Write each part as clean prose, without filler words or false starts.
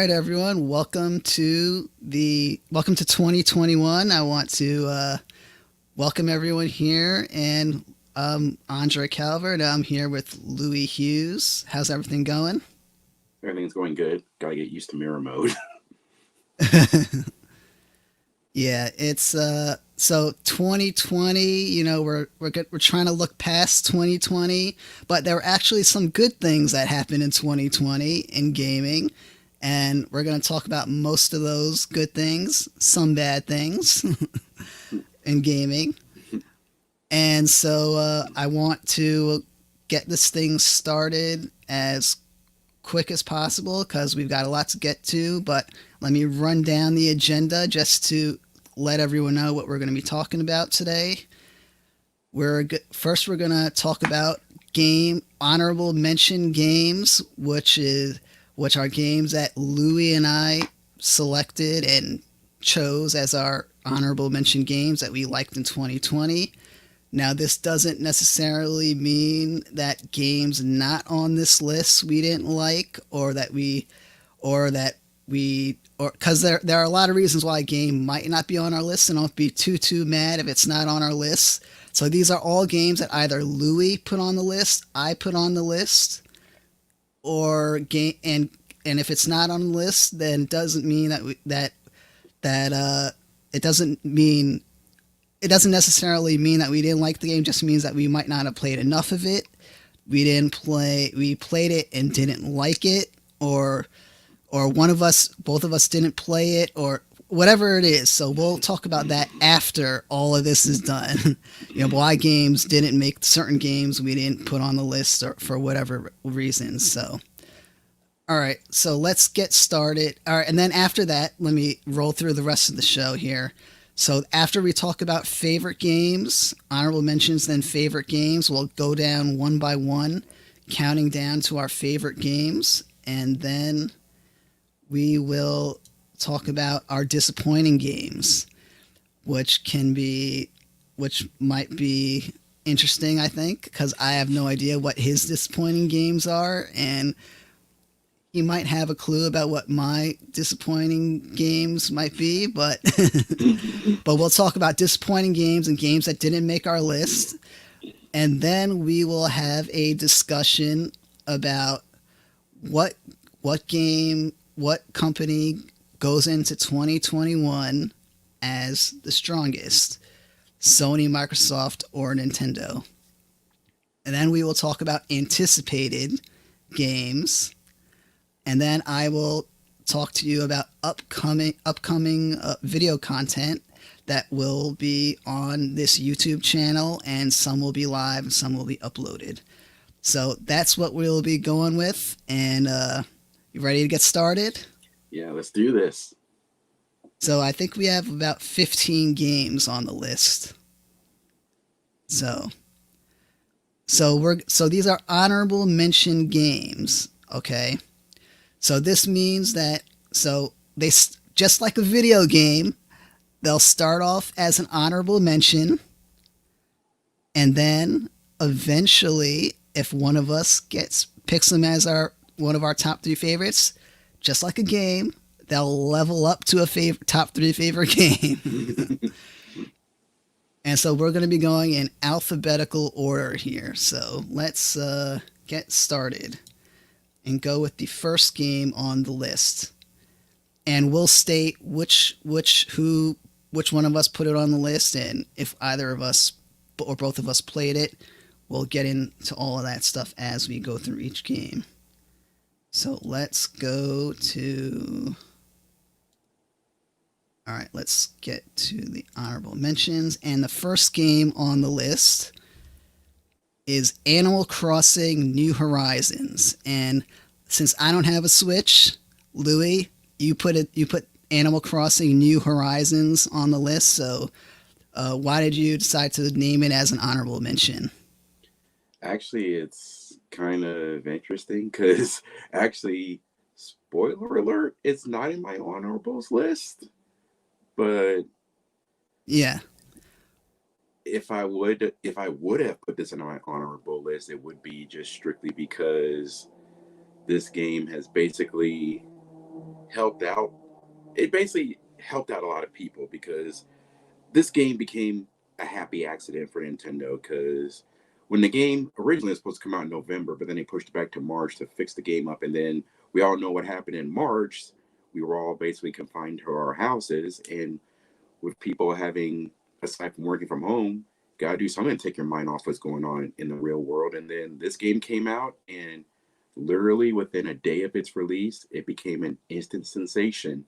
right, everyone. Welcome to 2021. I want to welcome everyone here, and Andre Calvert. I'm here with Louis Hughes. How's everything going? Everything's going good. Gotta get used to mirror mode. Yeah, it's so 2020. We're trying to look past 2020, but there were actually some good things that happened in 2020 in gaming, and we're going to talk about most of those good things, some bad things in gaming. And so I want to get this thing started as quick as possible because we've got a lot to get to. But let me run down the agenda just to let everyone know what we're going to be talking about today. First we're going to talk about game honorable mention games, which are games that Louis and I selected and chose as our honorable mention games that we liked in 2020. Now, this doesn't necessarily mean that games not on this list we didn't like, or because there are a lot of reasons why a game might not be on our list, and don't be too mad if it's not on our list. So these are all games that either Louis put on the list, I put on the list, or game and if it's not on the list, then it doesn't mean that it doesn't mean it doesn't necessarily mean that we didn't like the game. It just means that we might not have played enough of it. We played it and didn't like it, or both of us didn't play it, or whatever it is. So we'll talk about that after all of this is done. Why games didn't make certain games we didn't put on the list, or for whatever reasons. So all right, so let's get started. All right, and then after that, let me roll through the rest of the show here. So after we talk about favorite games, honorable mentions, then favorite games, we'll go down one by one, counting down to our favorite games, and then we will talk about our disappointing games, which might be interesting, I think, because I have no idea what his disappointing games are, and he might have a clue about what my disappointing games might be, but but we'll talk about disappointing games and games that didn't make our list, and then we will have a discussion about what what company goes into 2021 as the strongest, Sony, Microsoft, or Nintendo. And then we will talk about anticipated games, and then I will talk to you about upcoming video content that will be on this YouTube channel, and some will be live and some will be uploaded. So that's what we'll be going with, and you ready to get started? Yeah, let's do this. So I think we have about 15 games on the list. So these are honorable mention games, okay? So this means that they, just like a video game, they'll start off as an honorable mention, and then eventually, if one of us picks them as one of our top three favorites, just like a game, they'll level up to a top three favorite game. And so we're going to be going in alphabetical order here. So let's get started and go with the first game on the list. And we'll state which one of us put it on the list, and if either of us or both of us played it, we'll get into all of that stuff as we go through each game. So let's go to... All right, let's get to the honorable mentions. And the first game on the list is Animal Crossing New Horizons. And since I don't have a Switch, Louis, you put Animal Crossing New Horizons on the list. So why did you decide to name it as an honorable mention? Actually, it's kind of interesting because actually, spoiler alert, it's not in my honorables list. But Yeah. if I would have put this in my honorable list, it would be just strictly because this game has basically helped out. It basically helped out a lot of people because this game became a happy accident for Nintendo because when the game originally was supposed to come out in November, but then they pushed it back to March to fix the game up, and then we all know what happened in March. We were all basically confined to our houses, and with people having, aside from working from home, gotta do something to take your mind off what's going on in the real world. And then this game came out, and literally within a day of its release, it became an instant sensation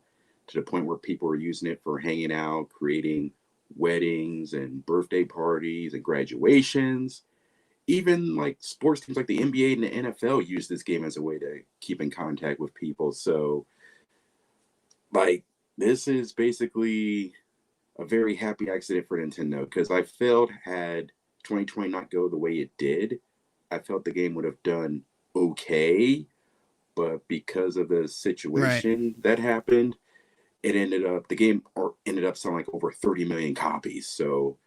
to the point where people were using it for hanging out, creating weddings and birthday parties and graduations. Even like sports teams like the NBA and the NFL use this game as a way to keep in contact with people. So, like, this is basically a very happy accident for Nintendo because I felt had 2020 not go the way it did, I felt the game would have done okay. But because of the Right. situation that happened, it ended up the game or ended up selling like over 30 million copies. So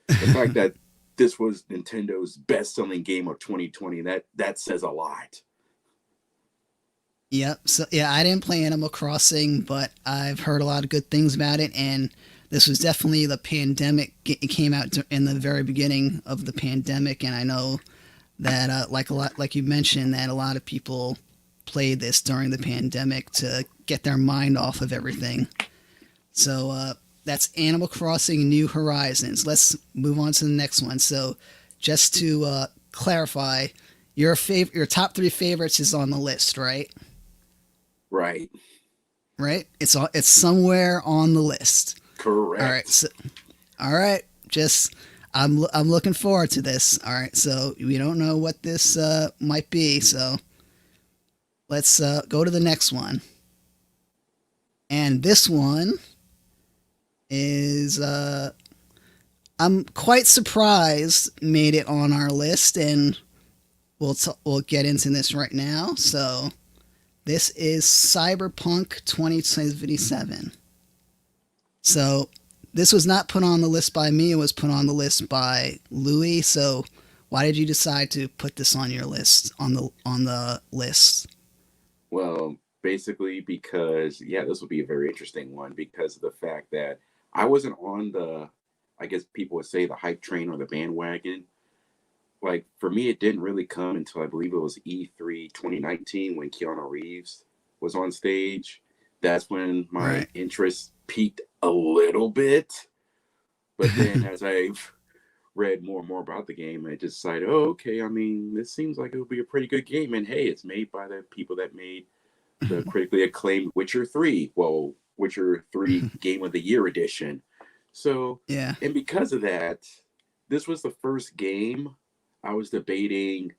the fact that this was Nintendo's best-selling game of 2020, that says a lot. Yep. So yeah, I didn't play Animal Crossing, but I've heard a lot of good things about it, and this was definitely the pandemic. It came out in the very beginning of the pandemic, and I know that like a lot, like you mentioned, that a lot of people played this during the pandemic to get their mind off of everything. So that's Animal Crossing New Horizons. Let's move on to the next one. So just to clarify, your top three favorites is on the list, right? Right. Right? It's somewhere on the list. All right. Correct. So all right. Just I'm looking forward to this. All right. So we don't know what this might be. So let's go to the next one. And this one is I'm quite surprised made it on our list, and we'll get into this right now. So this is Cyberpunk 2077. So this was not put on the list by me. It was put on the list by Louis. So why did you decide to put this on your list on the list? Well, basically because yeah, this will be a very interesting one because of the fact that I wasn't on the, I guess people would say, the hype train or the bandwagon. Like for me, it didn't really come until I believe it was E3 2019 when Keanu Reeves was on stage. That's when my Right. interest peaked a little bit. But then as I've read more and more about the game, I decided, oh, okay, I mean, this seems like it would be a pretty good game. And hey, it's made by the people that made the critically acclaimed Witcher 3. Well, Witcher 3 Game of the Year edition. So, Yeah. and because of that, this was the first game I was debating,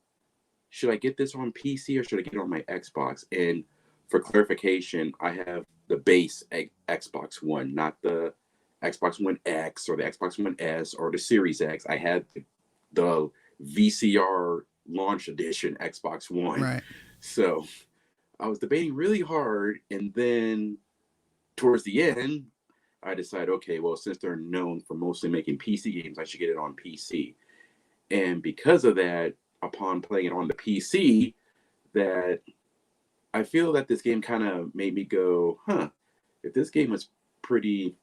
should I get this on PC or should I get it on my Xbox? And for clarification, I have the base Xbox One, not the Xbox One X or the Xbox One S or the Series X. I had the VCR launch edition Xbox One. Right. So I was debating really hard. And then towards the end, I decided, okay, well, since they're known for mostly making PC games, I should get it on PC. And because of that, upon playing it on the PC, that I feel that this game kind of made me go, huh, if this game was pretty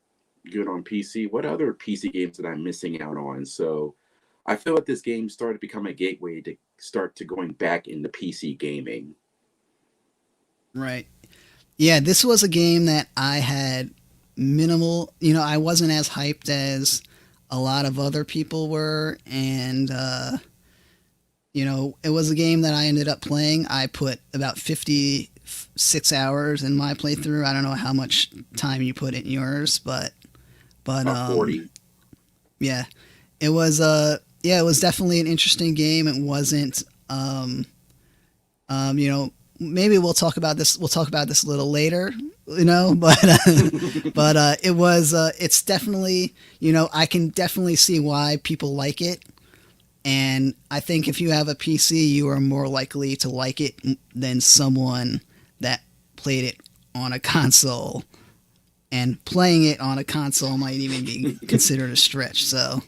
good on PC, what other PC games that I'm missing out on? So I feel that this game started to become a gateway to start to going back into PC gaming. Right. Yeah, this was a game that I had minimal, I wasn't as hyped as a lot of other people were, and it was a game that I ended up playing. I put about 56 hours in my playthrough. I don't know how much time you put in yours, but About 40. yeah, it was definitely an interesting game. It wasn't maybe we'll talk about this a little later, but it's definitely, I can definitely see why people like it. And I think if you have a PC, you are more likely to like it than someone that played it on a console. And playing it on a console might even be considered a stretch. So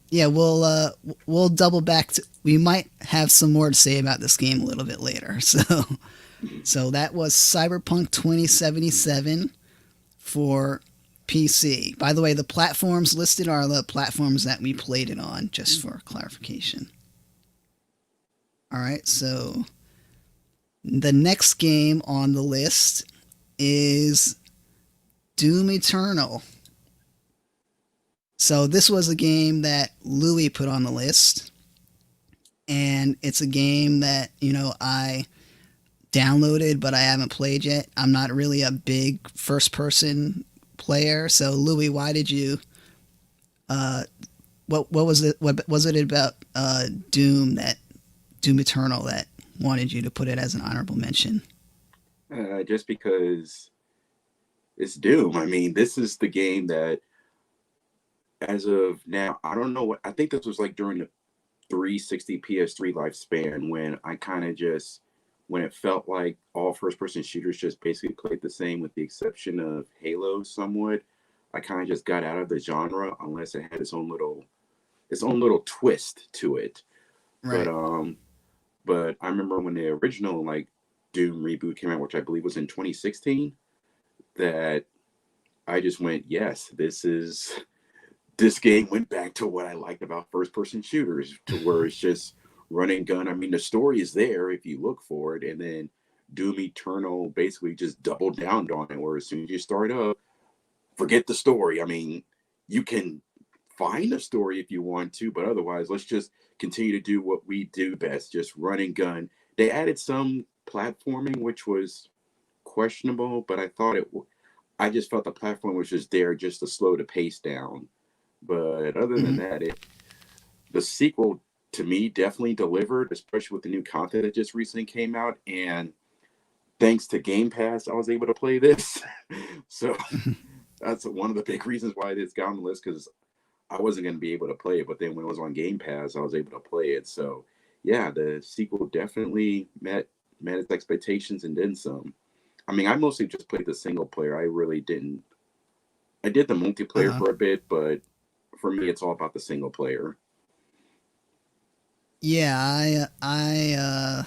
yeah, we'll double back to. We might have some more to say about this game a little bit later. So So that was Cyberpunk 2077 for PC. By the way, the platforms listed are the platforms that we played it on, just for clarification. All right, so the next game on the list is Doom Eternal. So this was a game that Louis put on the list, and it's a game that, I downloaded, but I haven't played yet. I'm not really a big first person player. So Louis, why did you what was it what was it about Doom Eternal that wanted you to put it as an honorable mention? Just because it's Doom. I mean, this is the game that, as of now, I don't know what, I think this was like during the 360 PS3 lifespan when I kind of just, when it felt like all first person shooters just basically played the same with the exception of Halo somewhat. I kind of just got out of the genre unless it had its own little twist to it. But Right. but I remember when the original like Doom reboot came out, which I believe was in 2016, that I just went, yes, this game went back to what I liked about first person shooters, to where it's just run and gun. I mean, the story is there if you look for it, and then Doom Eternal basically just doubled down on it, where as soon as you start up, forget the story. I mean, you can find a story if you want to, but otherwise, let's just continue to do what we do best, just run and gun. They added some platforming, which was questionable, but I just felt the platform was just there just to slow the pace down. But other than Hmm. that, the sequel to me definitely delivered, especially with the new content that just recently came out. And thanks to Game Pass, I was able to play this. So that's one of the big reasons why it's got on the list, because I wasn't going to be able to play it. But then when it was on Game Pass, I was able to play it. So yeah, the sequel definitely met its expectations and then some. I mean, I mostly just played the single player. I really didn't. I did the multiplayer Uh-huh. for a bit, but for me, it's all about the single player. Yeah, I'm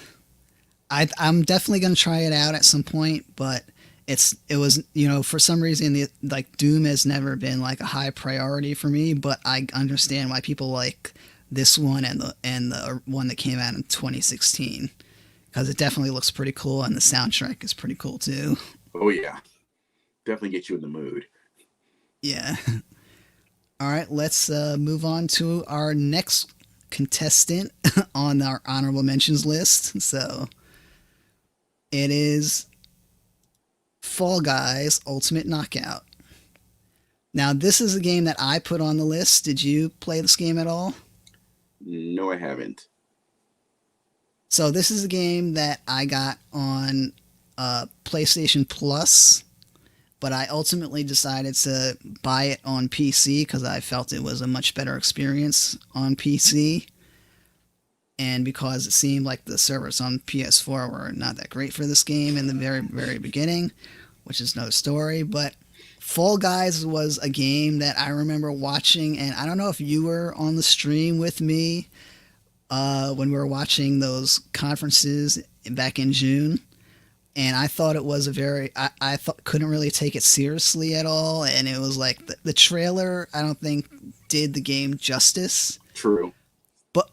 definitely gonna try it out at some point, but it was, for some reason, the like Doom has never been like a high priority for me, but I understand why people like this one and the one that came out in 2016, because it definitely looks pretty cool and the soundtrack is pretty cool too. Oh yeah, definitely get you in the mood. Yeah. All right, let's move on to our next contestant on our honorable mentions list. So it is Fall Guys Ultimate Knockout. Now, this is a game that I put on the list. Did you play this game at all? No, I haven't. So, this is a game that I got on PlayStation Plus, but I ultimately decided to buy it on PC because I felt it was a much better experience on PC. And because it seemed like the servers on PS4 were not that great for this game in the very, very beginning, which is no story. But Fall Guys was a game that I remember watching, and I don't know if you were on the stream with me when we were watching those conferences back in June. And I thought it was I thought couldn't really take it seriously at all. And it was like the trailer, I don't think did the game justice. True. But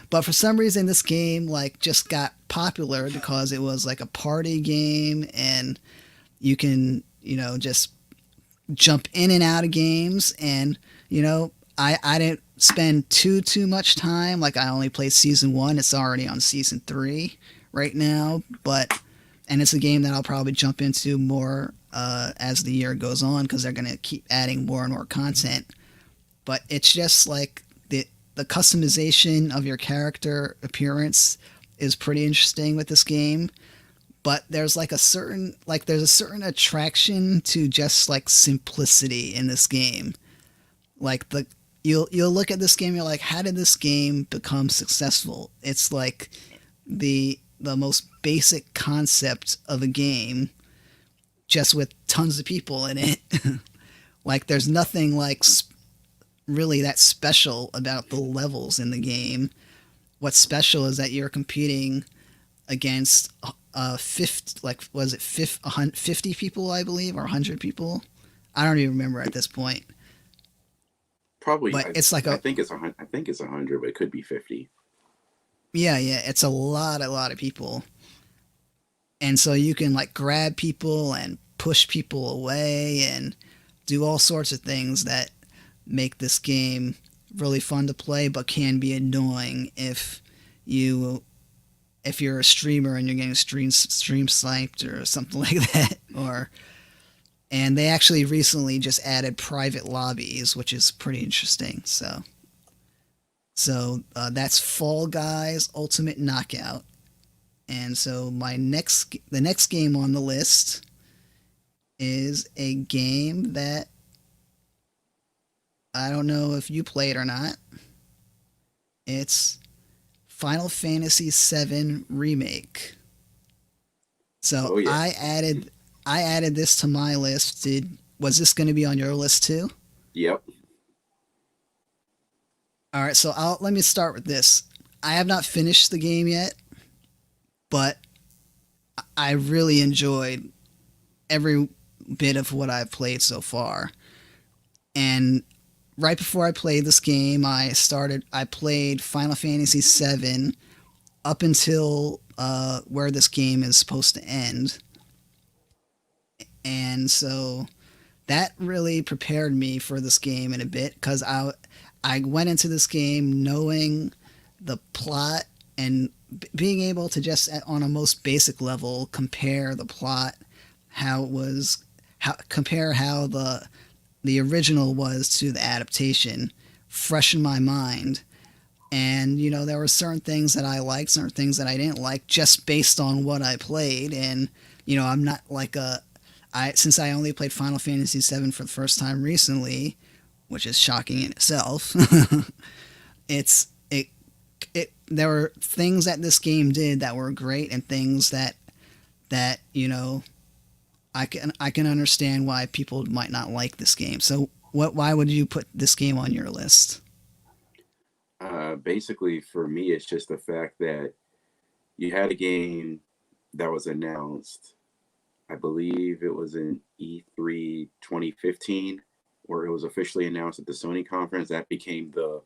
but for some reason this game like just got popular because it was like a party game, and you can just jump in and out of games, and I didn't spend too much time. Like, I only played season 1. It's already on season 3 right now, but and it's a game that I'll probably jump into more as the year goes on, because they're going to keep adding more and more content. But it's just like the customization of your character appearance is pretty interesting with this game. But there's a certain attraction to just like simplicity in this game. Like, you'll look at this game, you're like, how did this game become successful? It's like the most basic concept of a game, just with tons of people in it. Like, there's nothing like really that special about the levels in the game. What's special is that you're competing against 50, like was it 50 people, I believe, or 100 people? I don't even remember at this point. Probably, But it's like I a think it's 100. I think it's 100, but it could be 50. yeah, it's a lot of people. And so you can like grab people and push people away and do all sorts of things that make this game really fun to play, but can be annoying you if you're a streamer and you're getting stream sniped or something like that. Or and they actually recently just added private lobbies, which is pretty interesting. So that's Fall Guys Ultimate Knockout. And so the next game on the list is a game that I don't know if you played or not. It's Final Fantasy VII Remake. So Oh yeah, I added this to my list. Was this going to be on your list too? yep. All right, so let me start with this. I have not finished the game yet, but I really enjoyed every bit of what I've played so far. And right before I played this game, I played Final Fantasy VII up until where this game is supposed to end. And so that really prepared me for this game in a bit because I went into this game knowing the plot and being able to just on a most basic level compare the plot, how it was, compare how the original was to the adaptation, fresh in my mind. And there were certain things that I liked, certain things that I didn't like, just based on what I played. And I'm not like since I only played Final Fantasy VII for the first time recently, which is shocking in itself. it's it there were things that this game did that were great, and things that I can understand why people might not like this game. So why would you put this game on your list? Basically, for me, it's just the fact that you had a game that was announced. I believe it was in E3 2015, where it was officially announced at the Sony conference. That became the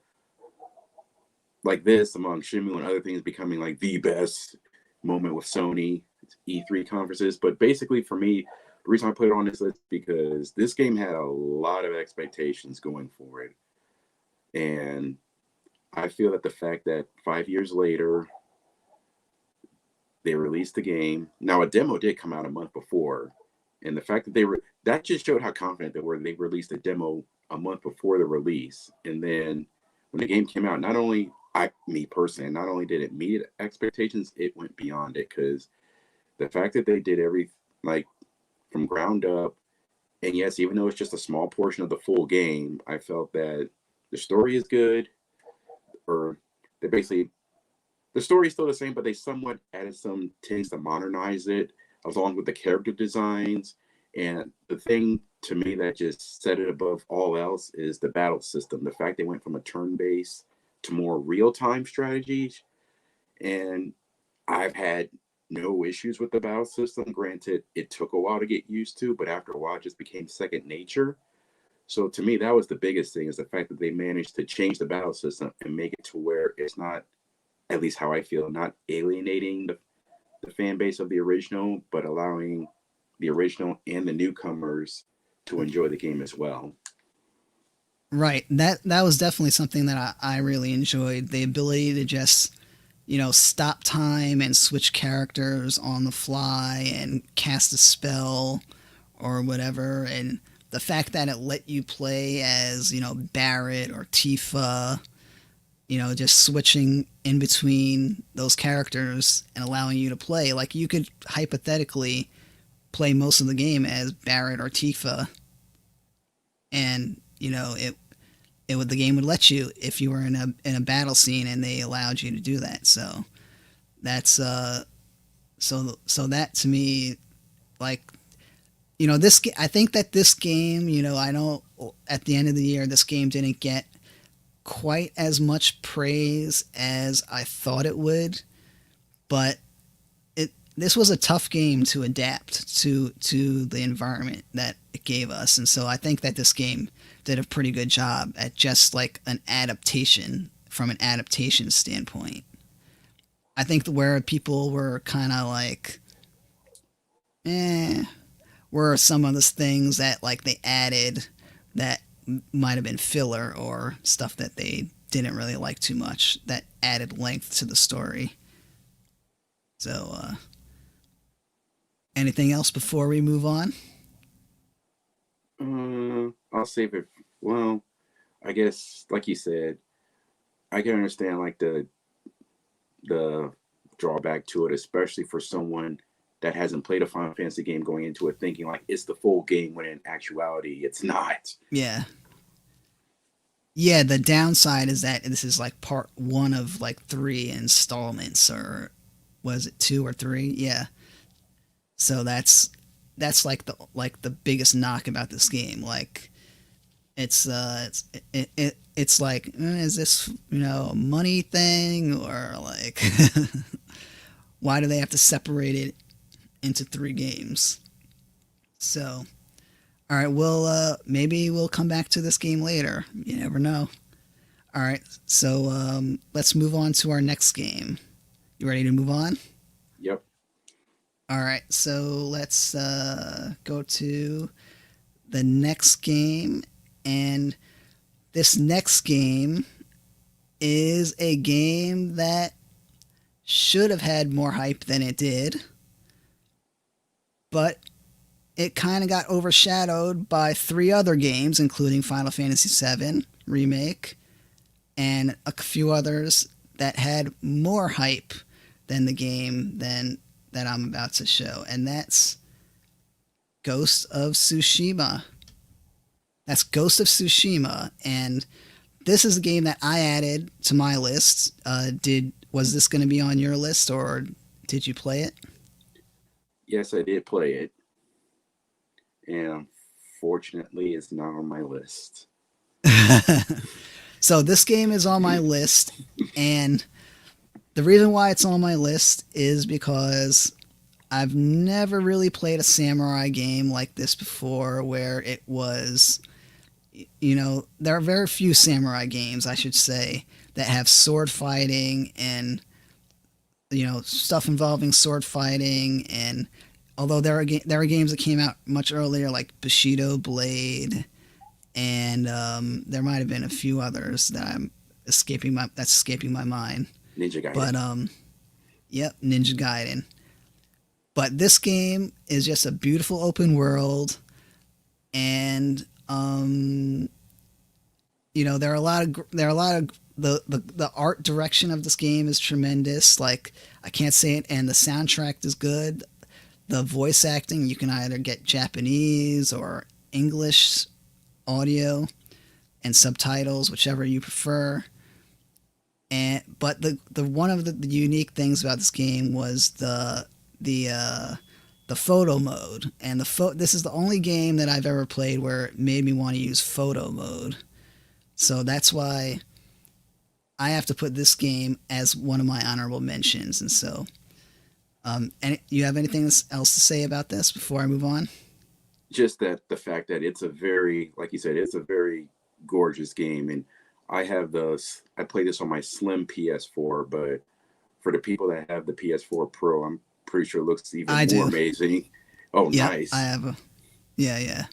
like this among Shimu and other things becoming like the best moment with Sony E3 conferences. But basically, for me, the reason I put it on this list is because this game had a lot of expectations going for it, and I feel that the fact that 5 years later they released the game. Now a demo did come out a month before, and the fact that that just showed how confident they were. They released a demo a month before the release, and then when the game came out, not only me personally, not only did it meet expectations, it went beyond it because the fact that they did like from ground up, and yes, even though it's just a small portion of the full game, I felt that the story is good, or they basically the story is still the same, but they somewhat added some things to modernize it, along with the character designs. And the thing to me that just set it above all else is the battle system. The fact they went from a turn-based to more real-time strategies. And I've had no issues with the battle system. Granted, it took a while to get used to, but after a while, it just became second nature. So to me, that was the biggest thing, is the fact that they managed to change the battle system and make it to where it's not, at least how I feel, not alienating the fan base of the original, but allowing the original and the newcomers to enjoy the game as well. Right. That was definitely something that I really enjoyed. The ability to just, stop time and switch characters on the fly and cast a spell or whatever. And the fact that it let you play as, Barrett or Tifa, just switching in between those characters and allowing you to play. Like you could hypothetically play most of the game as Barrett or Tifa, and the game would let you if you were in a battle scene and they allowed you to do that. So that's so that to me, like, I think that this game, I know at the end of the year this game didn't get quite as much praise as I thought it would, but this was a tough game to adapt to the environment that it gave us, and so I think that this game did a pretty good job at just like an adaptation from an adaptation standpoint. I think where people were kind of like, eh, were some of the things that like they added that might have been filler or stuff that they didn't really like too much that added length to the story. So, anything else before we move on? I'll save it. Well, I guess, like you said, I can understand like the drawback to it, especially for someone that hasn't played a Final Fantasy game going into it thinking like it's the full game when in actuality it's not. Yeah. Yeah, the downside is that this is like part one of like three installments, or was it two or three? Yeah. So that's like the biggest knock about this game. Like it's like is this a money thing, or like why do they have to separate it into three games? So all right, maybe we'll come back to this game later. You never know. All right, so let's move on to our next game. You ready to move on? Yep. All right, so let's go to the next game, and this next game is a game that should have had more hype than it did, but it kind of got overshadowed by three other games, including Final Fantasy VII Remake and a few others that had more hype than the game than that I'm about to show, and that's Ghost of Tsushima. That's Ghost of Tsushima, and this is a game that I added to my list. Was this going to be on your list, or did you play it? Yes, I did play it, and unfortunately, it's not on my list. So this game is on my list, and the reason why it's on my list is because I've never really played a samurai game like this before, where it was, there are very few samurai games, I should say, that have sword fighting and, stuff involving sword fighting. And although there are games that came out much earlier, like Bushido Blade, and there might have been a few others that that's escaping my mind. Ninja Gaiden. But yep, Ninja Gaiden. But this game is just a beautiful open world, and there are a lot of the art direction of this game is tremendous. Like, I can't say it, and the soundtrack is good. The voice acting, you can either get Japanese or English audio and subtitles, whichever you prefer. But the one of the unique things about this game was the photo mode, and this is the only game that I've ever played where it made me want to use photo mode. So that's why I have to put this game as one of my honorable mentions. And so, and you have anything else to say about this before I move on? Just that the fact that it's a very, like you said, it's a very gorgeous game, and I play this on my slim PS4, but for the people that have the PS4 Pro, I'm pretty sure it looks even more amazing. Oh, yeah, nice. I have yeah.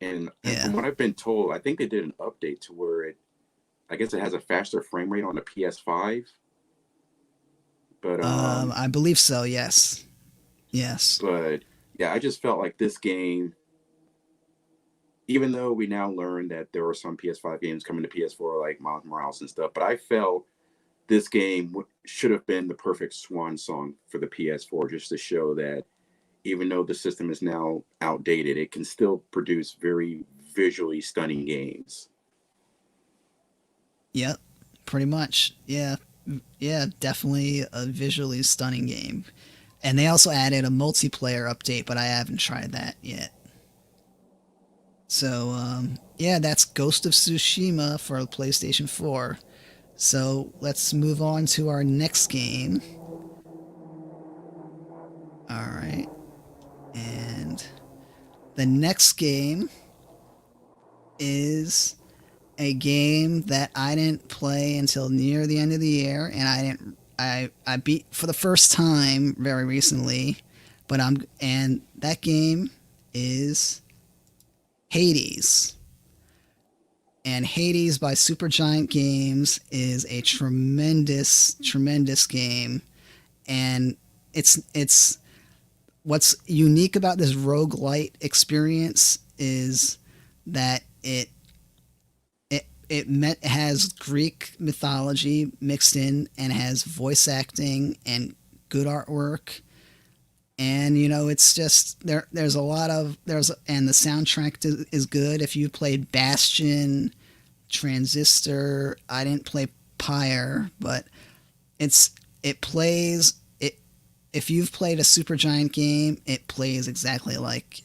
And from what I've been told, I think they did an update to where I guess it has a faster frame rate on the PS5. But I believe so. Yes. But yeah, I just felt like this game, even though we now learned that there were some PS5 games coming to PS4 like Miles Morales and stuff, but I felt this game should have been the perfect swan song for the PS4, just to show that even though the system is now outdated, it can still produce very visually stunning games. Yep, pretty much. Yeah, definitely a visually stunning game. And they also added a multiplayer update, but I haven't tried that yet. So, that's Ghost of Tsushima for PlayStation 4. So let's move on to our next game. All right. And the next game is a game that I didn't play until near the end of the year, and I beat for the first time very recently, but and that game is Hades. And Hades by Supergiant Games is a tremendous game, and it's what's unique about this roguelite experience is that has Greek mythology mixed in and has voice acting and good artwork. And it's just there's a lot of there's and the soundtrack is good. If you played Bastion, Transistor, I didn't play Pyre, but it's it plays it if you've played a Supergiant game, it plays exactly like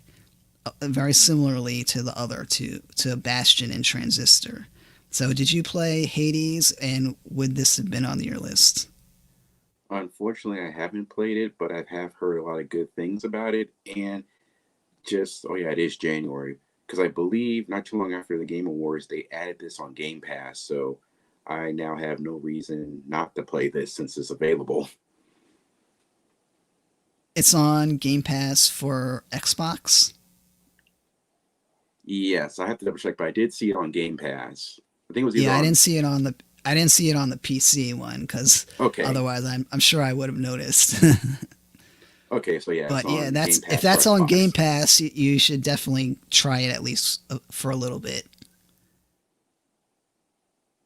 very similarly to the other two, to Bastion and Transistor. So, did you play Hades, and would this have been on your list? Unfortunately, I haven't played it, but I have heard a lot of good things about it. And just, oh yeah, it is January. Because I believe not too long after the Game Awards, they added this on Game Pass. So I now have no reason not to play this since it's available. It's on Game Pass for Xbox. Yes, I have to double check, but I did see it on Game Pass. I think it was either Yeah, on. I didn't see it on the PC one because Okay. otherwise I'm sure I would have noticed. Okay, so yeah, it's But yeah, on that's Game if Pass for that's on Game Xbox. Pass, you should definitely try it at least for a little bit.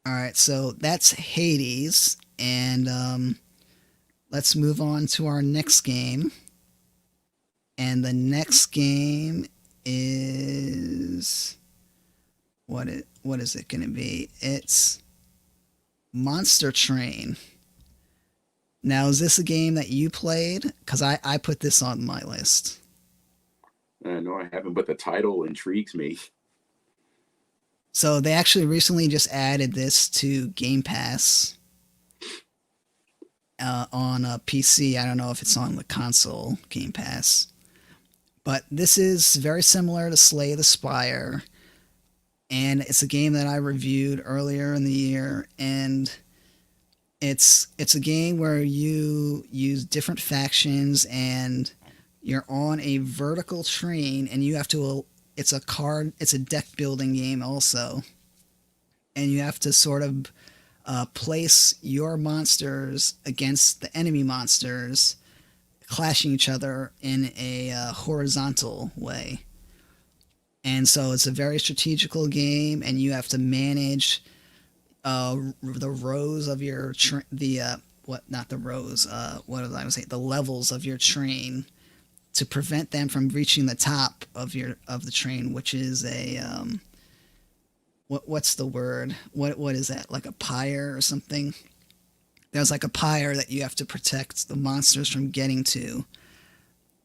All right, so that's Hades, and let's move on to our next game. And the next game is what is it going to be? It's Monster Train. Now, is this a game that you played? Because I put this on my list. No, I haven't, but the title intrigues me. So they actually recently just added this to Game Pass on a PC. I don't know if it's on the console Game Pass. But this is very similar to Slay the Spire. And it's a game that I reviewed earlier in the year. And it's a game where you use different factions and you're on a vertical train and you have to it's a deck building game also, and you have to sort of place your monsters against the enemy monsters, clashing each other in a horizontal way. And so it's a very strategical game, and you have to manage the rows of your what not the rows what was I going to say, the levels of your train to prevent them from reaching the top of the train, which is a what's the word, what is that, like a pyre or something? There's like a pyre that you have to protect the monsters from getting to,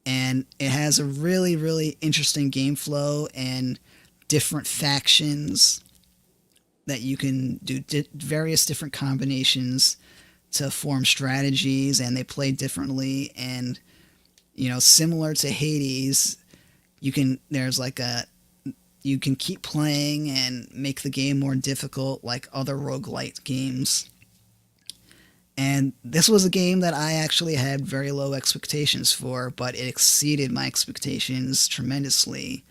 and it has a really interesting game flow and different factions that you can do various different combinations to form strategies, and they play differently. And similar to Hades, you can keep playing and make the game more difficult like other roguelite games. And this was a game that I actually had very low expectations for, but it exceeded my expectations tremendously.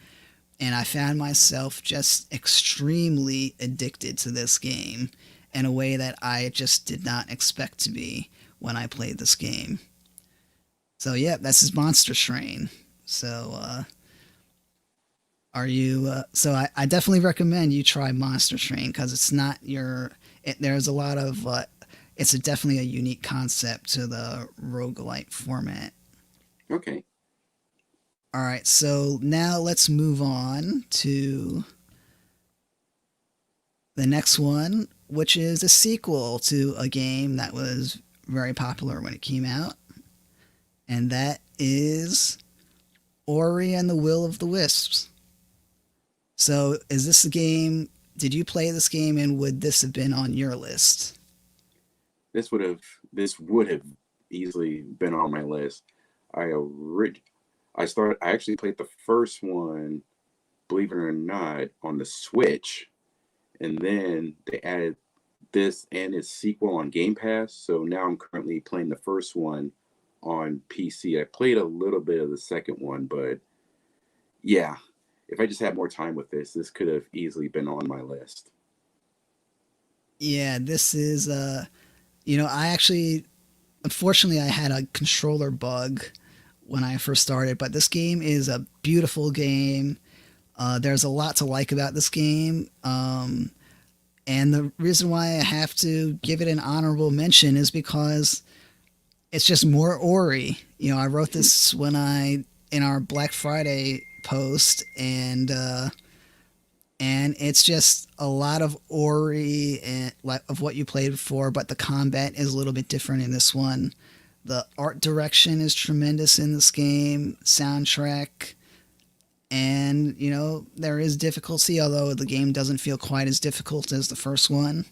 And I found myself just extremely addicted to this game in a way that I just did not expect to be when I played this game. So yeah, this is Monster Train. So I definitely recommend you try Monster Train because it's not there's a lot of it's definitely a unique concept to the roguelite format. Okay. All right, so now let's move on to the next one, which is a sequel to a game that was very popular when it came out, and that is Ori and the Will of the Wisps. So, is this a game? Did you play this game, and would this have been on your list? This would have easily been on my list. I orig- I actually played the first one, believe it or not, on the Switch, and then they added this and its sequel on Game Pass. So now I'm currently playing the first one on PC. I played a little bit of the second one, but yeah, if I just had more time with this could have easily been on my list. Yeah, this is I actually unfortunately I had a controller bug when I first started, but this game is a beautiful game. There's a lot to like about this game. And the reason why I have to give it an honorable mention is because it's just more Ori. I wrote this when I in our Black Friday post, and it's just a lot of Ori and like of what you played before, but the combat is a little bit different in this one. The art direction is tremendous in this game, soundtrack, and there is difficulty, although the game doesn't feel quite as difficult as the first one.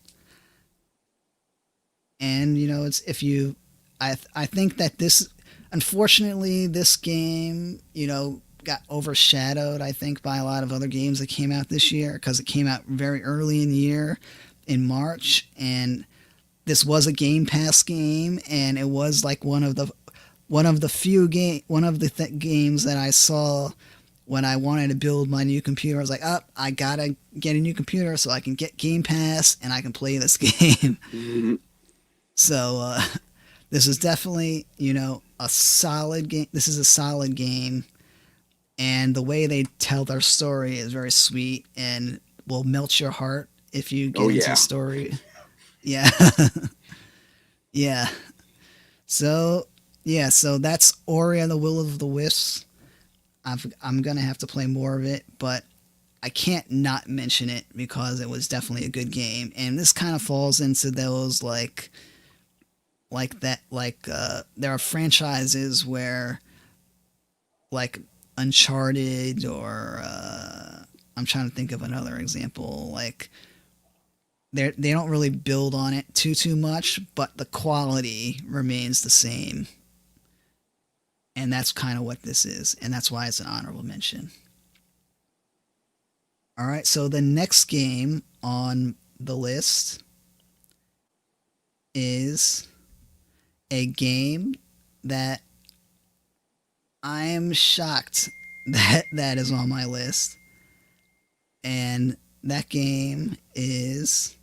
And it's if you, I think that this, unfortunately, this game got overshadowed, I think, by a lot of other games that came out this year because it came out very early in the year in March, and this was a Game Pass game, and it was like one of the games that I saw when I wanted to build my new computer. I was like, oh, I gotta get a new computer so I can get Game Pass and I can play this game. Mm-hmm. So this is definitely a solid game. This is a solid game, and the way they tell their story is very sweet and will melt your heart if you Oh get into the yeah. story. Yeah, yeah. So so that's Ori and the Will of the Wisps. I'm gonna have to play more of it, but I can't not mention it because it was definitely a good game. And this kind of falls into those there are franchises where like Uncharted or I'm trying to think of another example. Like they don't really build on it too much, but the quality remains the same. And that's kind of what this is, and that's why it's an honorable mention. All right, so the next game on the list is a game that I am shocked that is on my list, and that game is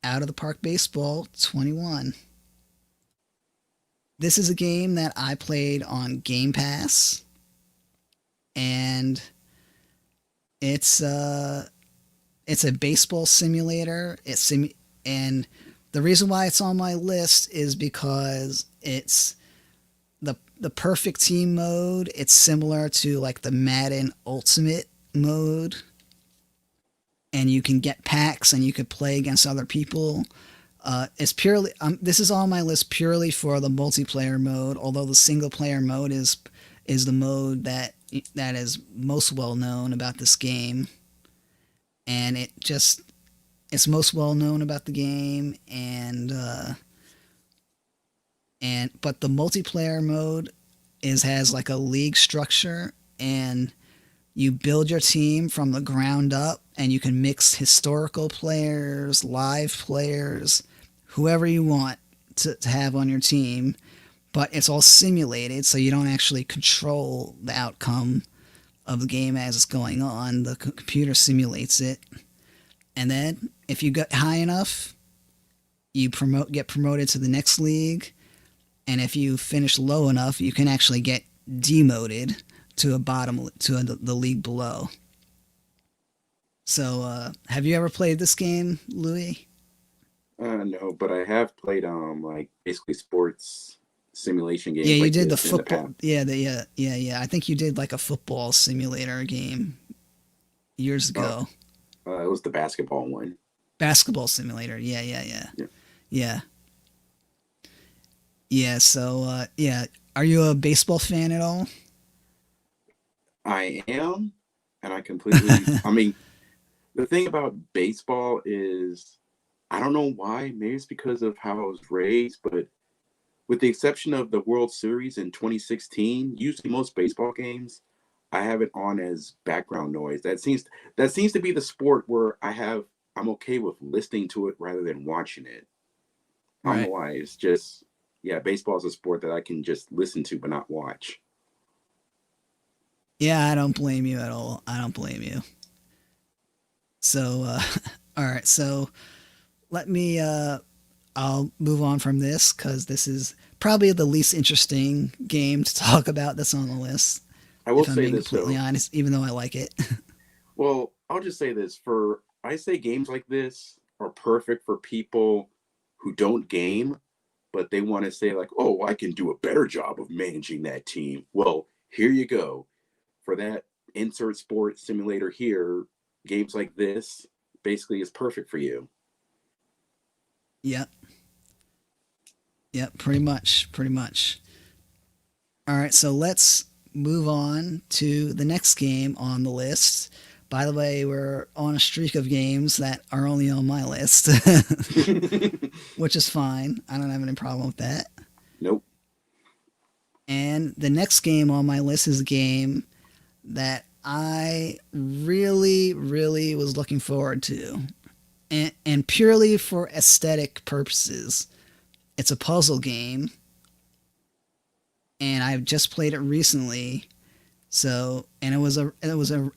Out of the Park Baseball 21. This is a game that I played on Game Pass, and it's it's a baseball simulator. And the reason why it's on my list is because it's the perfect team mode. It's similar to like the Madden Ultimate mode, and you can get packs and you could play against other people. It's purely this is on my list purely for the multiplayer mode. Although the single player mode is the mode that is most well known about this game, and it's most well known about the game, and but the multiplayer mode has like a league structure, and you build your team from the ground up, and you can mix historical players, live players, whoever you want to have on your team, but it's all simulated, so you don't actually control the outcome of the game as it's going on. The computer simulates it, and then if you get high enough, you get promoted to the next league, and if you finish low enough, you can actually get demoted to the league below. So, have you ever played this game, Louis? No, but I have played like basically sports simulation Yeah, games you like did the this in the football. past. Yeah. I think you did like a football simulator game years Uh, ago. it was the basketball one. Basketball simulator. Yeah. Yeah, Yeah. Yeah. So, yeah. Are you a baseball fan at all? I am, and I completely. I mean, the thing about baseball is, I don't know why. Maybe it's because of how I was raised, but with the exception of the World Series in 2016, usually most baseball games, I have it on as background noise. That seems to be the sport where I'm okay with listening to it rather than watching it. I don't know Right. why. It's just yeah, baseball is a sport that I can just listen to but not watch. Yeah, I don't blame you at all. I don't blame you. So, all right. So let me. I'll move on from this because this is probably the least interesting game to talk about that's on the list. I will If I'm say being this completely though. honest, even though I like it. Well, I'll just say this for I say games like this are perfect for people who don't game, but they want to say like, "Oh, I can do a better job of managing that team." Well, here you go. For that insert sport simulator here, games like this basically is perfect for you. Yep. Yep. Pretty much. Pretty much. All right. So let's move on to the next game on the list. By the way, we're on a streak of games that are only on my list, which is fine. I don't have any problem with that. Nope. And the next game on my list is a game that I really, really was looking forward to. And purely for aesthetic purposes. It's a puzzle game, and I've just played it recently. So, and it was a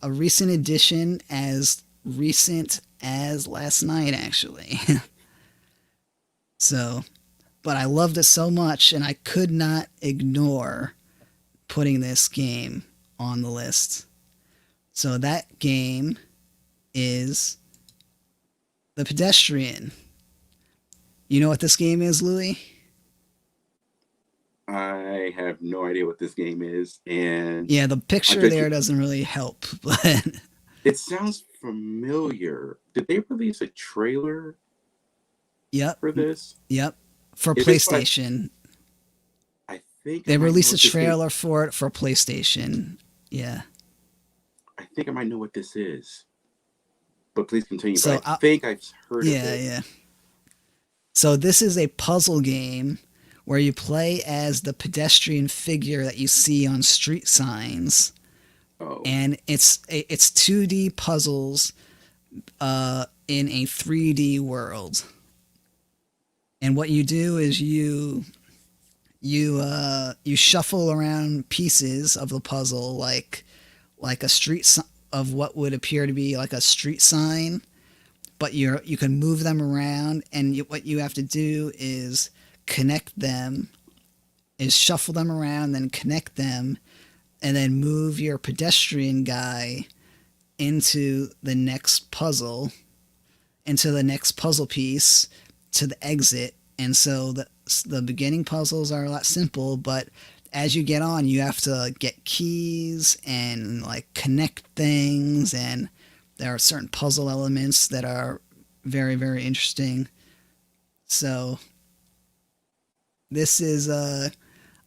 recent addition, as recent as last night, actually. So, but I loved it so much, and I could not ignore putting this game on the list. So that game is The Pedestrian. You know what this game is, Louis? I have no idea what this game is, and Yeah, the I picture bet you there doesn't really help, but it sounds familiar. Did they release a trailer yep, for this? yep. For If it's what PlayStation, I think I they might know released a what this game. trailer for it for PlayStation. Yeah. I think I might know what this is. But please continue. But I So, think I've heard of yeah, it. yeah. So this is a puzzle game where you play as the pedestrian figure that you see on street signs, Oh, and it's 2D puzzles in a 3D world. And what you do is you shuffle around pieces of the puzzle like a of what would appear to be like a street sign, but you can move them around, and what you have to do is connect them, is shuffle them around, then connect them, and then move your pedestrian guy into the next puzzle, into the next puzzle piece to the exit. And so the beginning puzzles are a lot simple, but as you get on, you have to get keys and like connect things, and there are certain puzzle elements that are very, very interesting. So this is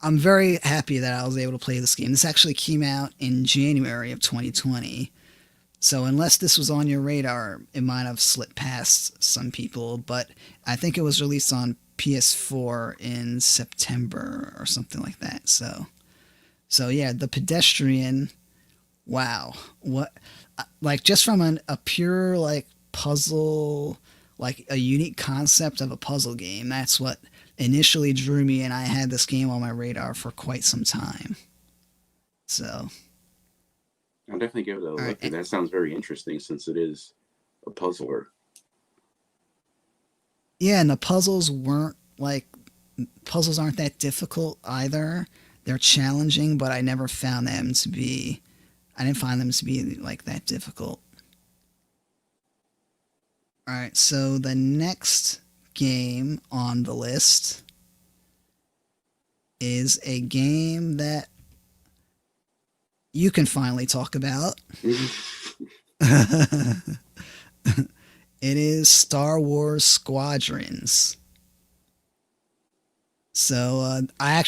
I'm very happy that I was able to play this game. This actually came out in January of 2020. So unless this was on your radar, it might have slipped past some people, but I think it was released on PS4 in September or something like that. So yeah, The Pedestrian. Wow, what like just from a pure like puzzle, like a unique concept of a puzzle game. That's what initially drew me, and I had this game on my radar for quite some time. So I'll definitely give it a all look. right, And that sounds very interesting since it is a puzzler. yeah, and the puzzles aren't that difficult either. They're challenging, but I didn't find them to be like that difficult. All right, so the next game on the list is a game that you can finally talk about. It is Star Wars Squadrons. So I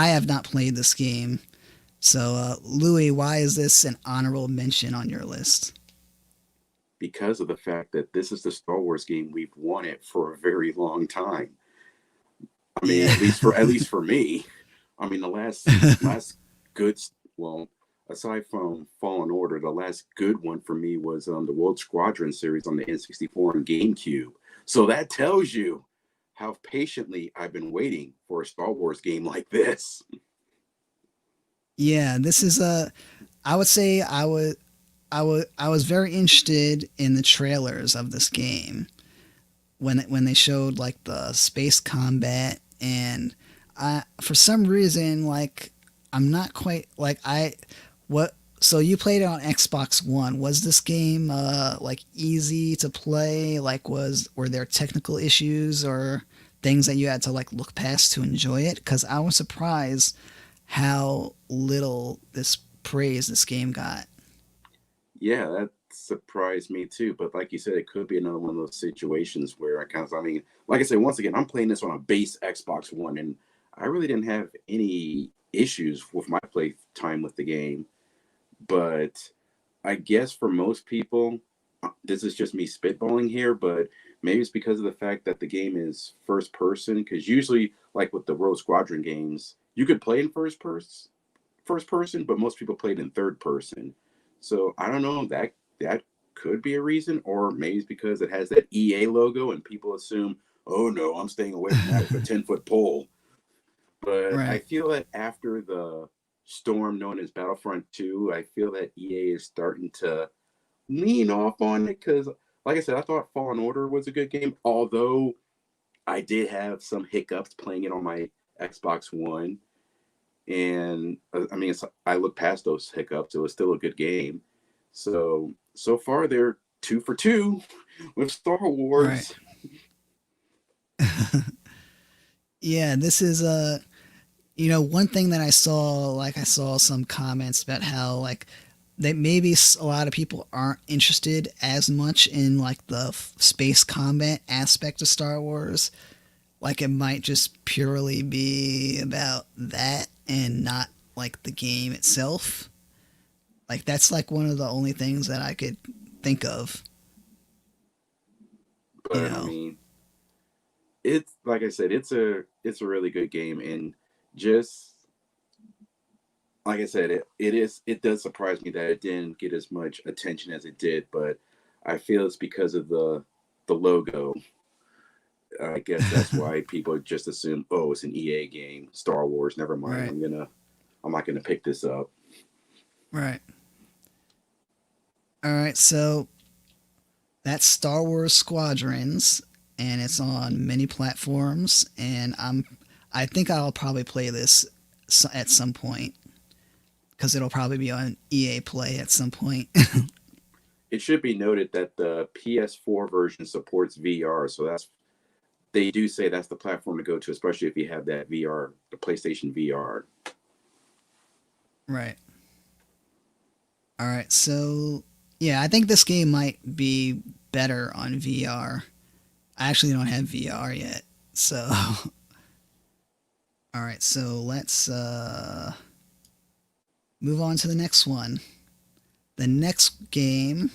have not played this game. So Louis, why is this an honorable mention on your list? Because of the fact that this is the Star Wars game we've wanted for a very long time. I mean, Yeah. at least for me. I mean, the last good, well, aside from Fallen Order, the last good one for me was the World Squadron series on the N64 and GameCube. So that tells you how patiently I've been waiting for a Star Wars game like this. Yeah, this is a. I would say I was very interested in the trailers of this game when they showed like the space combat, and I for some reason like I'm not quite like I what so you played it on Xbox One. Was this game like easy to play? Like were there technical issues or things that you had to like look past to enjoy it? Cuz I was surprised how little this praise this game got. Yeah, that surprised me too. But like you said, it could be another one of those situations where I mean, like I said, once again, I'm playing this on a base Xbox One, and I really didn't have any issues with my play time with the game. But I guess for most people, this is just me spitballing here, but maybe it's because of the fact that the game is first person. Because usually, like with the Rogue Squadron games, you could play in first person, but most people played in third person. So I don't know, that could be a reason, or maybe it's because it has that EA logo and people assume, oh no, I'm staying away from that with a 10-foot pole. But I Right. feel that after the storm known as Battlefront 2, I feel that EA is starting to lean off on it because, like I said, I thought Fallen Order was a good game, although I did have some hiccups playing it on my Xbox One. And I mean, I look past those hiccups. It was still a good game. So far they're two for two with Star Right. Wars. Yeah, this is a one thing that I saw, like I saw some comments about how like that maybe a lot of people aren't interested as much in like the space combat aspect of Star Wars. Like it might just purely be about that and not like the game itself. Like that's like one of the only things that I could think of, you But I know. mean, it's like I said, it's a really good game, and just like I said, it does surprise me that it didn't get as much attention as it did, but I feel it's because of the logo. I guess that's why people just assume, oh, it's an EA game, Star Wars. Never mind. Right. I'm not gonna pick this up. Right. All right. So that's Star Wars Squadrons, and it's on many platforms. And I think I'll probably play this at some point because it'll probably be on EA Play at some point. It should be noted that the PS4 version supports VR, so they do say that's the platform to go to, especially if you have that VR, the PlayStation VR. Right. All right. So yeah, I think this game might be better on VR. I actually don't have VR yet, so all right. So let's move on to the next one. The next game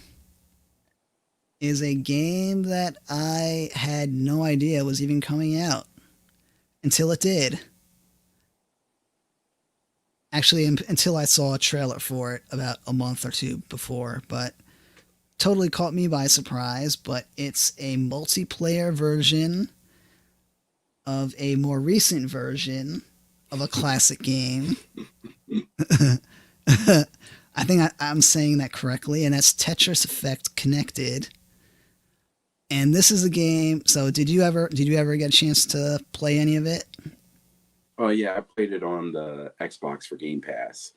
is a game that I had no idea was even coming out until it did. Actually, until I saw a trailer for it about a month or two before, but totally caught me by surprise. But it's a multiplayer version of a more recent version of a classic game. I think I'm saying that correctly, and that's Tetris Effect Connected. And this is a game. So did you ever get a chance to play any of it? Oh yeah, I played it on the Xbox for Game Pass.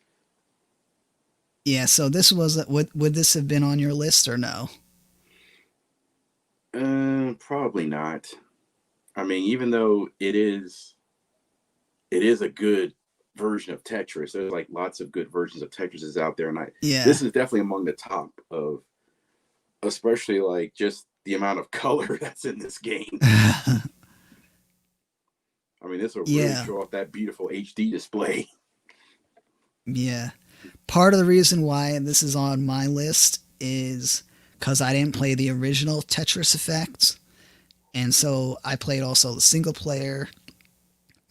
Yeah. So this was would this have been on your list or no? Probably not. I mean, even though it is a good version of Tetris. There's like lots of good versions of Tetris out there, and I Yeah. this is definitely among the top of, especially like just the amount of color that's in this game. I mean, this will really Yeah. show off that beautiful HD display. Yeah. Part of the reason why this is on my list is because I didn't play the original Tetris Effect, and so I played also the single player,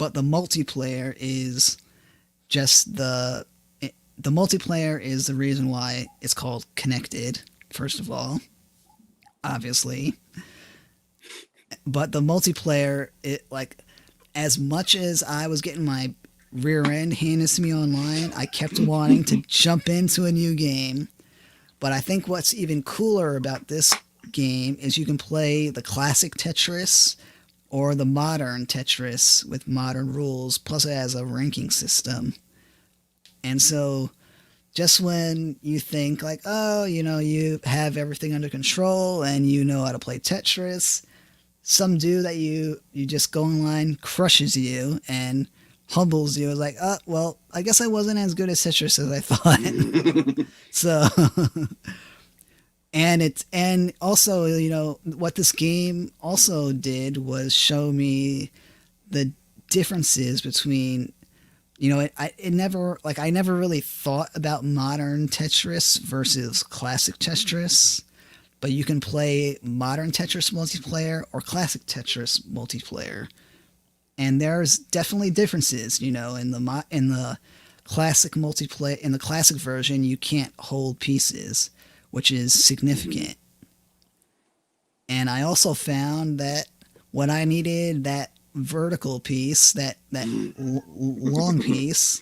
but just the multiplayer is the reason why it's called connected. First of all, obviously, but the multiplayer, it like as much as I was getting my rear end handed to me online, I kept wanting to jump into a new game. But I think what's even cooler about this game is you can play the classic Tetris or the modern Tetris with modern rules, plus it has a ranking system. And so just when you think like, oh, you have everything under control and you know how to play Tetris, some dude that you just go online crushes you and humbles you. It's like, oh, well, I guess I wasn't as good at Tetris as I thought. So, and also, what this game also did was show me the differences between, it never, like, I never really thought about modern Tetris versus classic Tetris, but you can play modern Tetris multiplayer or classic Tetris multiplayer, and there's definitely differences. In the classic multiplayer, in the classic version, you can't hold pieces, which is significant. And I also found that when I needed that vertical piece, that long piece,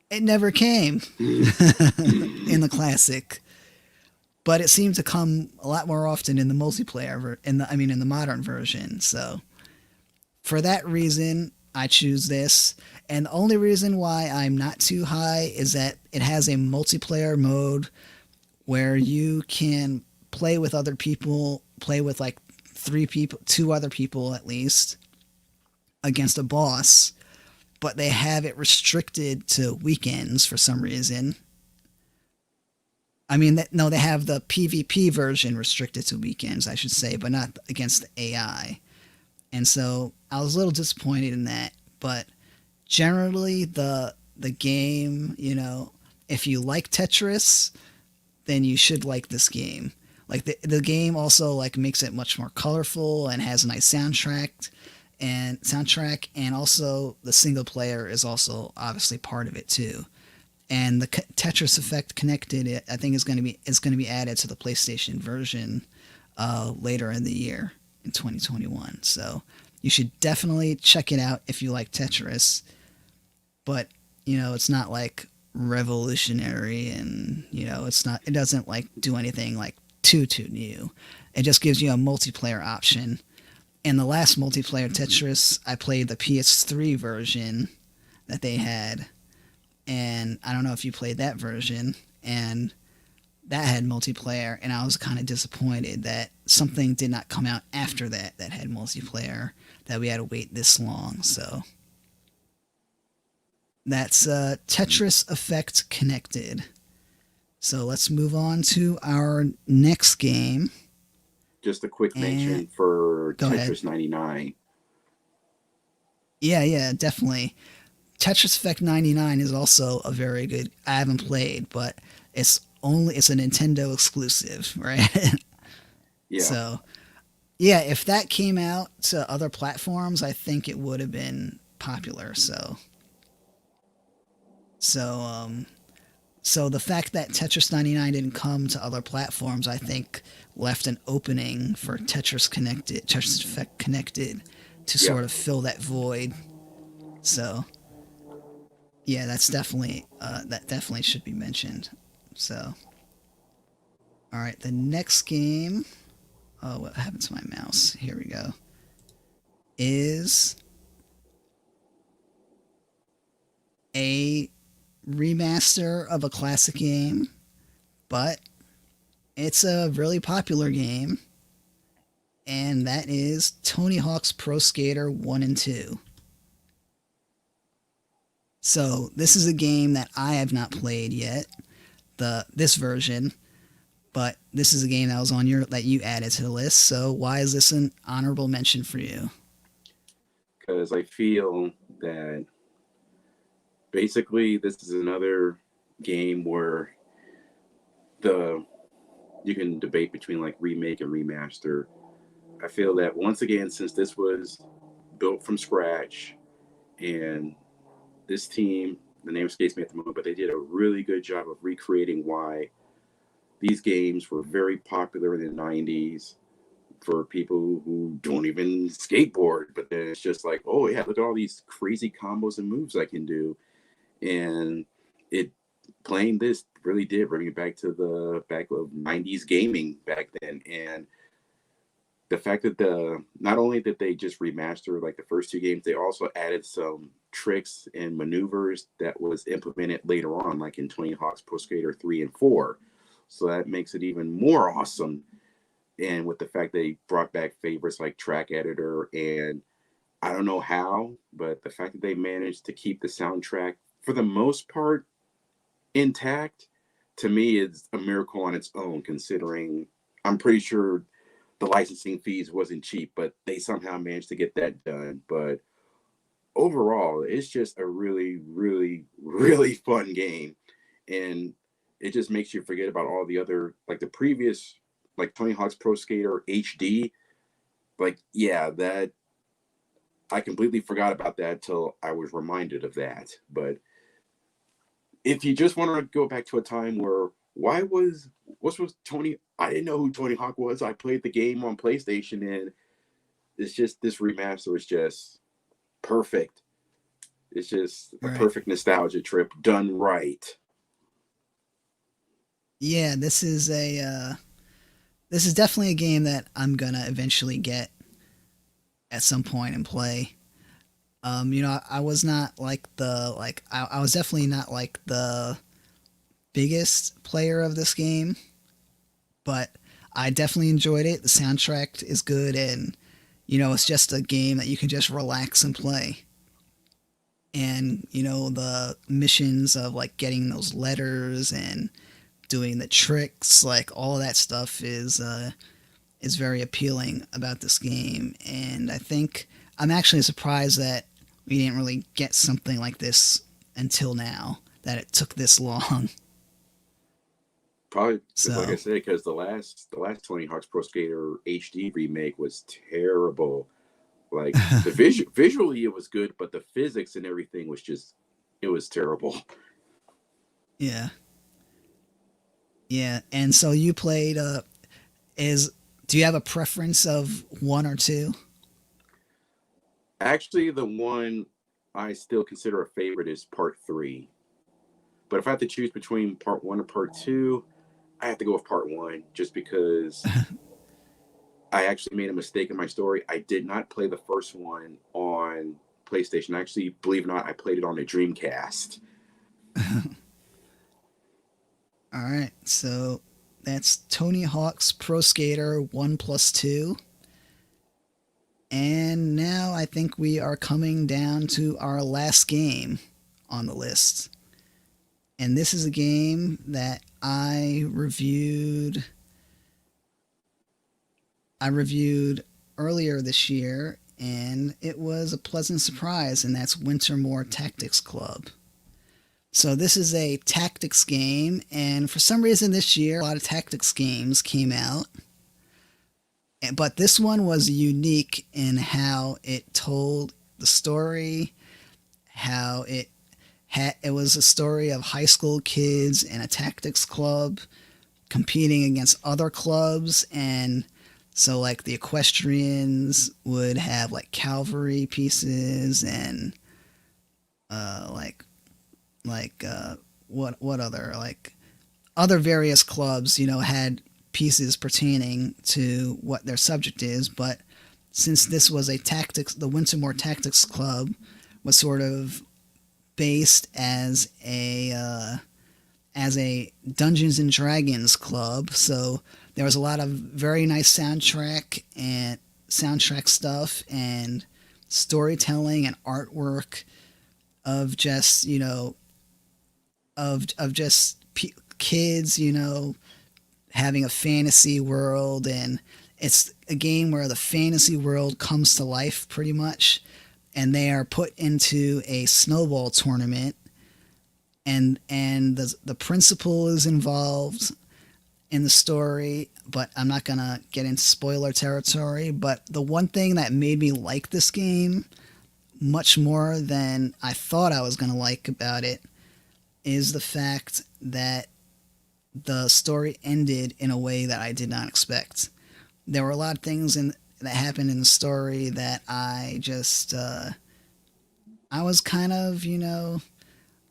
it never came in the classic. But it seemed to come a lot more often in the multiplayer, in the modern version. So for that reason, I choose this. And the only reason why I'm not too high is that it has a multiplayer mode where you can play with other people, play with like three people, two other people at least, against a boss. But they have it restricted to weekends for some reason. I mean, no, they have the PvP version restricted to weekends, I should say, but not against the AI. And so I was a little disappointed in that. But generally, the game, if you like Tetris, then you should like this game. Like the game also like makes it much more colorful and has a nice soundtrack, and also the single player is also obviously part of it too. And the Tetris Effect Connected, I think, is going to be added to the PlayStation version later in the year in 2021. So you should definitely check it out if you like Tetris. But it's not like revolutionary, and it doesn't like do anything like too new. It just gives you a multiplayer option. And the last multiplayer Tetris, I played the PS3 version that they had. And I don't know if you played that version, and that had multiplayer, and I was kind of disappointed that something did not come out after that had multiplayer, that we had to wait this long. So that's Tetris Effect Connected. So let's move on to our next game. Just a quick mention for Go Tetris ahead. 99. Yeah, definitely. Tetris Effect 99 is also a very good. I haven't played, but it's a Nintendo exclusive, right? Yeah. So, yeah, if that came out to other platforms, I think it would have been popular. So so the fact that Tetris 99 didn't come to other platforms, I think, left an opening for Tetris Effect Connected to Yep. sort of fill that void. So, yeah, that definitely should be mentioned. So, all right, the next game. Oh, what happened to my mouse? Here we go. Is a remaster of a classic game, but it's a really popular game, and that is Tony Hawk's Pro Skater 1 and 2. So, this is a game that I have not played yet, this version, but this is a game that was that you added to the list. So, why is this an honorable mention for you? Because I feel that basically this is another game where the you can debate between like remake and remaster. I feel that once again, since this was built from scratch, And this team, the name escapes me at the moment, but they did a really good job of recreating why these games were very popular in the 90s for people who don't even skateboard. But then it's just like, oh, yeah, look at all these crazy combos and moves I can do. And it playing this really did bring me back to the back of 90s gaming back then. And the fact that not only did they just remaster like the first two games, they also added some tricks and maneuvers that was implemented later on, like in Tony Hawk's Pro Skater 3 and 4. So that makes it even more awesome. And with the fact they brought back favorites like Track Editor, and I don't know how, but the fact that they managed to keep the soundtrack for the most part intact, to me is a miracle on its own, considering I'm pretty sure the licensing fees wasn't cheap, but they somehow managed to get that done. But overall, it's just a really, really, really fun game. And it just makes you forget about all the other, like the previous, like Tony Hawk's Pro Skater HD. Like, yeah, that I completely forgot about that till I was reminded of that. But if you just want to go back to a time where what was Tony? I didn't know who Tony Hawk was. I played the game on PlayStation, and it's just this remaster is just perfect. It's just a Right. perfect nostalgia trip done right. Yeah, this is definitely a game that I'm gonna eventually get at some point and play. I was not like I was definitely not like the biggest player of this game, but I definitely enjoyed it. The soundtrack is good, and it's just a game that you can just relax and play. And the missions of like getting those letters and doing the tricks, like all of that stuff is very appealing about this game. And I think I'm actually surprised that we didn't really get something like this until now. That it took this long. Probably just like I So said, because the last Tony Hawk's Pro Skater HD remake was terrible. Like the visually it was good, but the physics and everything was just it was terrible. yeah, yeah. And so you played. Is Do you have a preference of one or two? Actually, the one I still consider a favorite is part three. But if I have to choose between part one and part two, I have to go with part one just because I actually made a mistake in my story. I did not play the first one on PlayStation. Actually, believe it or not, I played it on a Dreamcast. All right, so that's Tony Hawk's Pro Skater 1 plus 2. And now I think we are coming down to our last game on the list. And this is a game that I reviewed earlier this year, and it was a pleasant surprise, and that's Wintermore Tactics Club. So this is a tactics game, and for some reason this year a lot of tactics games came out, but this one was unique in how it told the story, how it was a story of high school kids in a tactics club competing against other clubs. And so like the equestrians would have like cavalry pieces, and like what other like other various clubs had pieces pertaining to what their subject is. But since this was a tactics, the Wintermore Tactics Club was sort of based as a Dungeons and Dragons club. So there was a lot of very nice soundtrack stuff and storytelling and artwork of just of just kids having a fantasy world. And it's a game where the fantasy world comes to life pretty much, and they are put into a snowball tournament, and the principal is involved in the story, but I'm not gonna get into spoiler territory. But the one thing that made me like this game much more than I thought I was going to like about it is the fact that the story ended in a way that I did not expect. There were a lot of things that happened in the story that I just I was kind of,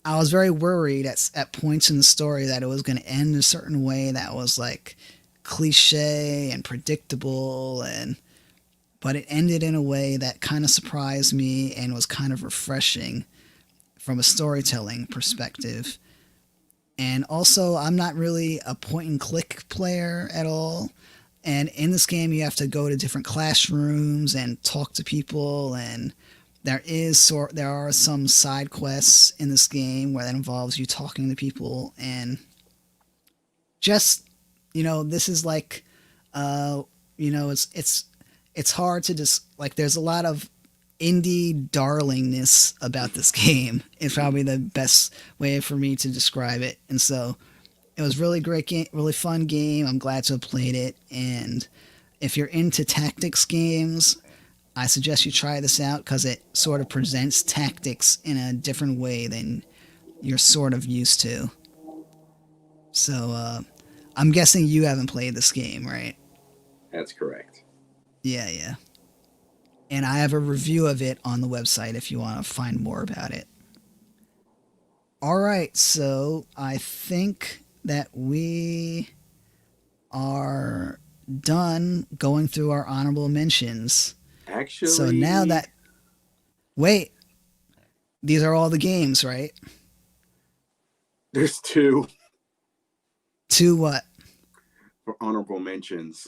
I was very worried at points in the story that it was going to end a certain way that was like cliche and predictable, and but it ended in a way that kind of surprised me and was kind of refreshing from a storytelling perspective. And also, I'm not really a point and click player at all. And in this game, you have to go to different classrooms and talk to people. And there are some side quests in this game where that involves you talking to people. And just this is like, it's hard to just like. There's a lot of indie darlingness about this game. It's probably the best way for me to describe it. And so it was really great game, really fun game. I'm glad to have played it. And if you're into tactics games, I suggest you try this out because it sort of presents tactics in a different way than you're sort of used to. So I'm guessing you haven't played this game, right? That's correct. Yeah, yeah. And I have a review of it on the website if you want to find more about it. All right, so I think that we are done going through our honorable mentions. So now Actually, that wait, these are all the games, right? there's two Two what for honorable mentions.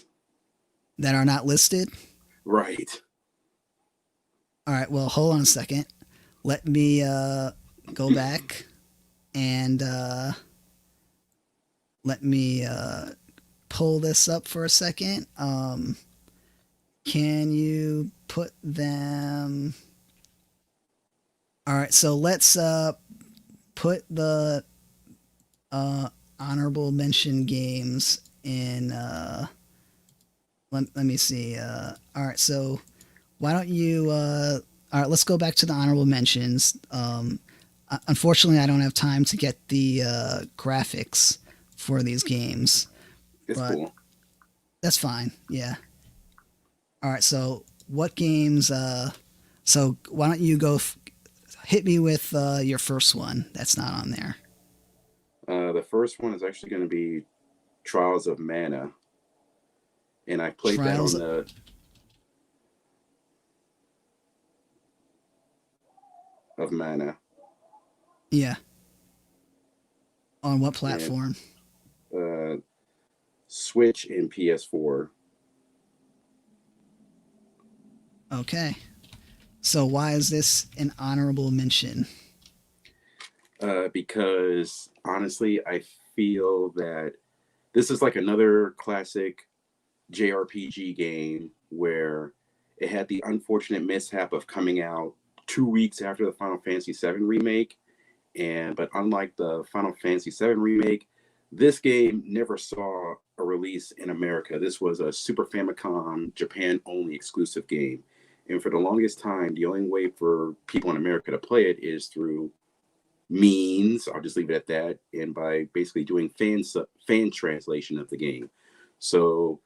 that are not listed? Right. All right, well, hold on a second. Let me go back and let me pull this up for a second. Can you put them? All right, so let's put the honorable mention games in. Let me see. All right, so why don't you? All right, let's go back to the honorable mentions. Unfortunately, I don't have time to get the graphics for these games, It's but cool. that's fine. Yeah. All right. So what games? So why don't you go? Hit me with your first one. That's not on there. The first one is actually going to be Trials of Mana, and I played that Trials. on the of Mana Yeah. On what and platform? uh, Switch and PS4 Okay. So why is this an honorable mention? because honestly, I feel that this is like another classic JRPG game where it had the unfortunate mishap of coming out 2 weeks after the Final Fantasy VII remake. And but unlike the Final Fantasy VII remake, this game never saw a release in America. This was a Super Famicom Japan only exclusive game. And for the longest time, the only way for people in America to play it is through means. I'll just leave it at that, and by basically doing fan translation of the game. So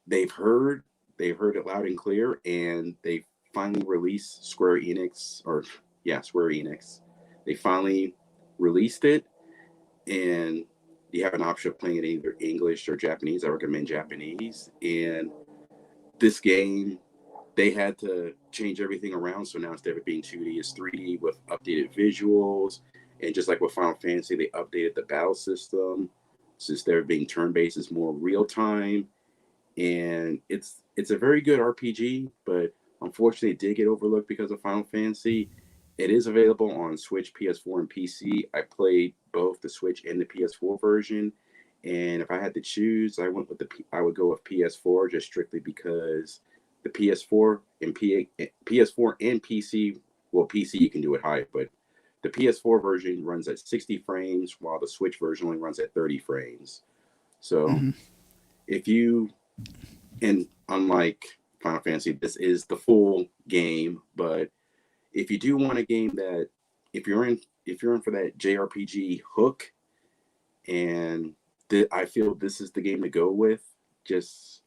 they've heard they've heard it loud and clear, and they finally released Square Enix, or yeah, Square Enix. They finally released it, and you have an option of playing it either English or Japanese. I recommend Japanese. And this game, they had to change everything around. So now instead of it being 2D, it's 3D with updated visuals. And just like with Final Fantasy, they updated the battle system. So instead of being turn-based, it's more real time, and it's a very good RPG, but unfortunately it did get overlooked because of Final Fantasy. It is available on Switch, PS4, and PC. I played both the Switch and the PS4 version, and if I had to choose, I would go with PS4 just strictly because the PS4 and PC, well, PC you can do it high, but the PS4 version runs at 60 frames while the Switch version only runs at 30 frames. So Mm-hmm. if you and unlike Final Fantasy, this is the full game, but if you do want a game that if you're in for that JRPG hook, and I feel this is the game to go with. Just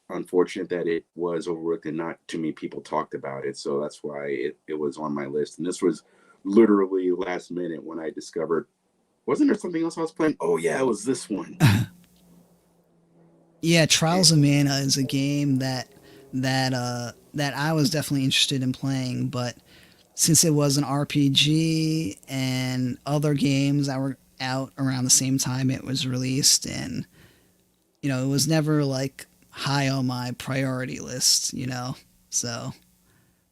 unfortunate that it was overlooked and not too many people talked about it. So that's why it was on my list. And this was literally last minute when I discovered, wasn't there something else I was playing? Oh yeah, it was this one. Yeah, Trials of Mana is a game that I was definitely interested in playing, but since it was an RPG and other games that were out around the same time it was released, and it was never like high on my priority list. So,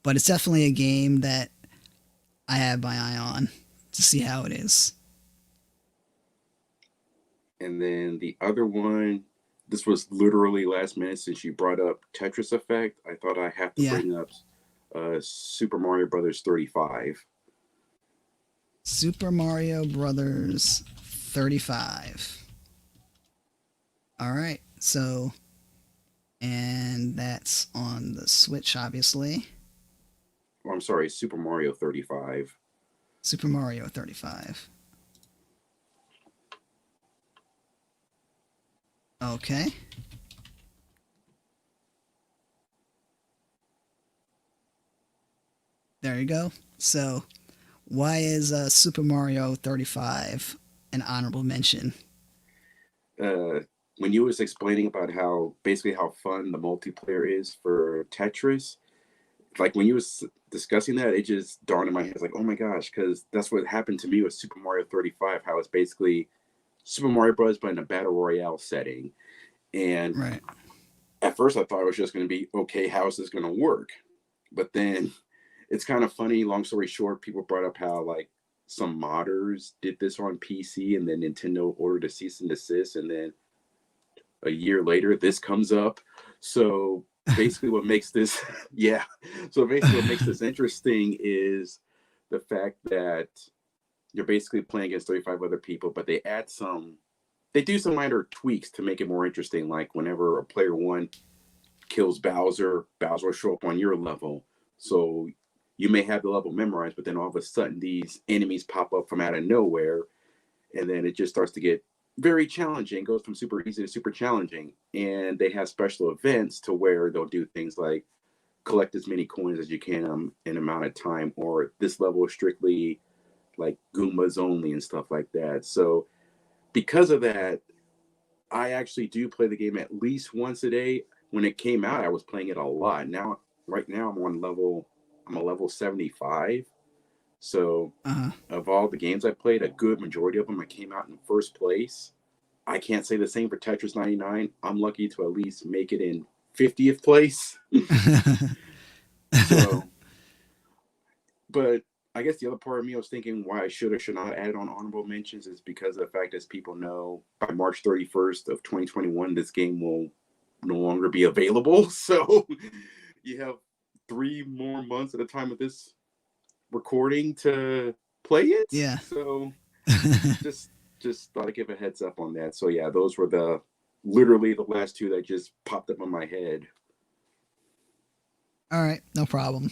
but it's definitely a game that I have my eye on to see how it is. And then the other one, this was literally last minute since you brought up Tetris Effect. I thought I have to Yeah. bring up Super Mario Brothers 35. Super Mario Brothers 35. All right. So, and that's on the Switch, obviously. Oh, I'm sorry, Super Mario 35. Super Mario 35. Okay. There you go. So, why is Super Mario 35 an honorable mention? uh, when you was explaining about how basically how fun the multiplayer is for Tetris, like when you was discussing that, it just dawned in my head. It's like, oh my gosh, because that's what happened to me with Super Mario 35. How it's basically Super Mario Bros. But in a battle royale setting. And Right. at first, I thought it was just going to be okay. How is this going to work? But then it's kind of funny. Long story short, people brought up how like some modders did this on PC, and then Nintendo ordered a cease and desist, and then a year later this comes up. So basically what makes this yeah, so basically what makes this interesting is the fact that you're basically playing against 35 other people, but they do some minor tweaks to make it more interesting. Like whenever a player one kills Bowser will show up on your level. So you may have the level memorized, but then all of a sudden these enemies pop up from out of nowhere, and then it just starts to get very challenging. It goes from super easy to super challenging, and they have special events to where they'll do things like collect as many coins as you can in amount of time, or this level is strictly like Goombas only and stuff like that. So because of that, I actually do play the game at least once a day. When it came out, I was playing it a lot. Now, right now, I'm a level 75. So Uh-huh. of all the games I played, a good majority of them I came out in first place. I can't say the same for Tetris 99. I'm lucky to at least make it in 50th place. So, but I guess the other part of me was thinking why I should or should not add on honorable mentions is because of the fact, as people know, by March 31st of 2021, this game will no longer be available. So you have 3 more months at the time of this recording to play it. Yeah. So just just thought I'd give a heads up on that. So yeah, those were the literally the last two that just popped up in my head. All right, no problem.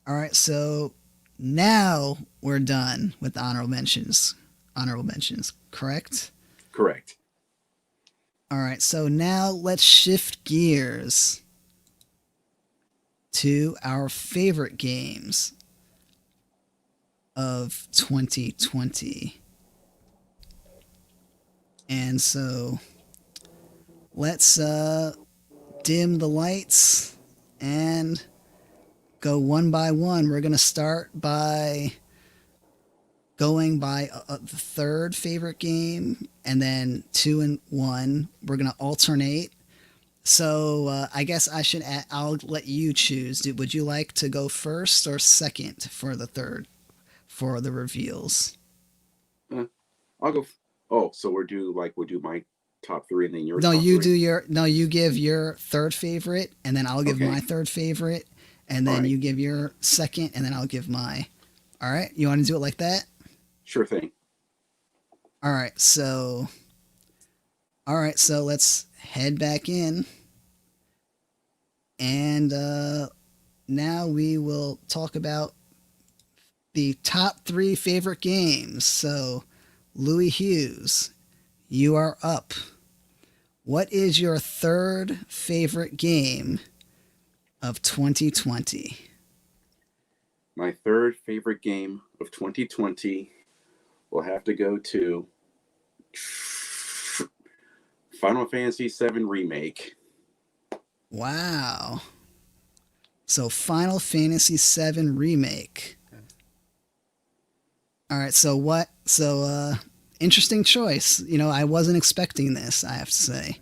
All right, so now we're done with the honorable mentions. Honorable mentions, correct? Correct. All right, so now let's shift gears to our favorite games of 2020. And so let's dim the lights and go one by one. We're going to start by going by the third favorite game, and then two and one. We're going to alternate. So I guess I'll let you choose. Would you like to go first or second for the third, for the reveals? Uh, I'll go. Oh, so we'll do my top three and then your No, top you do three. your no. You give your third favorite, and then I'll give my Okay. third favorite, and All then right. you give your second, and then I'll give my. All right, you want to do it like that? Sure thing. All right, so let's head back in, and now we will talk about the top 3 favorite games. So, Louis Hughes, you are up. What is your third favorite game of 2020? My third favorite game of 2020 will have to go to Final Fantasy VII Remake. Wow. So, Final Fantasy VII Remake. All right, so what? So, interesting choice. I wasn't expecting this, I have to say.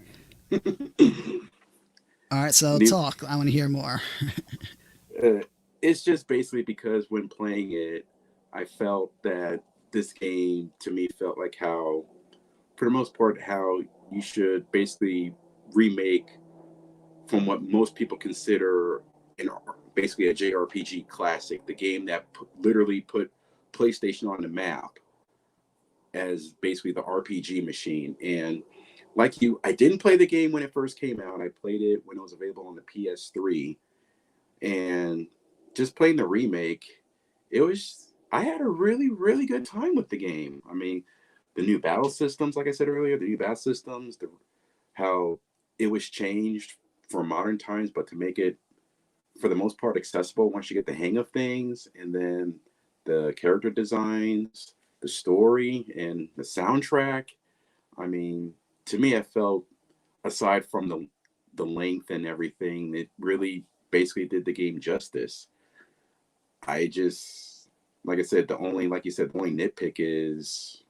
All right, so The, talk. I want to hear more. uh, it's just basically because when playing it, I felt that this game to me felt like how, for the most part, how you should basically remake from what most people consider an basically a JRPG classic, the game that literally put PlayStation on the map as basically the RPG machine. And like you, I didn't play the game when it first came out. I played it when it was available on the PS3, and just playing the remake, it was I had a really good time with the game. I mean, the new battle systems, like I said earlier, the new battle systems, how it was changed for modern times, but to make it for the most part accessible once you get the hang of things, and then the character designs, the story, and the soundtrack. I mean, to me, I felt aside from the length and everything, it really basically did the game justice. I just, like I said, like you said, the only nitpick is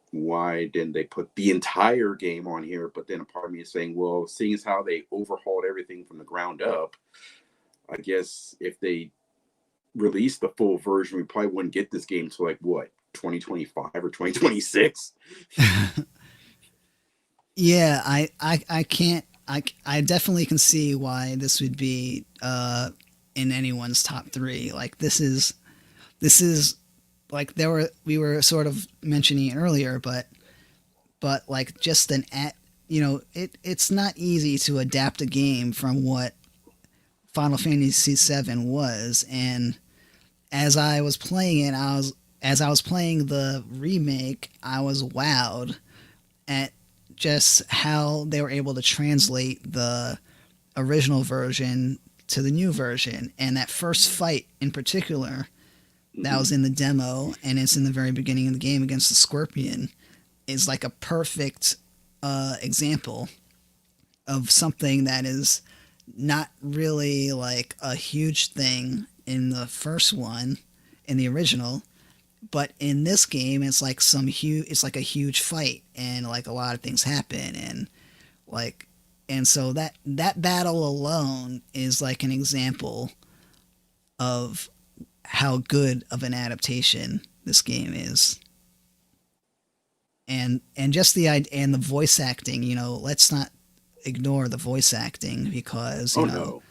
why didn't they put the entire game on here? But then a part of me is saying, well, seeing as how they overhauled everything from the ground up, I guess if they released the full version, we probably wouldn't get this game till like what, 2025 or 2026? Yeah, I can't. I definitely can see why this would be in anyone's top 3. Like this is like we were sort of mentioning it earlier, but like just an at it's not easy to adapt a game from what Final Fantasy VII was. And as I was playing it, as I was playing the remake, I was wowed at just how they were able to translate the original version to the new version. And that first fight in particular, that was Mm-hmm. in the demo, and it's in the very beginning of the game against the Scorpion, is like a perfect example of something that is not really like a huge thing in the first one, in the original, but in this game it's like a huge fight, and like a lot of things happen, and like and so that battle alone is like an example of how good of an adaptation this game is. And just the voice acting, let's not ignore the voice acting, because Oh no.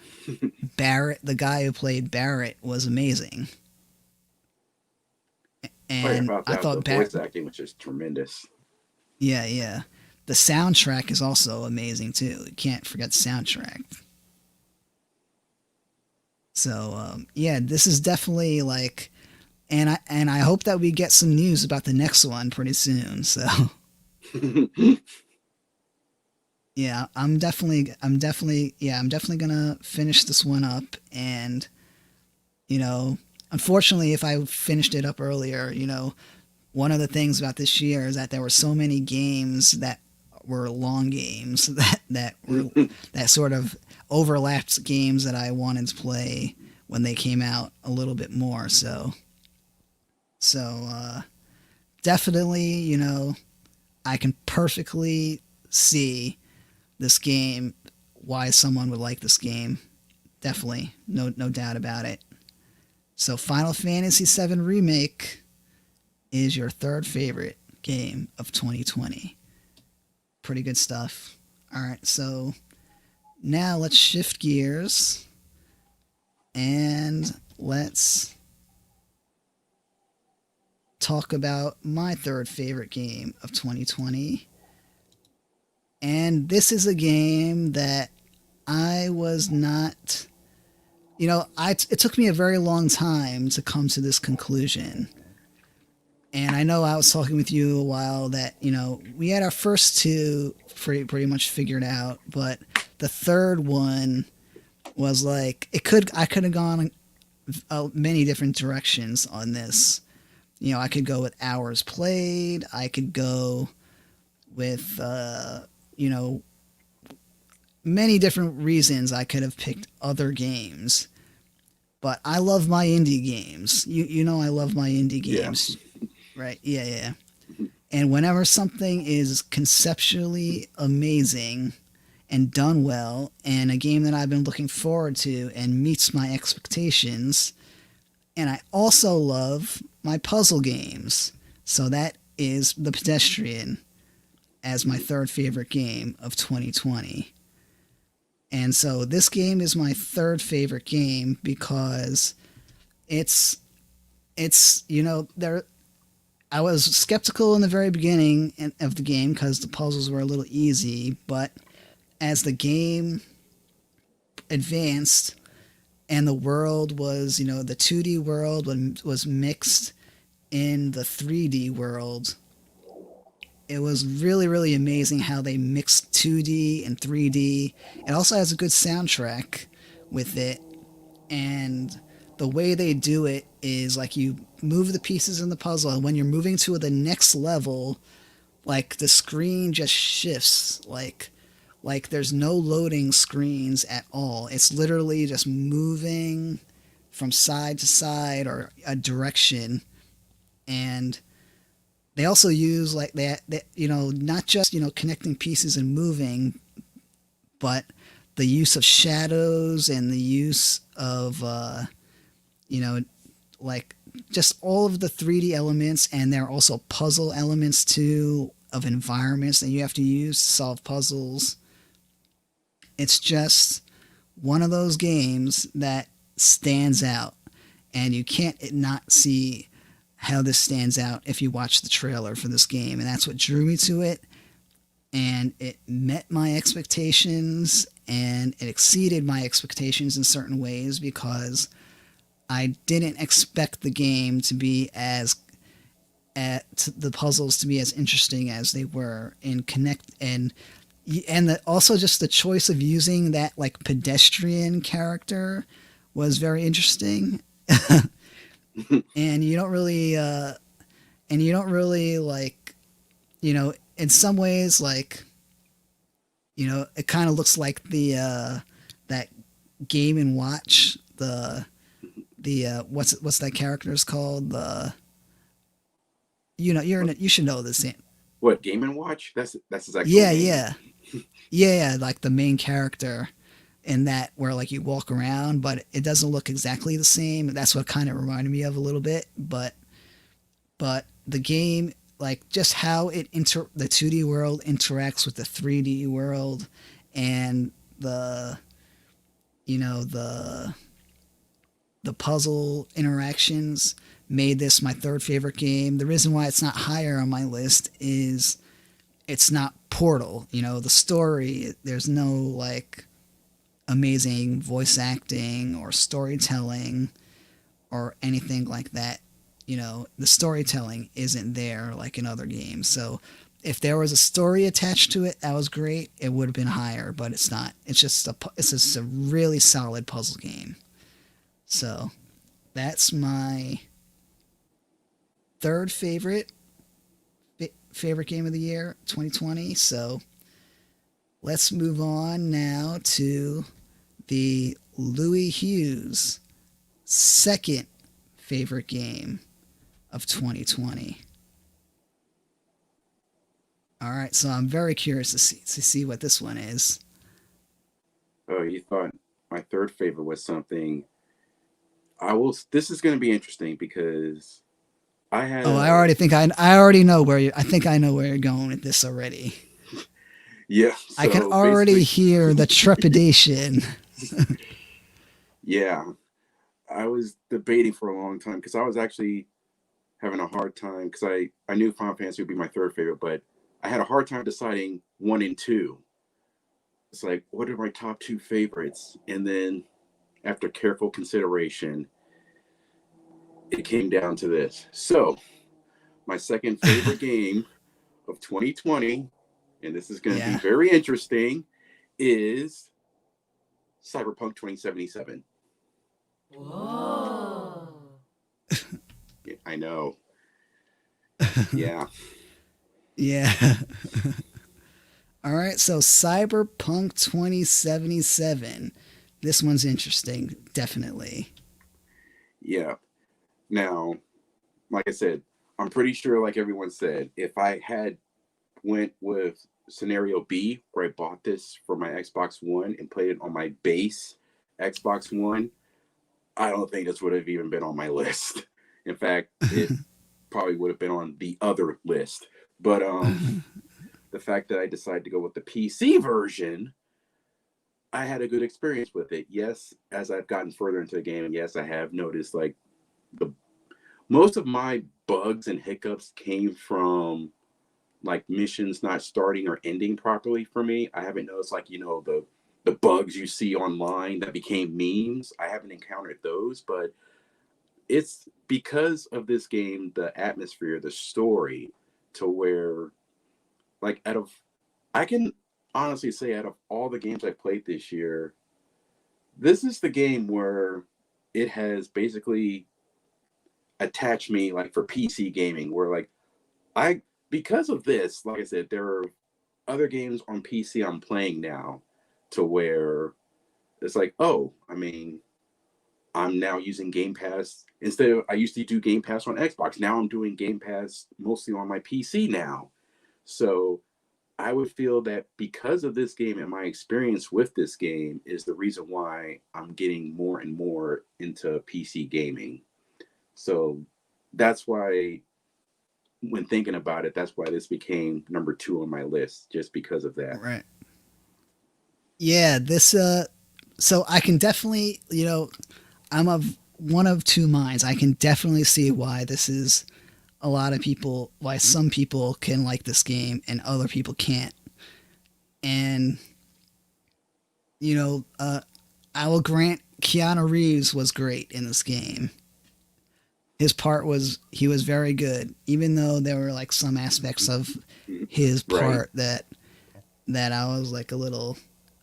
Barrett, the guy who played Barrett, was amazing. Oh yeah, And about I that, the thought Barrett, voice acting was just tremendous. yeah, yeah. The soundtrack is also amazing too. You can't forget the soundtrack. So yeah, this is definitely like, and I hope that we get some news about the next one pretty soon. So yeah, I'm definitely gonna finish this one up. And you know, unfortunately, if I finished it up earlier, one of the things about this year is that there were so many games that were long games that sort of overlapped games that I wanted to play when they came out a little bit more. So definitely, I can perfectly see this game, why someone would like this game. Definitely, no doubt about it. So Final Fantasy VII Remake is your third favorite game of 2020. Pretty good stuff. All right, so now let's shift gears and let's talk about my third favorite game of 2020. And this is a game that I was not, it took me a very long time to come to this conclusion. And I know I was talking with you a while that, we had our first two pretty much figured out, but the third one was like, I could have gone many different directions on this. I could go with hours played. I could go with, you know, many different reasons I could have picked other games. But I love my indie games. I love my indie Yeah. games, right? Yeah, yeah. And whenever something is conceptually amazing and done well, and a game that I've been looking forward to and meets my expectations, and I also love my puzzle games. So that is The Pedestrian as my third favorite game of 2020. And so this game is my third favorite game because it's there I was skeptical in the very beginning of the game because the puzzles were a little easy, but as the game advanced and the world was, the 2D world was mixed in the 3D world, it was really, really amazing how they mixed 2D and 3D. It also has a good soundtrack with it, and the way they do it is like you move the pieces in the puzzle, and when you're moving to the next level, like the screen just shifts, like there's no loading screens at all. It's literally just moving from side to side or a direction. And they also use like that not just connecting pieces and moving, but the use of shadows and the use of you know like just all of the 3D elements, and there are also puzzle elements too of environments that you have to use to solve puzzles. It's just one of those games that stands out, and you can't not see how this stands out if you watch the trailer for this game, and that's what drew me to it. And it met my expectations, and it exceeded my expectations in certain ways because I didn't expect the game to be as at the puzzles to be as interesting as they were in connect also just the choice of using that like pedestrian character was very interesting. and you don't really like, in some ways, like, it kind of looks like that Game and Watch, what's that character's called, you should know this. What, Game and Watch? That's his actual Yeah, name. yeah, yeah, like the main character in that, where like you walk around, but it doesn't look exactly the same. That's what kind of reminded me of a little bit, but the game, like just how the 2D world interacts with the 3D world, and the you know the puzzle interactions made this my third favorite game. The reason why it's not higher on my list is it's not Portal. The story, there's no like amazing voice acting or storytelling or anything like that. The storytelling isn't there like in other games. So if there was a story attached to it, that was great. It would have been higher, but it's not. It's just a really solid puzzle game. So that's my third favorite game of the year, 2020. So let's move on now to the Louis Hughes second favorite game of 2020. All right, so I'm very curious to see what this one is. Oh, you thought my third favorite was something. I will. This is going to be interesting because I had Oh, a I already know where you I think I know where you're going with this already. yeah. I can So already basically, hear the trepidation. yeah, I was debating for a long time because I was actually having a hard time because I knew Final Fantasy would be my third favorite, but I had a hard time deciding one and two. It's like, what are my top two favorites? And then after careful consideration, it came down to this. So, my second favorite game of 2020, and this is going to be Yeah. very interesting, is Cyberpunk 2077. Whoa. Yeah, I know. Yeah. Yeah. All right, so Cyberpunk 2077. This one's interesting, definitely. Yeah. Now, like I said, I'm pretty sure, like everyone said, if I had went with scenario B, where I bought this for my Xbox One and played it on my base Xbox One, I don't think this would have even been on my list. In fact, it probably would have been on the other list. But the fact that I decided to go with the PC version, I had a good experience with it. Yes, as I've gotten further into the game, yes, I have noticed like the most of my bugs and hiccups came from like missions not starting or ending properly for me. I haven't noticed like, the bugs you see online that became memes. I haven't encountered those, but it's because of this game, the atmosphere, the story, to where like out of I can honestly say out of all the games I played this year, this is the game where it has basically attached me like for PC gaming where like I because of this, like I said, there are other games on PC I'm playing now to where it's like, oh, I mean, I'm now using Game Pass instead of I used to do Game Pass on Xbox. Now I'm doing Game Pass mostly on my PC now. So I would feel that because of this game and my experience with this game is the reason why I'm getting more and more into PC gaming. So that's why when thinking about it, that's why this became number 2 on my list, just because of that. Right. Yeah, this so I can definitely, I'm of one of two minds. I can definitely see why this is a lot of people, why some people can like this game and other people can't. And I will grant Keanu Reeves was great in this game. He was very good, even though there were like some aspects of his Right. part that I was like a little,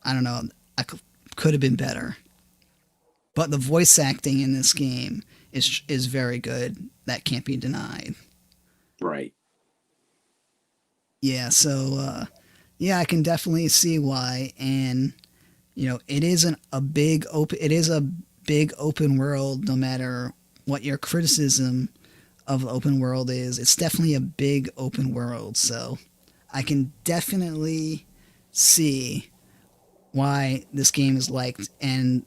I don't know, could have been better. But the voice acting in this game is very good. That can't be denied. Right. Yeah, so yeah, I can definitely see why. And it isn't a big open. It is a big open world. No matter what your criticism of the open world is, it's definitely a big open world. So I can definitely see why this game is liked, and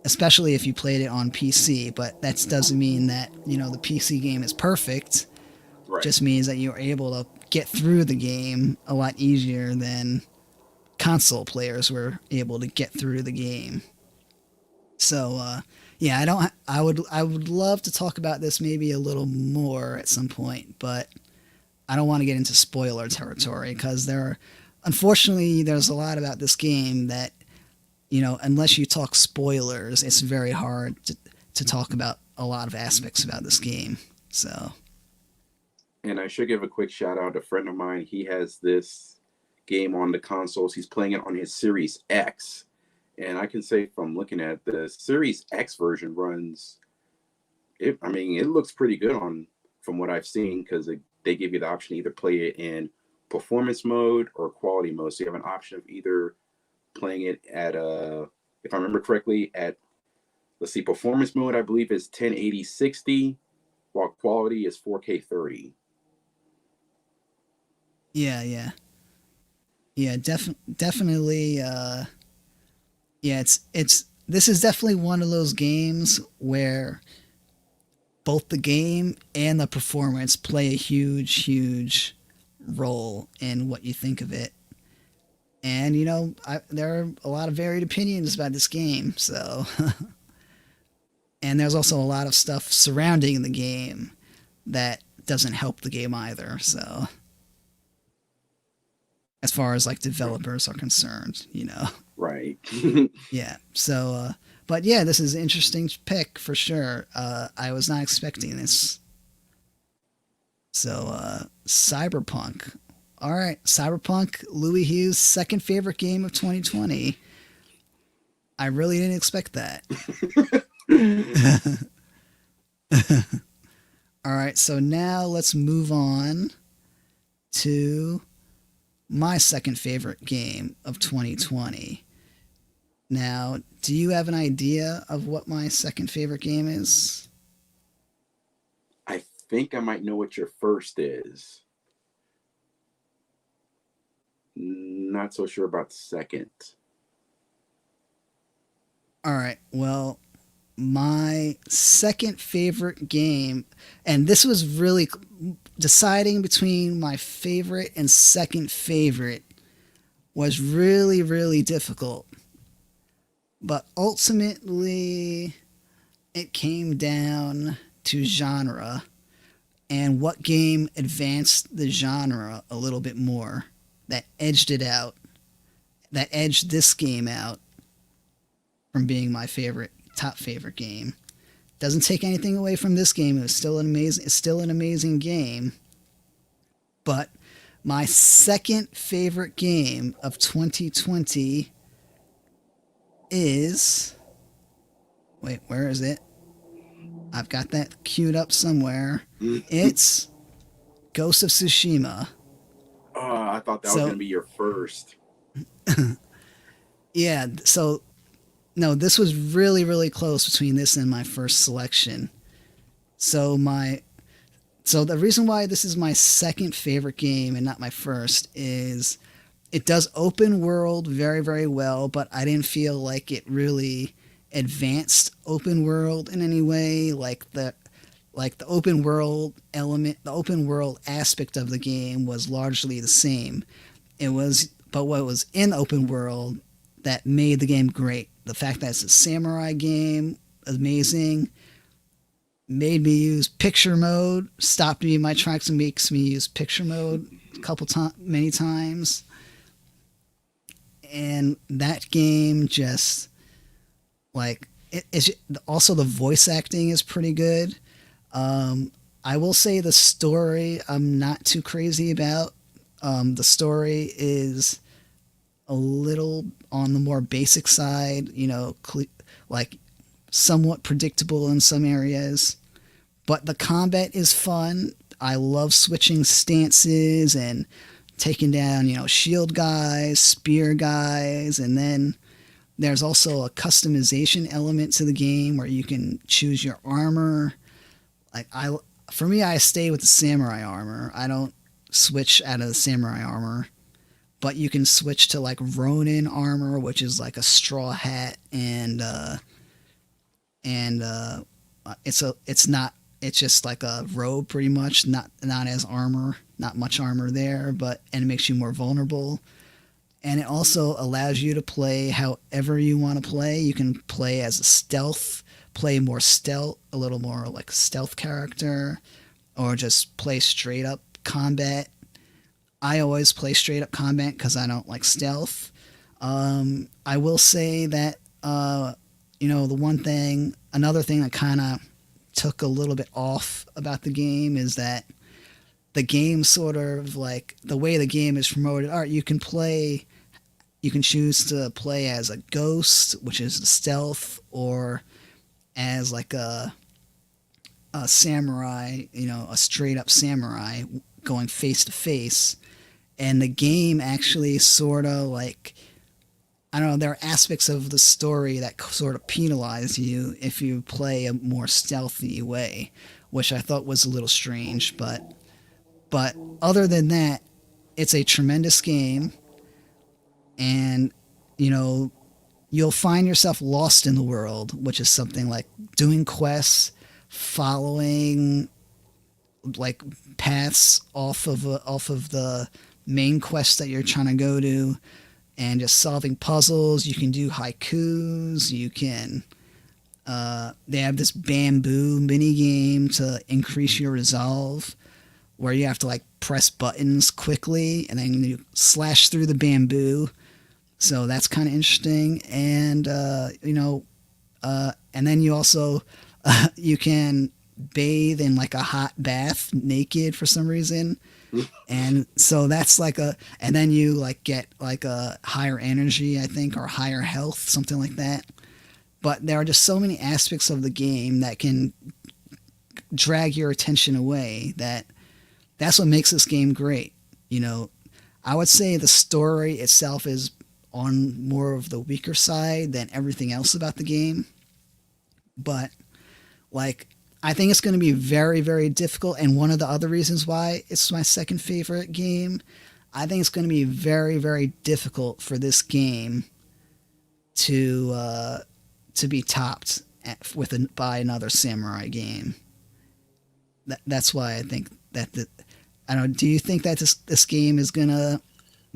especially if you played it on PC. But that doesn't mean that the PC game is perfect. Right. Just means that you're able to get through the game a lot easier than console players were able to get through the game. So yeah, I would love to talk about this maybe a little more at some point, but I don't want to get into spoiler territory because unfortunately there's a lot about this game that unless you talk spoilers, it's very hard to talk about a lot of aspects about this game. So And I should give a quick shout out to a friend of mine. He has this game on the consoles. He's playing it on his Series X. And I can say from looking at the Series X version runs it, I mean, it looks pretty good on from what I've seen because they give you the option to either play it in performance mode or quality mode. So you have an option of either playing it at if I remember correctly, at let's see, performance mode I believe is 1080 60, while quality is 4K 30. yeah, yeah, yeah, definitely. Yeah, it's this is definitely one of those games where both the game and the performance play a huge role in what you think of it. And there are a lot of varied opinions about this game. So, and there's also a lot of stuff surrounding the game that doesn't help the game either. So, as far as like developers are concerned. Right. Yeah. So, But yeah, this is an interesting pick for sure. I was not expecting this. So, Cyberpunk. All right, Cyberpunk, Louis Hughes' second favorite game of 2020. I really didn't expect that. All right, so now let's move on to my second favorite game of 2020. Now, do you have an idea of what my second favorite game is? I think I might know what your first is. Not so sure about the second. All right, well, my second favorite game, and this was really deciding between my favorite and second favorite was really, really difficult. But ultimately, it came down to genre and what game advanced the genre a little bit more, that edged it out, that edged this game out from being my top favorite game. Doesn't take anything away from this game. It's still an amazing game. But my second favorite game of 2020 is, wait, where is it? I've got that queued up somewhere. It's Ghost of Tsushima. Oh, I thought that was going to be your first. Yeah, so no, this was really, really close between this and my first selection. So the reason why this is my second favorite game and not my first is it does open world very, very well, but I didn't feel like it really advanced open world in any way. Like the open world element, the open world aspect of the game was largely the same. But what was in open world that made the game great. The fact that it's a samurai game, amazing. Made me use picture mode, stopped me in my tracks and makes me use picture mode many times. And that game just, like, it's also the voice acting is pretty good. I will say the story I'm not too crazy about. The story is a little on the more basic side, like somewhat predictable in some areas. But the combat is fun. I love switching stances and taking down, shield guys, spear guys, and then there's also a customization element to the game where you can choose your armor. For me, I stay with the samurai armor. I don't switch out of the samurai armor, but you can switch to like Ronin armor, which is like a straw hat, and it's just like a robe pretty much, not as armor, not much armor there, and it makes you more vulnerable. And it also allows you to play however you want to play. You can play as play more stealth, a little more like a stealth character, or just play straight up combat. I always play straight up combat because I don't like stealth. I will say that, another thing that kind of took a little bit off about the game is that the game sort of like the way the game is promoted. All right, you can choose to play as a ghost, which is the stealth, or as like a samurai, a straight up samurai going face to face. And the game actually sort of like, I don't know, there are aspects of the story that sort of penalize you if you play a more stealthy way, which I thought was a little strange. But other than that, it's a tremendous game. And, you'll find yourself lost in the world, which is something like doing quests, following like paths off of the main quest that you're trying to go to, and just solving puzzles. You can do haikus. You can. They have this bamboo mini game to increase your resolve, where you have to like press buttons quickly and then you slash through the bamboo. So that's kind of interesting. And And then you also you can bathe in like a hot bath naked for some reason. And so that's like a, and then you like get like a higher energy, I think, or higher health, something like that. But there are just so many aspects of the game that can drag your attention away, that's what makes this game great. You know, I would say the story itself is on more of the weaker side than everything else about the game. But like, I think it's going to be very, very difficult. And one of the other reasons why it's my second favorite game, I think it's going to be very, very difficult for this game to be topped by another samurai game. That's why I think that I don't know. Do you think that this game is gonna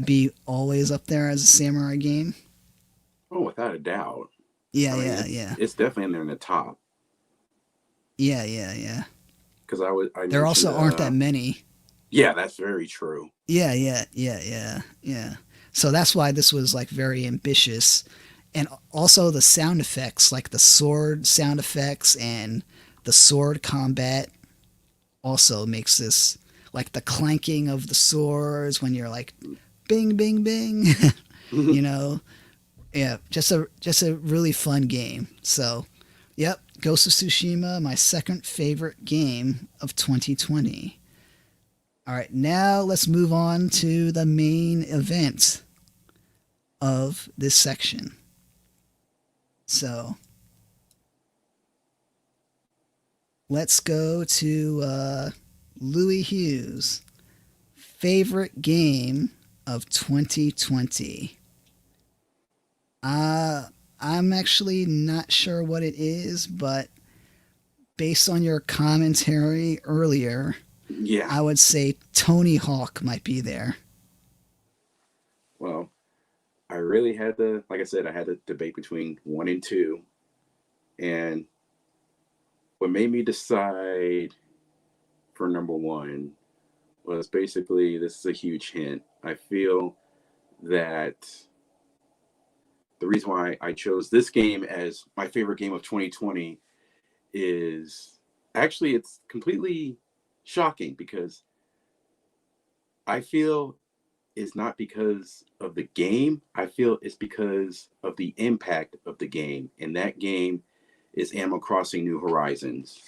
be always up there as a samurai game? Oh, without a doubt. Yeah, I mean, yeah, yeah, it's definitely in there in the top. yeah, yeah, yeah. Because I There mentioned, also aren't that many. yeah, that's very true. Yeah, yeah, yeah, yeah, yeah. So that's why this was like very ambitious, and also the sound effects, like the sword sound effects and the sword combat, also makes this, like the clanking of the swords when you're like, bing, bing, bing. you know, yeah, just a really fun game. So, yep, Ghost of Tsushima, my second favorite game of 2020. All right, now let's move on to the main event of this section. So, let's go to Louis Hughes' favorite game of 2020. I'm actually not sure what it is, but based on your commentary earlier, Yeah. I would say Tony Hawk might be there. Well, I really had to, like I said, I had to debate between one and two. And what made me decide for number one was basically, this is a huge hint. I feel that the reason why I chose this game as my favorite game of 2020 is actually, it's completely shocking because I feel it's not because of the game. I feel it's because of the impact of the game. And that game is Animal Crossing New Horizons.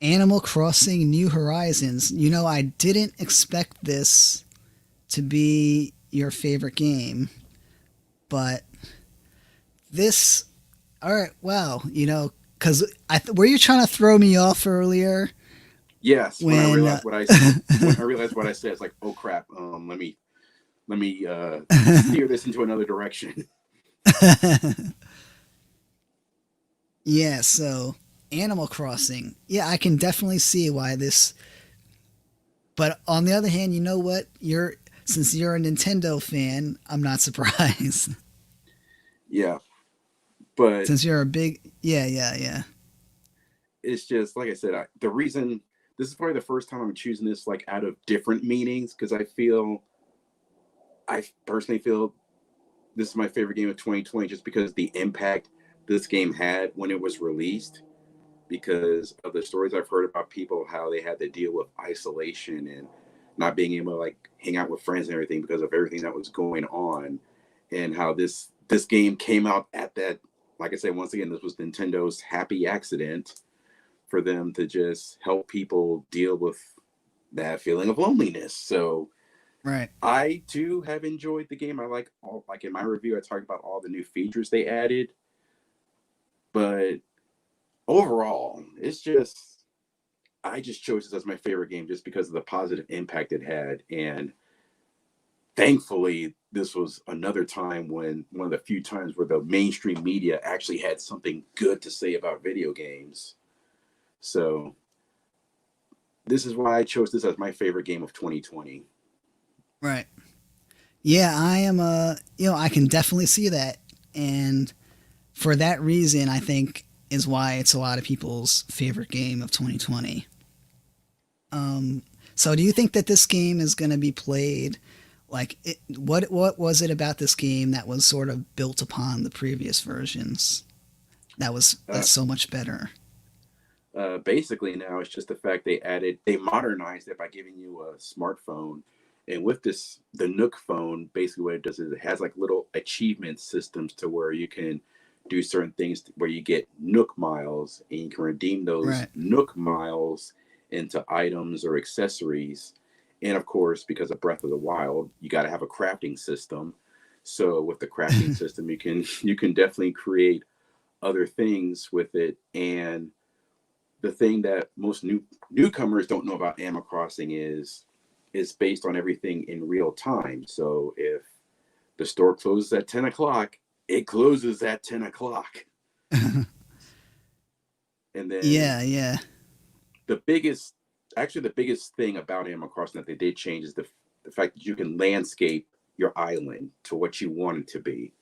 Animal Crossing New Horizons. You know, I didn't expect this to be your favorite game, but this, all right, wow, you know, because were you trying to throw me off earlier Yes, when I when realized what when I realized what I said, it's like, oh crap. Let me steer this into another direction. yeah, so Animal Crossing. Yeah, I can definitely see why this. But on the other hand, you know what? Since you're a Nintendo fan, I'm not surprised. Yeah, but Since you're a big, yeah, yeah, yeah. it's just like I said. The reason this is probably the first time I'm choosing this like out of different meanings because I personally feel this is my favorite game of 2020 just because the impact this game had when it was released. Because of the stories I've heard about people, how they had to deal with isolation and not being able to like hang out with friends and everything because of everything that was going on, and how this game came out at that. Like I said, once again, this was Nintendo's happy accident for them to just help people deal with that feeling of loneliness. So Right. I too have enjoyed the game. I like all, like in my review, I talked about all the new features they added, but overall, it's just I just chose this as my favorite game just because of the positive impact it had. And thankfully, this was another time when one of the few times where the mainstream media actually had something good to say about video games. So this is why I chose this as my favorite game of 2020. Right. Yeah, I am you know, I can definitely see that. And for that reason, I think is why it's a lot of people's favorite game of 2020. So do you think that this game is going to be played Like, what was it about this game that was sort of built upon the previous versions? Uh, That's so much better. Basically, now it's just the fact they modernized it by giving you a smartphone. And with this, the Nook phone, basically what it does is it has like little achievement systems to where you can do certain things where you get Nook miles and you can redeem those Right. Nook miles into items or accessories. And of course, because of Breath of the Wild, you got to have a crafting system. So with the crafting system, you can definitely create other things with it. And the thing that most newcomers don't know about Animal Crossing is it's based on everything in real time. So if the store closes at 10 o'clock, it closes at 10 o'clock. And then Yeah, yeah. the biggest, actually the biggest thing about Animal Crossing that they did change is the fact that you can landscape your island to what you want it to be.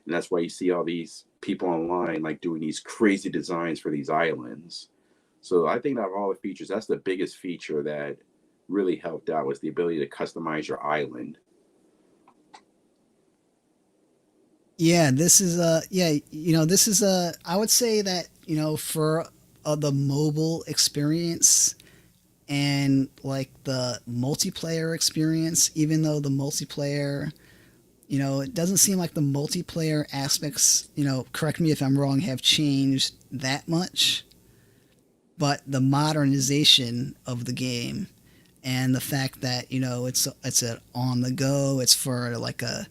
And that's why you see all these people online like doing these crazy designs for these islands. So I think that of all the features, that's the biggest feature that really helped out was the ability to customize your island. Yeah, this is a yeah, this is a I would say that, for the mobile experience and like the multiplayer experience, even though the multiplayer, it doesn't seem like the multiplayer aspects, correct me if I'm wrong, have changed that much, but the modernization of the game and the fact that, it's a on the go, it's for like a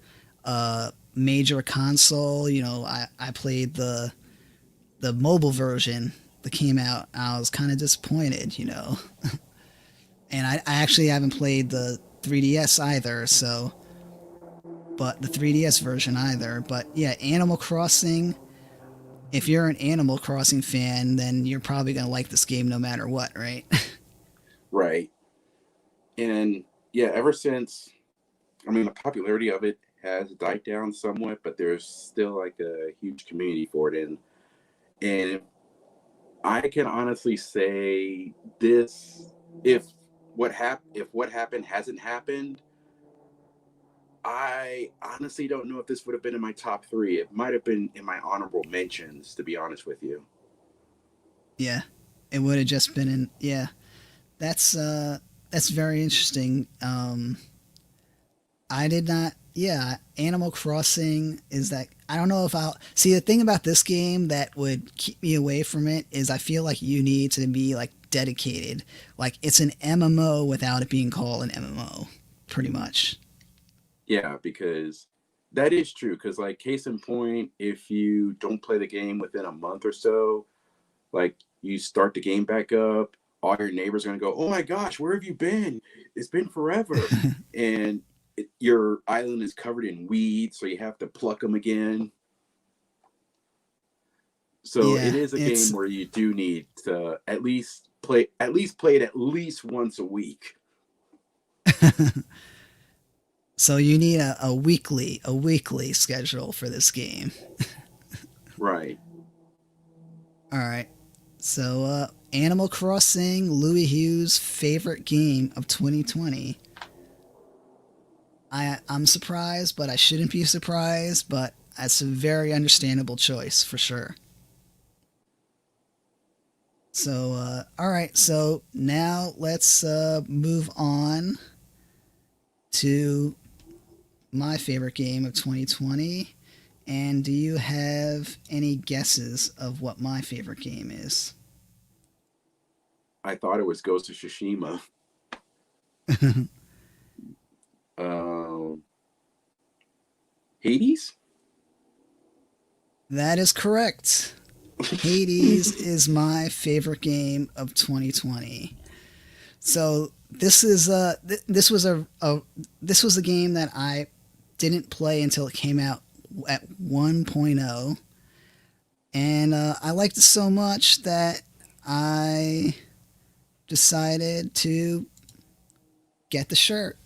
major console. I played the mobile version that came out. I was kind of disappointed, and I actually haven't played the 3DS either. So, but the 3DS version either. But yeah, Animal Crossing. If you're an Animal Crossing fan, then you're probably gonna like this game no matter what, right? Right. And yeah, ever since, I mean, the popularity of it has died down somewhat, but there's still like a huge community for it. And I can honestly say this, if if what happened hasn't happened, I honestly don't know if this would have been in my top three. It might have been in my honorable mentions, to be honest with you. Yeah, it would have just been in. Yeah, that's that's very interesting. I did not. Yeah, Animal Crossing is that. I don't know if I'll see the thing about this game that would keep me away from it is I feel like you need to be like dedicated. Like it's an MMO without it being called an MMO, pretty much. Yeah, because that is true. Because, like, case in point, if you don't play the game within a month or so, like, you start the game back up, all your neighbors are going to go, "Oh my gosh, where have you been? It's been forever." And your island is covered in weeds, so you have to pluck them again. So it Yeah, is a game it's where you do need to at least play it at least once a week. so you need a weekly schedule for this game. Right. All right. So Animal Crossing, Louis Hughes' favorite game of 2020. I'm surprised, but I shouldn't be surprised. But that's a very understandable choice for sure. So all right. So now let's move on to my favorite game of 2020. And do you have any guesses of what my favorite game is? I thought it was Ghost of Tsushima. Um, Hades? That is correct. Hades is my favorite game of 2020. So this was this was a game that I didn't play until it came out at 1.0, and I liked it so much that I decided to get the shirt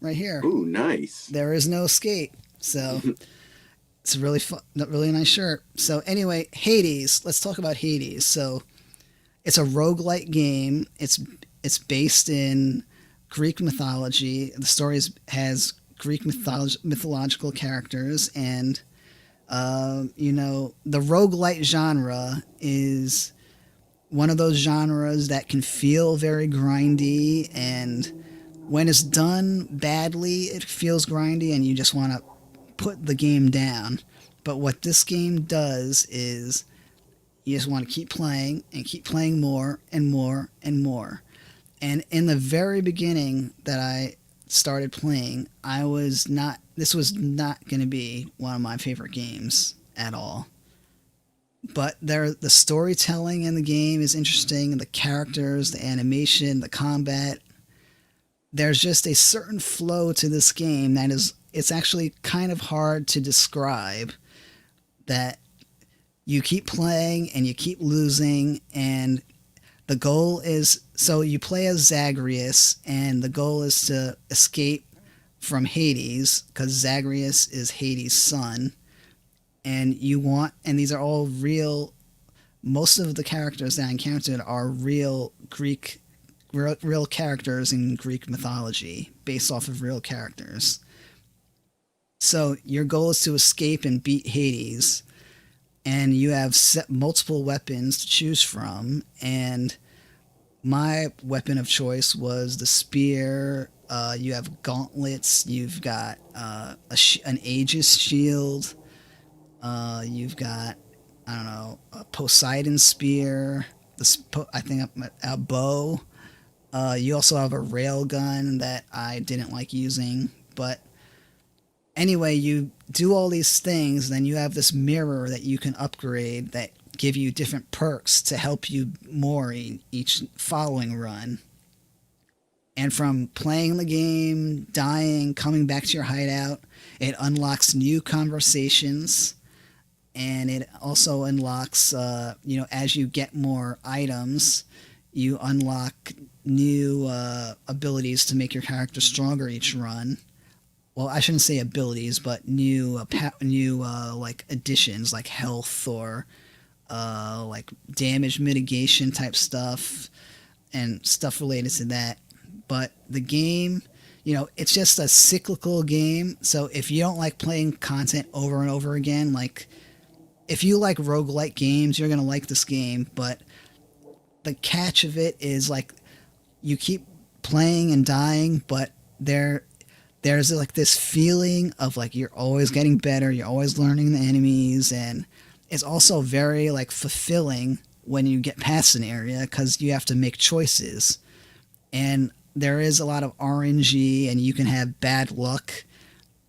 right here. Ooh, nice. There is no escape. So it's a really fun, really nice shirt. So anyway, Hades. Let's talk about Hades. So it's a roguelike game. It's based in Greek mythology. The story has Greek mythological characters, and the roguelite genre is one of those genres that can feel very grindy, and when it's done badly, it feels grindy, and you just want to put the game down. But what this game does is you just want to keep playing and keep playing more and more and more. And in the very beginning that I started playing, this was not going to be one of my favorite games at all. But the storytelling in the game is interesting, the characters, the animation, the combat. There's just a certain flow to this game it's actually kind of hard to describe, that you keep playing and you keep losing, and the goal is, so you play as Zagreus, and the goal is to escape from Hades, because Zagreus is Hades' son, and these are all real, most of the characters that I encountered are real characters in Greek mythology, based off of real characters. So your goal is to escape and beat Hades, and you have multiple weapons to choose from, and my weapon of choice was the spear. You have gauntlets, you've got an Aegis shield, you've got, I don't know, a Poseidon spear, I think a bow. You also have a rail gun that I didn't like using, but anyway, you do all these things, then you have this mirror that you can upgrade that give you different perks to help you more in each following run. And from playing the game, dying, coming back to your hideout, it unlocks new conversations, and it also unlocks, as you get more items, you unlock new abilities to make your character stronger each run. Well, I shouldn't say abilities, but new like additions, like health or like damage mitigation type stuff and stuff related to that. But the game, it's just a cyclical game. So if you don't like playing content over and over again, like if you like roguelike games, you're going to like this game. But the catch of it is like you keep playing and dying, but there's like this feeling of like you're always getting better, you're always learning the enemies, and it's also very like fulfilling when you get past an area because you have to make choices. And there is a lot of RNG, and you can have bad luck,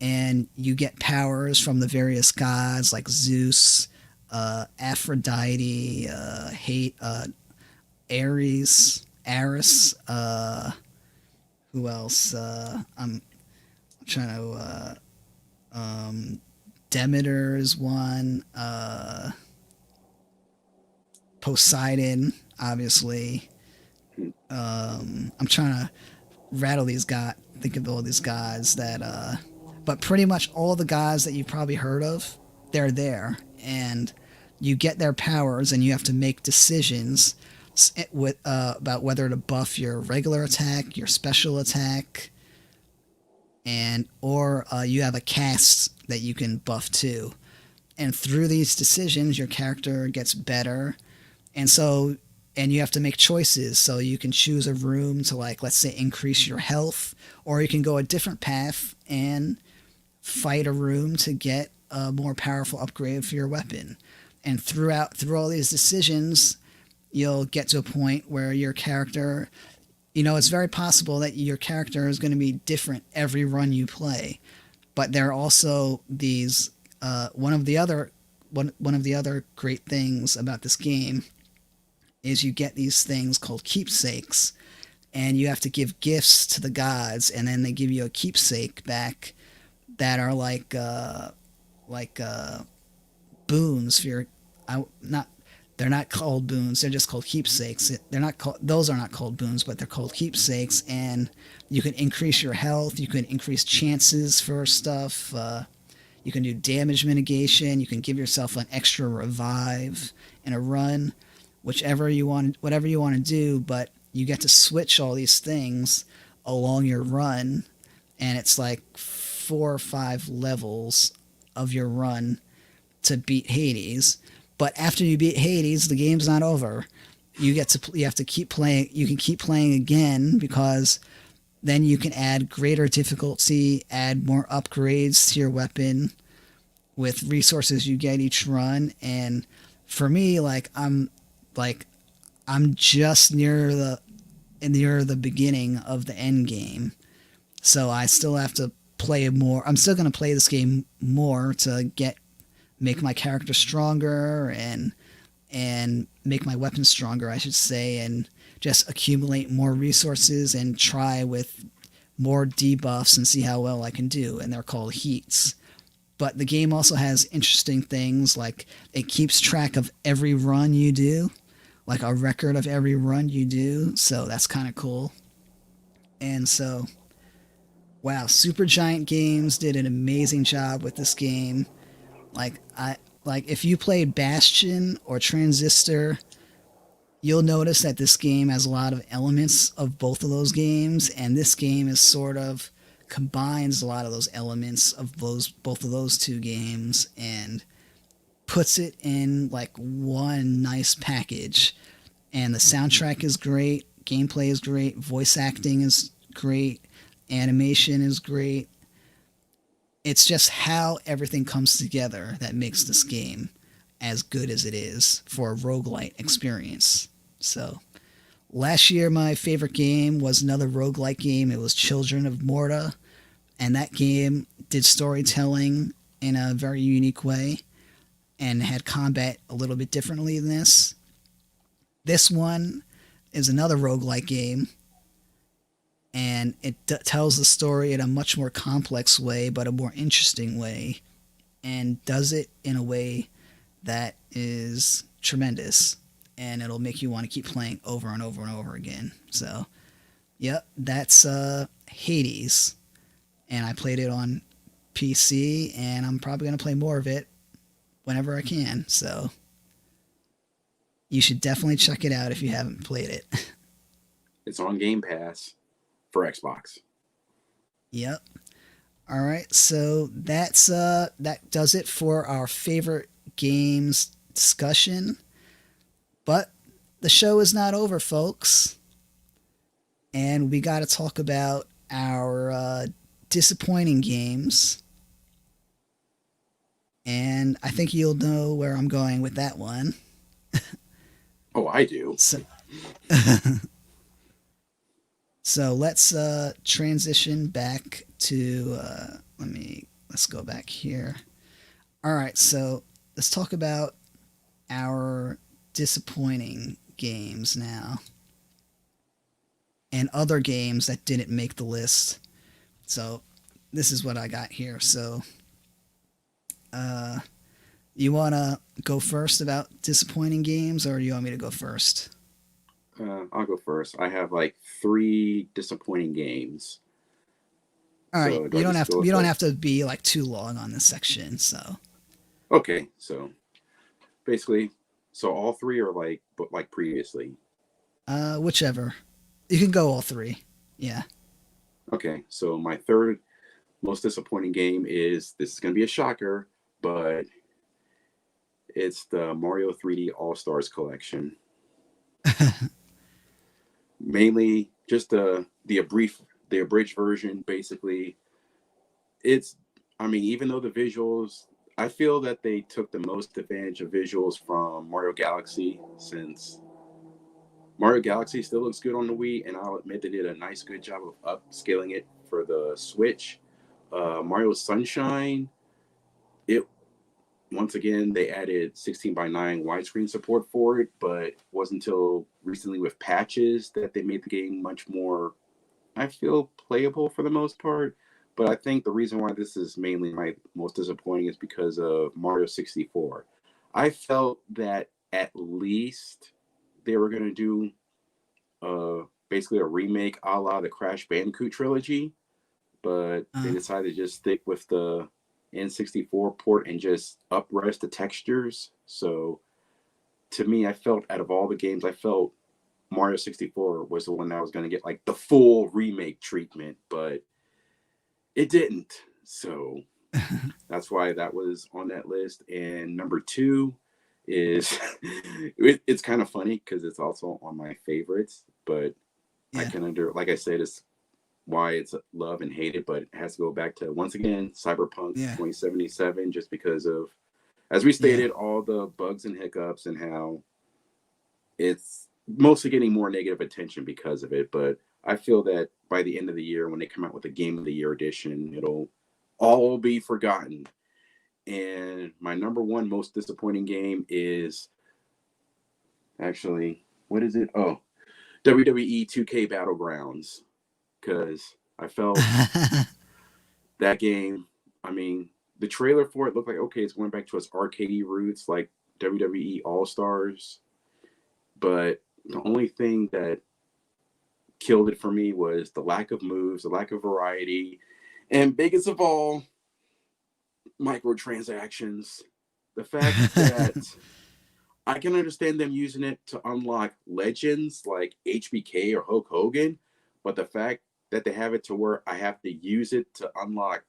and you get powers from the various gods like Zeus, Aphrodite, Ares, who else? I'm trying to Demeter is one, Poseidon, obviously. I'm trying to think of all these gods that but pretty much all the gods that you've probably heard of, they're there, and you get their powers, and you have to make decisions about whether to buff your regular attack, your special attack, or you have a cast that you can buff too. And through these decisions, your character gets better, and you have to make choices. So you can choose a room to, like, let's say, increase your health, or you can go a different path and fight a room to get a more powerful upgrade for your weapon. And through all these decisions, you'll get to a point where your character, it's very possible that your character is going to be different every run you play. But there are also these one of the other great things about this game is you get these things called keepsakes, and you have to give gifts to the gods, and then they give you a keepsake back that are like boons for your they're not called boons, they're just called keepsakes. Those are not called boons, but they're called keepsakes, and you can increase your health, you can increase chances for stuff, you can do damage mitigation, you can give yourself an extra revive in a run, whatever you want to do, but you get to switch all these things along your run, and it's like 4 or 5 levels of your run to beat Hades. But after you beat Hades, the game's not over. You have to keep playing. You can keep playing again because then you can add greater difficulty, add more upgrades to your weapon with resources you get each run. And for me, like I'm just near the beginning of the end game, so I still have to play more. I'm still going to play this game more to make my character stronger and make my weapons stronger, I should say, and just accumulate more resources and try with more debuffs and see how well I can do. And they're called heats. But the game also has interesting things, like it keeps track of every run you do, like a record of every run you do. So that's kind of cool. And so, wow, Supergiant Games did an amazing job with this game. Like if you played Bastion or Transistor, you'll notice that this game has a lot of elements of both of those games, and this game is sort of combines a lot of those elements of both of those two games and puts it in like one nice package. And the soundtrack is great, gameplay is great, voice acting is great, animation is great. It's just how everything comes together that makes this game as good as it is for a roguelite experience. So, last year my favorite game was another roguelike game. It was Children of Morta, and that game did storytelling in a very unique way and had combat a little bit differently than this. This one is another roguelike game, and it tells the story in a much more complex way, but a more interesting way, and does it in a way that is tremendous, and it'll make you want to keep playing over and over and over again. So, yep, that's Hades, and I played it on PC, and I'm probably going to play more of it whenever I can, so you should definitely check it out if you haven't played it. It's on Game Pass for Xbox. Yep. All right, so that does it for our favorite games discussion. But the show is not over, folks, and we got to talk about our disappointing games. And I think you'll know where I'm going with that one. Oh, I do. So let's transition back to let's go back here. All right, so let's talk about our disappointing games now, and other games that didn't make the list. So this is what I got here. So you want to go first about disappointing games, or you want me to go first? I'll go first. I have like 3 disappointing games. All right, So do I just go you don't like, have to be like too long on this section. So okay, so basically, so all 3 are like, but like previously. whichever. You can go all 3. Yeah. Okay, so my third most disappointing game is, this is going to be a shocker, but it's the Mario 3D All Stars collection. Mainly just the abridged version. Basically, it's, I mean, even though the visuals, I feel that they took the most advantage of visuals from Mario Galaxy, since Mario Galaxy still looks good on the Wii, and I'll admit they did a nice good job of upscaling it for the Switch. Mario Sunshine, it, once again, they added 16 by 9 widescreen support for it, but it wasn't until recently with patches that they made the game much more, I feel, playable for the most part. But I think the reason why this is mainly my most disappointing is because of Mario 64. I felt that at least they were going to do basically a remake a la the Crash Bandicoot trilogy, but they Uh, decided to just stick with the N64 port and just upres the textures. So to me, I felt out of all the games, I felt Mario 64 was the one that was going to get like the full remake treatment, but it didn't. So that's why that was on that list. And number two is it's kind of funny because it's also on my favorites, but I Yeah, can like I said, it's why it's love and hated, but it has to go back to once again Cyberpunk yeah, 2077, just because of, as we yeah. stated, all the bugs and hiccups and how it's mostly getting more negative attention because of it. But I feel that by the end of the year, when they come out with the Game of the Year edition, it'll all be forgotten. And my number one most disappointing game is actually, what is it? Oh, WWE 2K Battlegrounds. Because I felt that game, I mean, the trailer for it looked like, okay, it's going back to its arcadey roots like WWE All Stars. But the only thing that killed it for me was the lack of moves, the lack of variety, and biggest of all, microtransactions. The fact that I can understand them using it to unlock legends like HBK or Hulk Hogan, but the fact that they have it to where I have to use it to unlock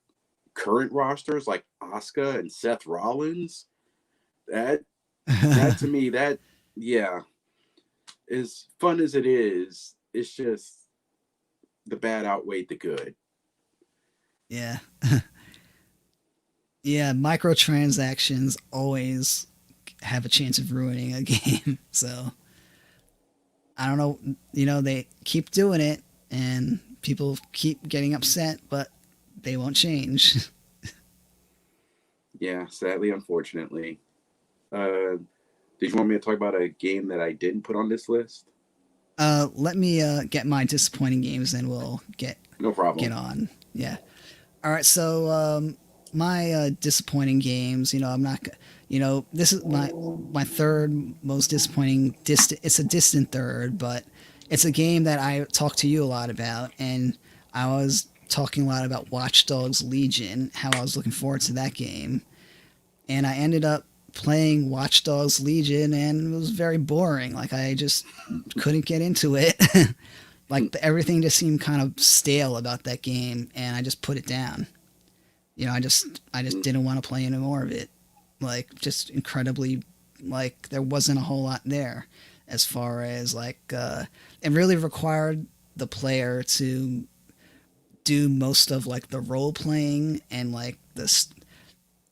current rosters like Asuka and Seth Rollins, that that to me, that, yeah, as fun as it is, it's just the bad outweighed the good. Yeah. Yeah, microtransactions always have a chance of ruining a game. So I don't know, they keep doing it and people keep getting upset, but they won't change. Yeah, sadly, unfortunately. Uh, did you want me to talk about a game that I didn't put on this list? Let me get my disappointing games, and we'll No get problem. on. Yeah. All right. So my disappointing games. I'm not. This is my third most disappointing. It's a distant third, but it's a game that I talked to you a lot about, and I was talking a lot about Watch Dogs Legion, how I was looking forward to that game, and I ended up playing Watch Dogs Legion, and it was very boring. Like I just couldn't get into it. Like everything just seemed kind of stale about that game, and I just put it down. I just Mm, didn't want to play any more of it. Like just incredibly, like there wasn't a whole lot there, as far as it really required the player to do most of like the role playing and like this.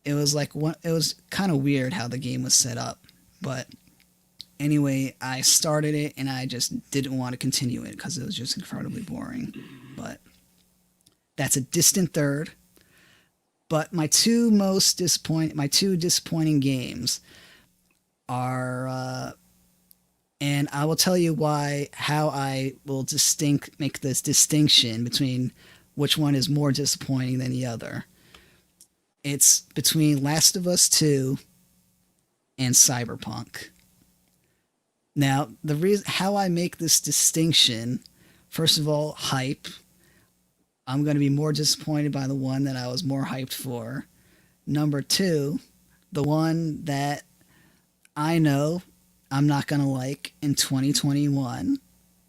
It was like one. It was kind of weird how the game was set up, but anyway, I started it and I just didn't want to continue it because it was just incredibly boring. But that's a distant third. But my two disappointing games are, and I will tell you how I will make this distinction between which one is more disappointing than the other. It's between Last of Us 2 and Cyberpunk. Now, the reason how I make this distinction, first of all, hype. I'm going to be more disappointed by the one that I was more hyped for. Number two, the one that I know I'm not going to like in 2021,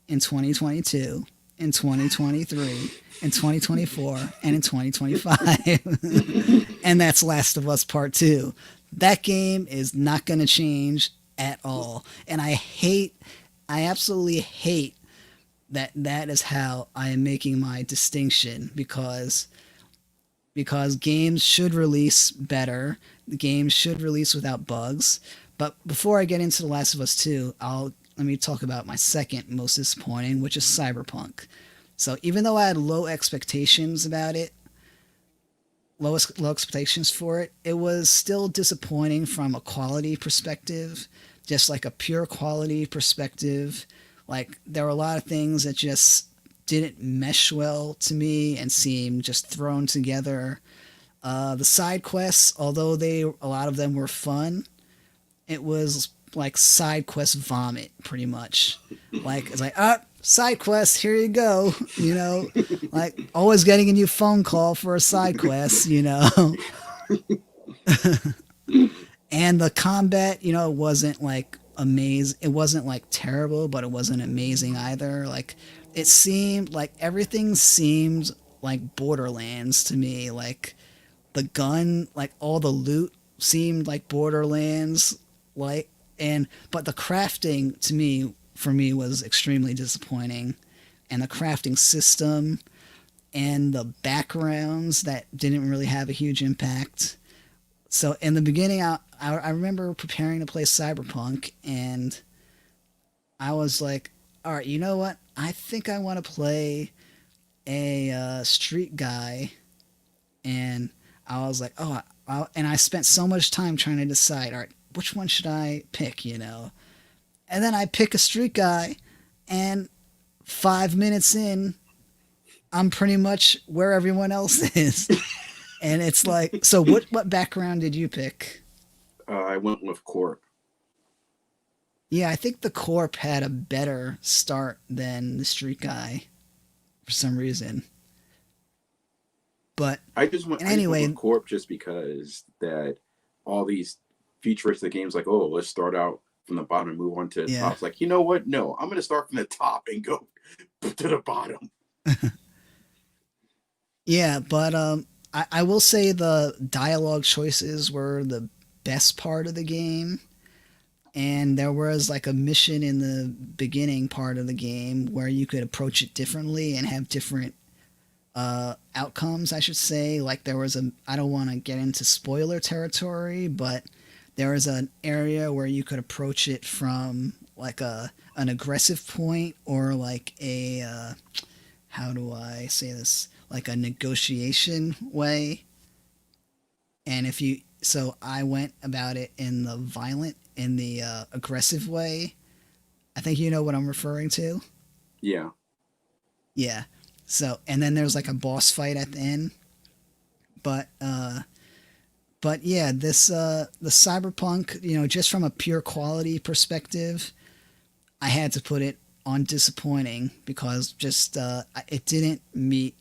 in 2022, in 2023, in 2024, and in 2025. And that's Last of Us Part 2. That game is not going to change at all. And I absolutely hate that is how I am making my distinction because games should release better. Games should release without bugs. But before I get into The Last of Us 2, let me talk about my second most disappointing, which is Cyberpunk. So even though I had low expectations for it, it was still disappointing from a quality perspective, just like a pure quality perspective. Like there were a lot of things that just didn't mesh well to me and seemed just thrown together. The side quests, although a lot of them were fun, it was like side quest vomit, pretty much. Like it's like, side quest, here you go. Like always getting a new phone call for a side quest. And the combat, wasn't like amazing. It wasn't like terrible, but it wasn't amazing either. Like it seemed like everything seemed like Borderlands to me. Like the gun, like all the loot seemed like Borderlands like, and but the crafting to me for me was extremely disappointing, and the crafting system and the backgrounds that didn't really have a huge impact. So in the beginning, I remember preparing to play Cyberpunk, and I was like, all right, you know what? I think I want to play a street guy, and I was like, oh, and I spent so much time trying to decide, all right, which one should I pick, you know? And then I pick a street guy, and 5 minutes in, I'm pretty much where everyone else is. And it's like, so what background did you pick? I went with Corp. Yeah, I think the Corp had a better start than the Street Guy for some reason. But and I just went with anyway, Corp just because that all these futuristic games like, oh, let's start out from the bottom and move on to the yeah, top. It's like, you know what? No, I'm gonna start from the top and go to the bottom. yeah. But I will say the dialogue choices were the best part of the game. And there was like a mission in the beginning part of the game where you could approach it differently and have different outcomes, I should say. Like there was I don't want to get into spoiler territory, but there was an area where you could approach it from like an aggressive point or like a how do I say this? Like a negotiation way. And if you so I went about it in the violent in the aggressive way. I think you know what I'm referring to. Yeah. Yeah. So and then there's like a boss fight at the end. But yeah, this the Cyberpunk, you know, just from a pure quality perspective, I had to put it on disappointing because just it didn't meet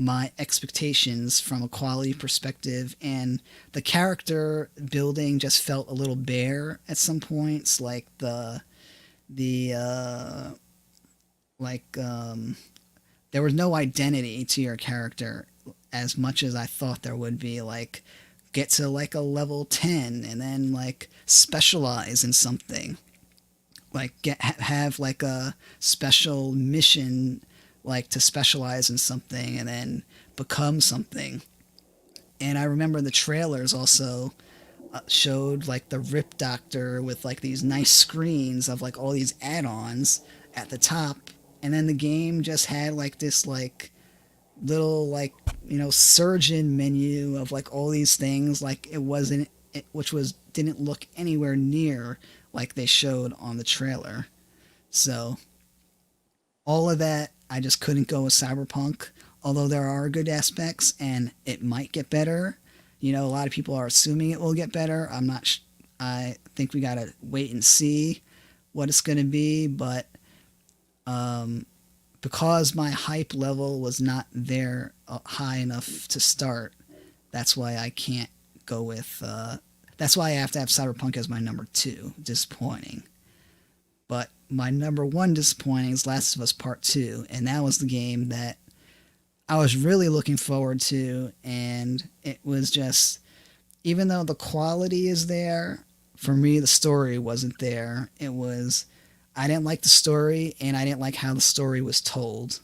my expectations from a quality perspective, and the character building just felt a little bare at some points, like the like there was no identity to your character as much as I thought there would be. Like get to like a level 10 and then like specialize in something, like have like a special mission, like to specialize in something and then become something. And I remember the trailers also showed like the Rip Doctor with like these nice screens of like all these add-ons at the top, and then the game just had like this like little like, you know, surgeon menu of like all these things, like it wasn't it, which was didn't look anywhere near like they showed on the trailer. So all of that, I just couldn't go with Cyberpunk. Although there are good aspects and it might get better. You know, a lot of people are assuming it will get better. I'm not. I think we gotta wait and see what it's gonna be. But because my hype level was not there high enough to start, that's why I can't go with. That's why I have to have Cyberpunk as my number two. Disappointing. But my number one disappointing is Last of Us Part 2, and that was the game that I was really looking forward to, and it was just, even though the quality is there, for me the story wasn't there. It was, I didn't like the story, and I didn't like how the story was told.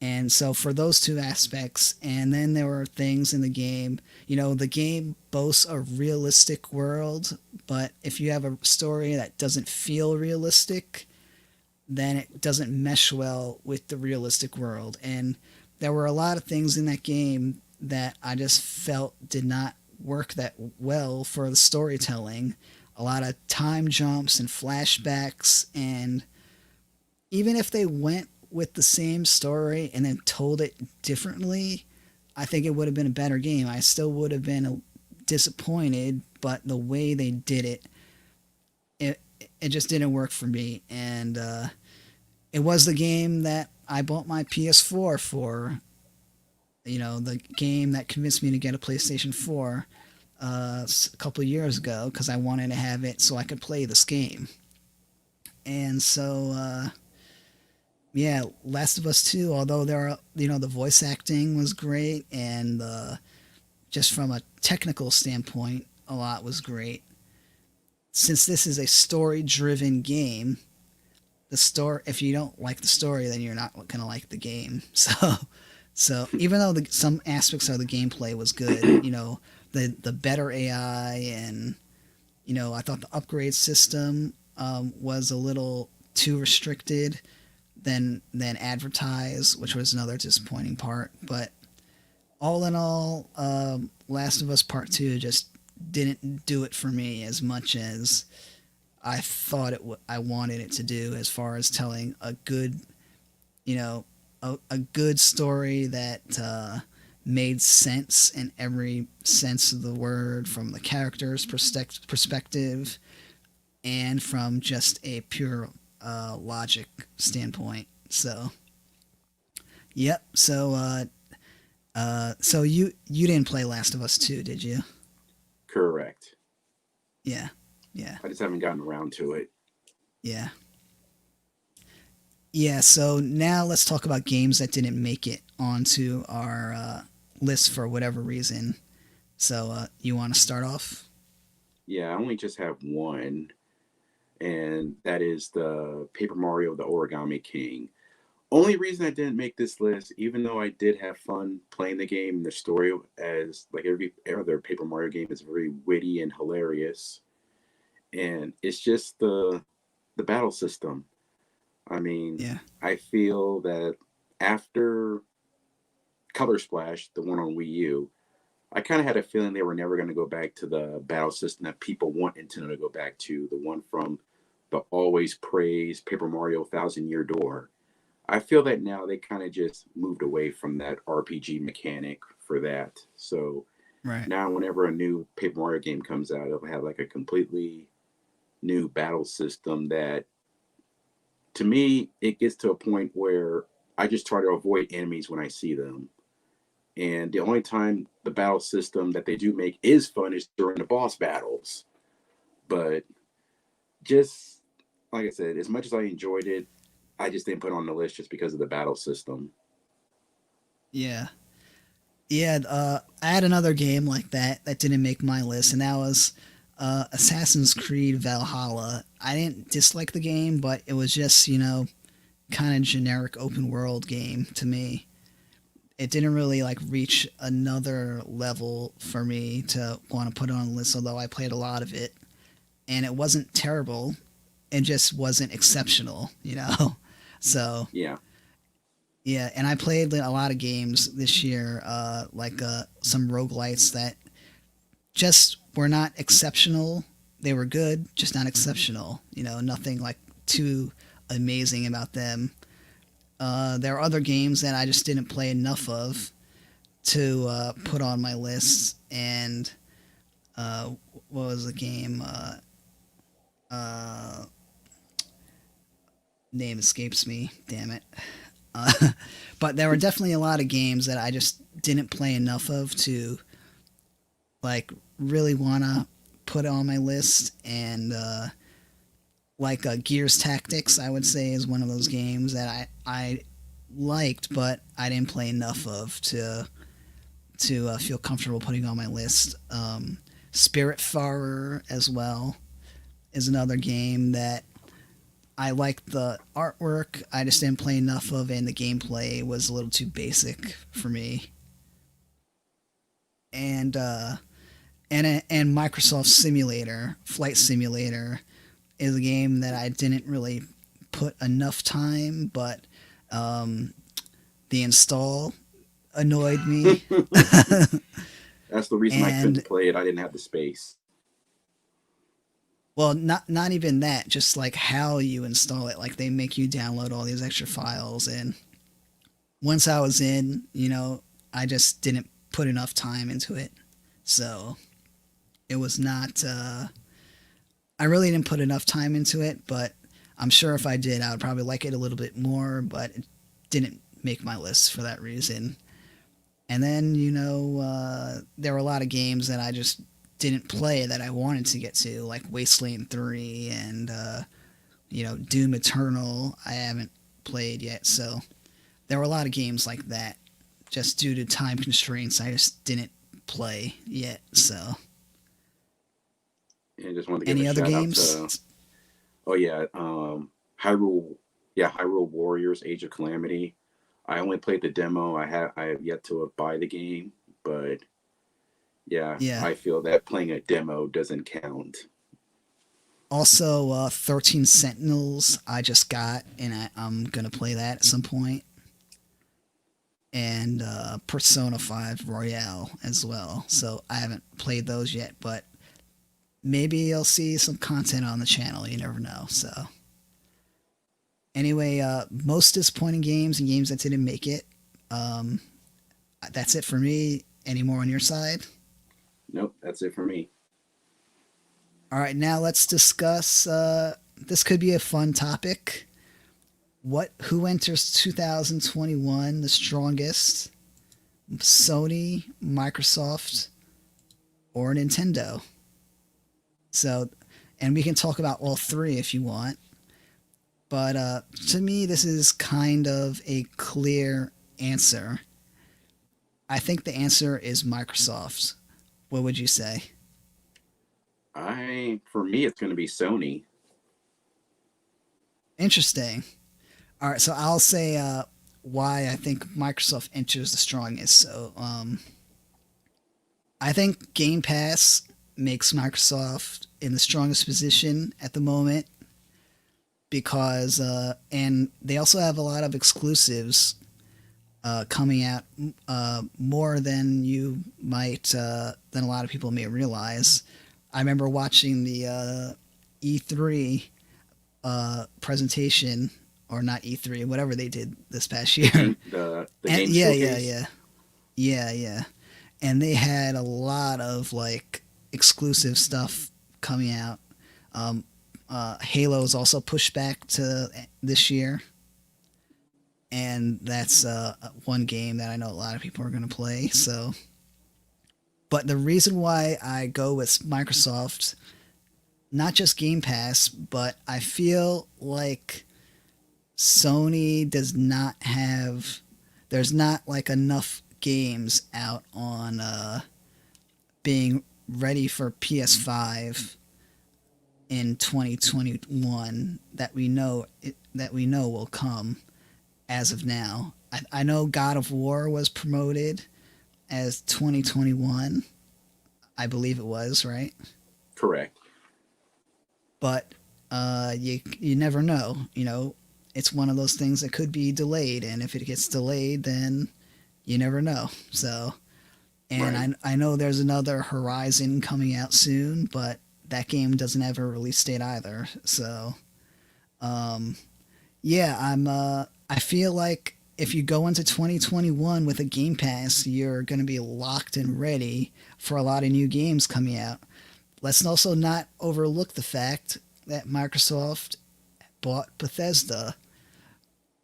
And so for those two aspects, and then there were things in the game, you know, the game boasts a realistic world, but if you have a story that doesn't feel realistic, then it doesn't mesh well with the realistic world. And there were a lot of things in that game that I just felt did not work that well for the storytelling. A lot of time jumps and flashbacks, and even if they went with the same story and then told it differently, I think it would have been a better game. I still would have been disappointed, but the way they did it, it just didn't work for me. And it was the game that I bought my PS4 for. You know, the game that convinced me to get a PlayStation 4 a couple of years ago because I wanted to have it so I could play this game. And so, yeah, Last of Us 2, although there are, you know, the voice acting was great and just from a technical standpoint, a lot was great. Since this is a story-driven game, the story, if you don't like the story, then you're not gonna like the game. So even though some aspects of the gameplay was good, the better AI, and I thought the upgrade system was a little too restricted than advertised, which was another disappointing part. But all in all, Last of Us Part Two just didn't do it for me as much as I thought I wanted it to do, as far as telling a good, a good story that made sense in every sense of the word, from the character's perspective and from just a pure logic standpoint. So, yep. So you didn't play Last of Us 2, did you? Correct. Yeah, yeah, I just haven't gotten around to it. yeah. Yeah, so now let's talk about games that didn't make it onto our list for whatever reason. So, you want to start off? Yeah, I only just have one, and that is the Paper Mario: The Origami King. Only reason I didn't make this list, even though I did have fun playing the game, the story, as like every other Paper Mario game, is very witty and hilarious, and it's just the battle system. I mean, Yeah, I feel that after Color Splash, the one on Wii U, I kind of had a feeling they were never going to go back to the battle system that people want Nintendo to go back to, the one from the always praised Paper Mario Thousand Year Door. I feel that now they kind of just moved away from that RPG mechanic for that. So right. now, whenever a new Paper Mario game comes out, it'll have like a completely new battle system that, to me, it gets to a point where I just try to avoid enemies when I see them. And the only time the battle system that they do make is fun is during the boss battles. But just like I said, as much as I enjoyed it, I just didn't put it on the list just because of the battle system. Yeah. Yeah, I had another game like that didn't make my list, and that was Assassin's Creed Valhalla. I didn't dislike the game, but it was just, kind of generic open world game to me. It didn't really like reach another level for me to want to put it on the list, although I played a lot of it. And it wasn't terrible. It just wasn't exceptional. So, Yeah. yeah, and I played a lot of games this year, like some roguelites that just were not exceptional. They were good, just not exceptional. Nothing like too amazing about them. There are other games that I just didn't play enough of to put on my list. And what was the game? Uh, Name escapes me. Damn it. Uh, but there were definitely a lot of games that I just didn't play enough of to like really want to put on my list. And like Gears Tactics, I would say, is one of those games that I liked, but I didn't play enough of to feel comfortable putting on my list. Spiritfarer as well is another game that I liked the artwork. I just didn't play enough of, and the gameplay was a little too basic for me. And and Microsoft Simulator, Flight Simulator, is a game that I didn't really put enough time, but the install annoyed me. That's the reason I couldn't And play it. I didn't have the space. well, not even that, just like how you install it. Like they make you download all these extra files, and once I was in, I just didn't put enough time into it. So it was not. I really didn't put enough time into it, but I'm sure if I did, I would probably like it a little bit more. But it didn't make my list for that reason. And then there were a lot of games that I just didn't play that I wanted to get to, like Wasteland 3 and Doom Eternal. I haven't played yet, so there were a lot of games like that. Just due to time constraints, I just didn't play yet. So, And just wanted to give a any other shout out games? to, oh yeah, Hyrule, yeah, Hyrule Warriors: Age of Calamity. I only played the demo. I have yet to buy the game, but yeah, Yeah. I feel that playing a demo doesn't count. Also, 13 Sentinels I just got, and I'm gonna play that at some point. And Persona 5 Royale as well. So I haven't played those yet, but maybe you'll see some content on the channel. You never know. So anyway, most disappointing games and games that didn't make it. Um, that's it for me. Any more on your side? Nope, that's it for me. All right, now let's discuss. This could be a fun topic. Who enters 2021 the strongest? Sony, Microsoft, or Nintendo? So, and we can talk about all three if you want. But to me, this is kind of a clear answer. I think the answer is Microsoft. What would you say? For me, it's going to be Sony. Interesting. All right, so I'll say why I think Microsoft enters the strongest. So I think Game Pass makes Microsoft in the strongest position at the moment because, and they also have a lot of exclusives coming out more than you might, than a lot of people may realize. I remember watching the E3 presentation, or not E3, whatever they did this past year. The And game yeah, showcase. yeah. And they had a lot of like exclusive stuff coming out. Halo is also pushed back to this year, and that's one game that I know a lot of people are going to play. So, but the reason why I go with Microsoft, not just Game Pass, but I feel like Sony does not have. There's not like enough games out on being ready for PS5 in 2021 that we know will come as of now. I know God of War was promoted as 2021. I believe it was, right? Correct. But you never know. You know, it's one of those things that could be delayed, and if it gets delayed, then you never know. So, and Right. I know there's another Horizon coming out soon, but that game doesn't have a release date either. So, um, yeah, I feel like if you go into 2021 with a Game Pass, you're going to be locked and ready for a lot of new games coming out. Let's also not overlook the fact that Microsoft bought Bethesda,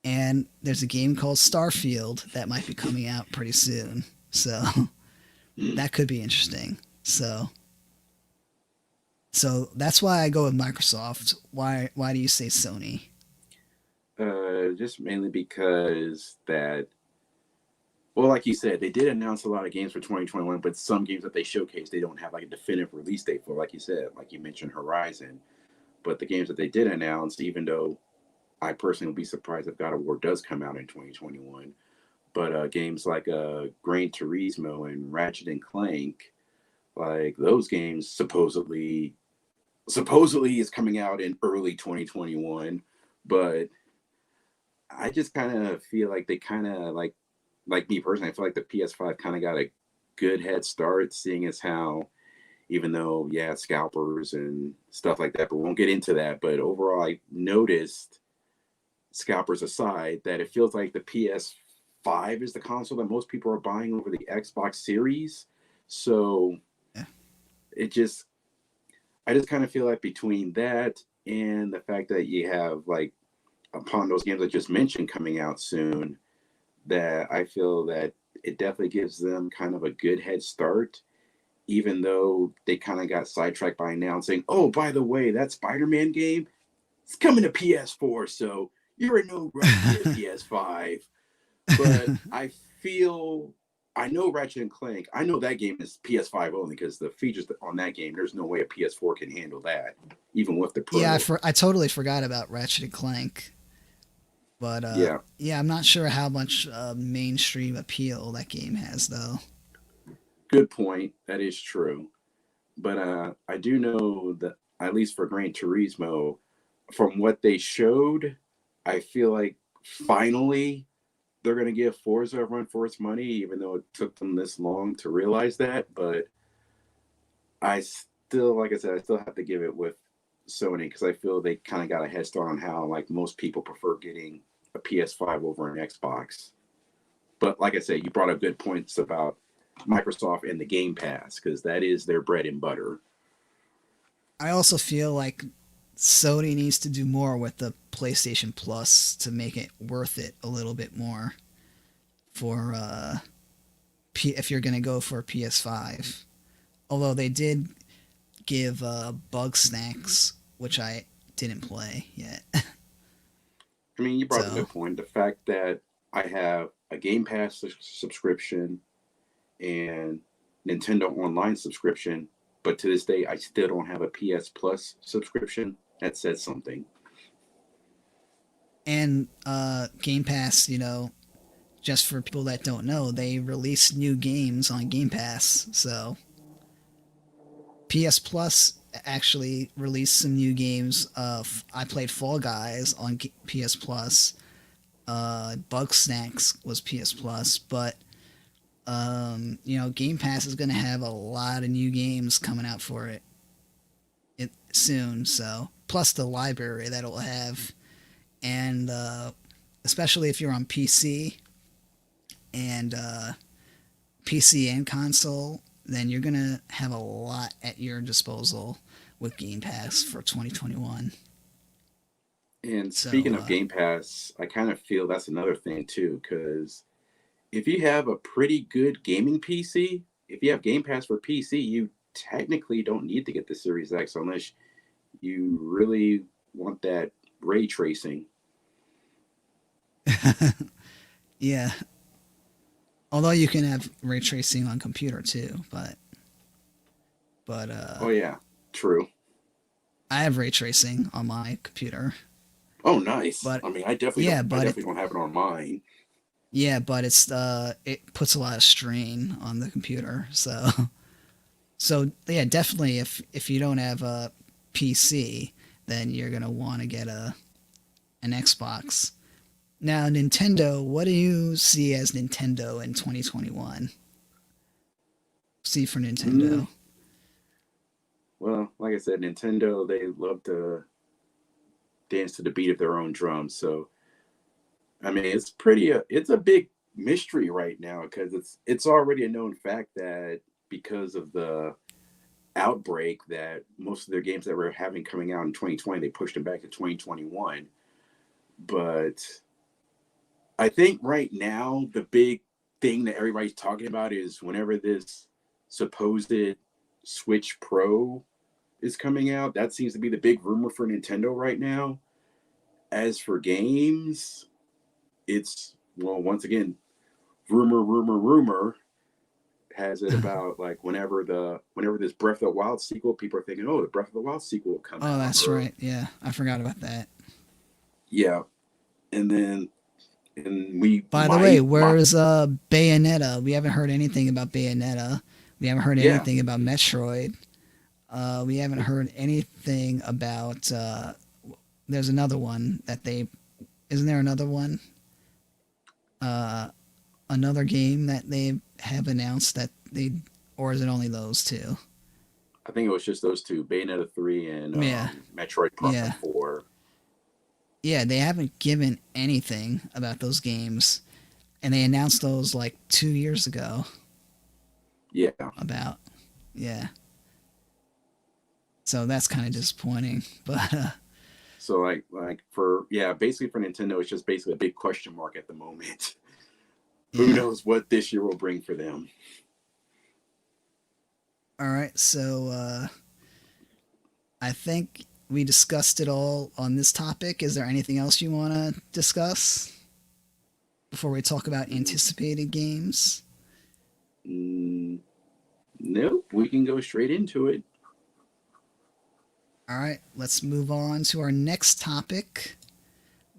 and there's a game called Starfield that might be coming out pretty soon. So that could be interesting. So that's why I go with Microsoft. Why do you say Sony? Just mainly because that, well, like you said, they did announce a lot of games for 2021, but some games that they showcased, they don't have like a definitive release date for. Like you said, like you mentioned, Horizon. But the games that they did announce, even though I personally would be surprised if God of War does come out in 2021, but games like Gran Turismo and Ratchet and Clank, like those games supposedly is coming out in early 2021, but I just kind of feel like they kind of like me personally, I feel like the PS5 kind of got a good head start, seeing as how, even though, yeah, scalpers and stuff like that, but we won't get into that. But overall, I noticed, scalpers aside, that it feels like the PS5 is the console that most people are buying over the Xbox Series. So Yeah. it just, I just kind of feel like between that and the fact that you have, like, upon those games I just mentioned coming out soon, that I feel that it definitely gives them kind of a good head start, even though they kind of got sidetracked by announcing, oh, by the way, that Spider-Man game, it's coming to PS4, so you're in no rush to get a PS5. But I feel I know Ratchet and Clank. I know that game is PS5 only because the features on that game, there's no way a PS4 can handle that, even with the Yeah, Pro. I totally forgot about Ratchet and Clank. But Yeah, yeah, I'm not sure how much mainstream appeal that game has, though. good point. That is true. But I do know that at least for Gran Turismo, from what they showed, I feel like finally they're going to give Forza a run for its money, even though it took them this long to realize that. But I still, like I said, I still have to give it with Sony because I feel they kind of got a head start on how like most people prefer getting a PS5 over an Xbox. But like I said, you brought up good points about Microsoft and the Game Pass because that is their bread and butter. I also feel like Sony needs to do more with the PlayStation Plus to make it worth it a little bit more for if you're gonna go for a PS5. Although they did give Bug Snacks, which I didn't play yet. I mean, you brought up a So good point. The fact that I have a Game Pass subscription and Nintendo Online subscription, but to this day, I still don't have a PS Plus subscription. That says something. and Game Pass, just for people that don't know, they release new games on Game Pass. So PS Plus actually released some new games. I played Fall Guys on PS Plus. Bug Snacks was PS Plus, but Game Pass is going to have a lot of new games coming out for it soon. So plus the library that it'll have, and especially if you're on and PC and console, then you're gonna have a lot at your disposal with Game Pass for 2021. And So speaking of Game Pass, I kind of feel that's another thing too, because if you have a pretty good gaming PC, if you have Game Pass for PC, you technically don't need to get the Series X unless you really want that ray tracing. yeah, although you can have ray tracing on computer too, but Oh yeah, true. I have ray tracing on my computer. Oh nice. But I mean, I definitely don't. yeah, I but it definitely don't have it on mine. yeah, but it puts a lot of strain on the computer. So yeah, definitely if you don't have a PC, then you're gonna want to get an Xbox. Now, Nintendo, what do you see as Nintendo in 2021? See for Mm, Nintendo. well, like I said, Nintendo they love to dance to the beat of their own drums. So I mean, it's pretty. It's a big mystery right now because it's already a known fact that because of the outbreak that most of their games that were having coming out in 2020 they pushed them back to 2021. But I think right now the big thing that everybody's talking about is whenever this supposed Switch Pro is coming out, that seems to be the big rumor for Nintendo right now. As for games, it's well, once again, rumor has it about like whenever this Breath of the Wild sequel, people are thinking, oh, the Breath of the Wild sequel will come Oh, out, that's or right. Yeah, I forgot about that. yeah, and then and we By the way, might where's Bayonetta? We haven't heard anything about Bayonetta. We haven't heard yeah, anything about Metroid. We haven't heard anything about. There's another one that they. Isn't there another one? Uh, another game that they have announced that they, or is it only those two? I think it was just those two, Bayonetta 3 and Yeah, Metroid Prime yeah, 4. yeah. They haven't given anything about those games, and they announced those like 2 years ago. Yeah, About yeah, so that's kind of disappointing. But so like for yeah, basically for Nintendo, it's just basically a big question mark at the moment. Who yeah. knows what this year will bring for them? All right, so I think we discussed it all on this topic. Is there anything else you want to discuss before we talk about anticipated games? Mm, nope. We can go straight into it. All right, let's move on to our next topic,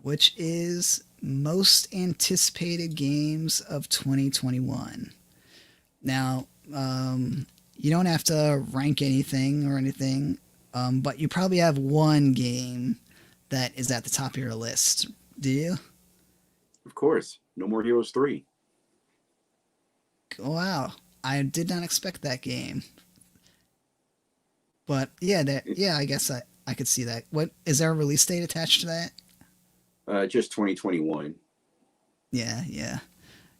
which is most anticipated games of 2021. Now, you don't have to rank anything or anything, but you probably have one game that is at the top of your list. Do you? Of course. No More Heroes 3. Wow, I did not expect that game. But yeah, I guess I could see that. What is there a release date attached to that? Just 2021. Yeah, yeah.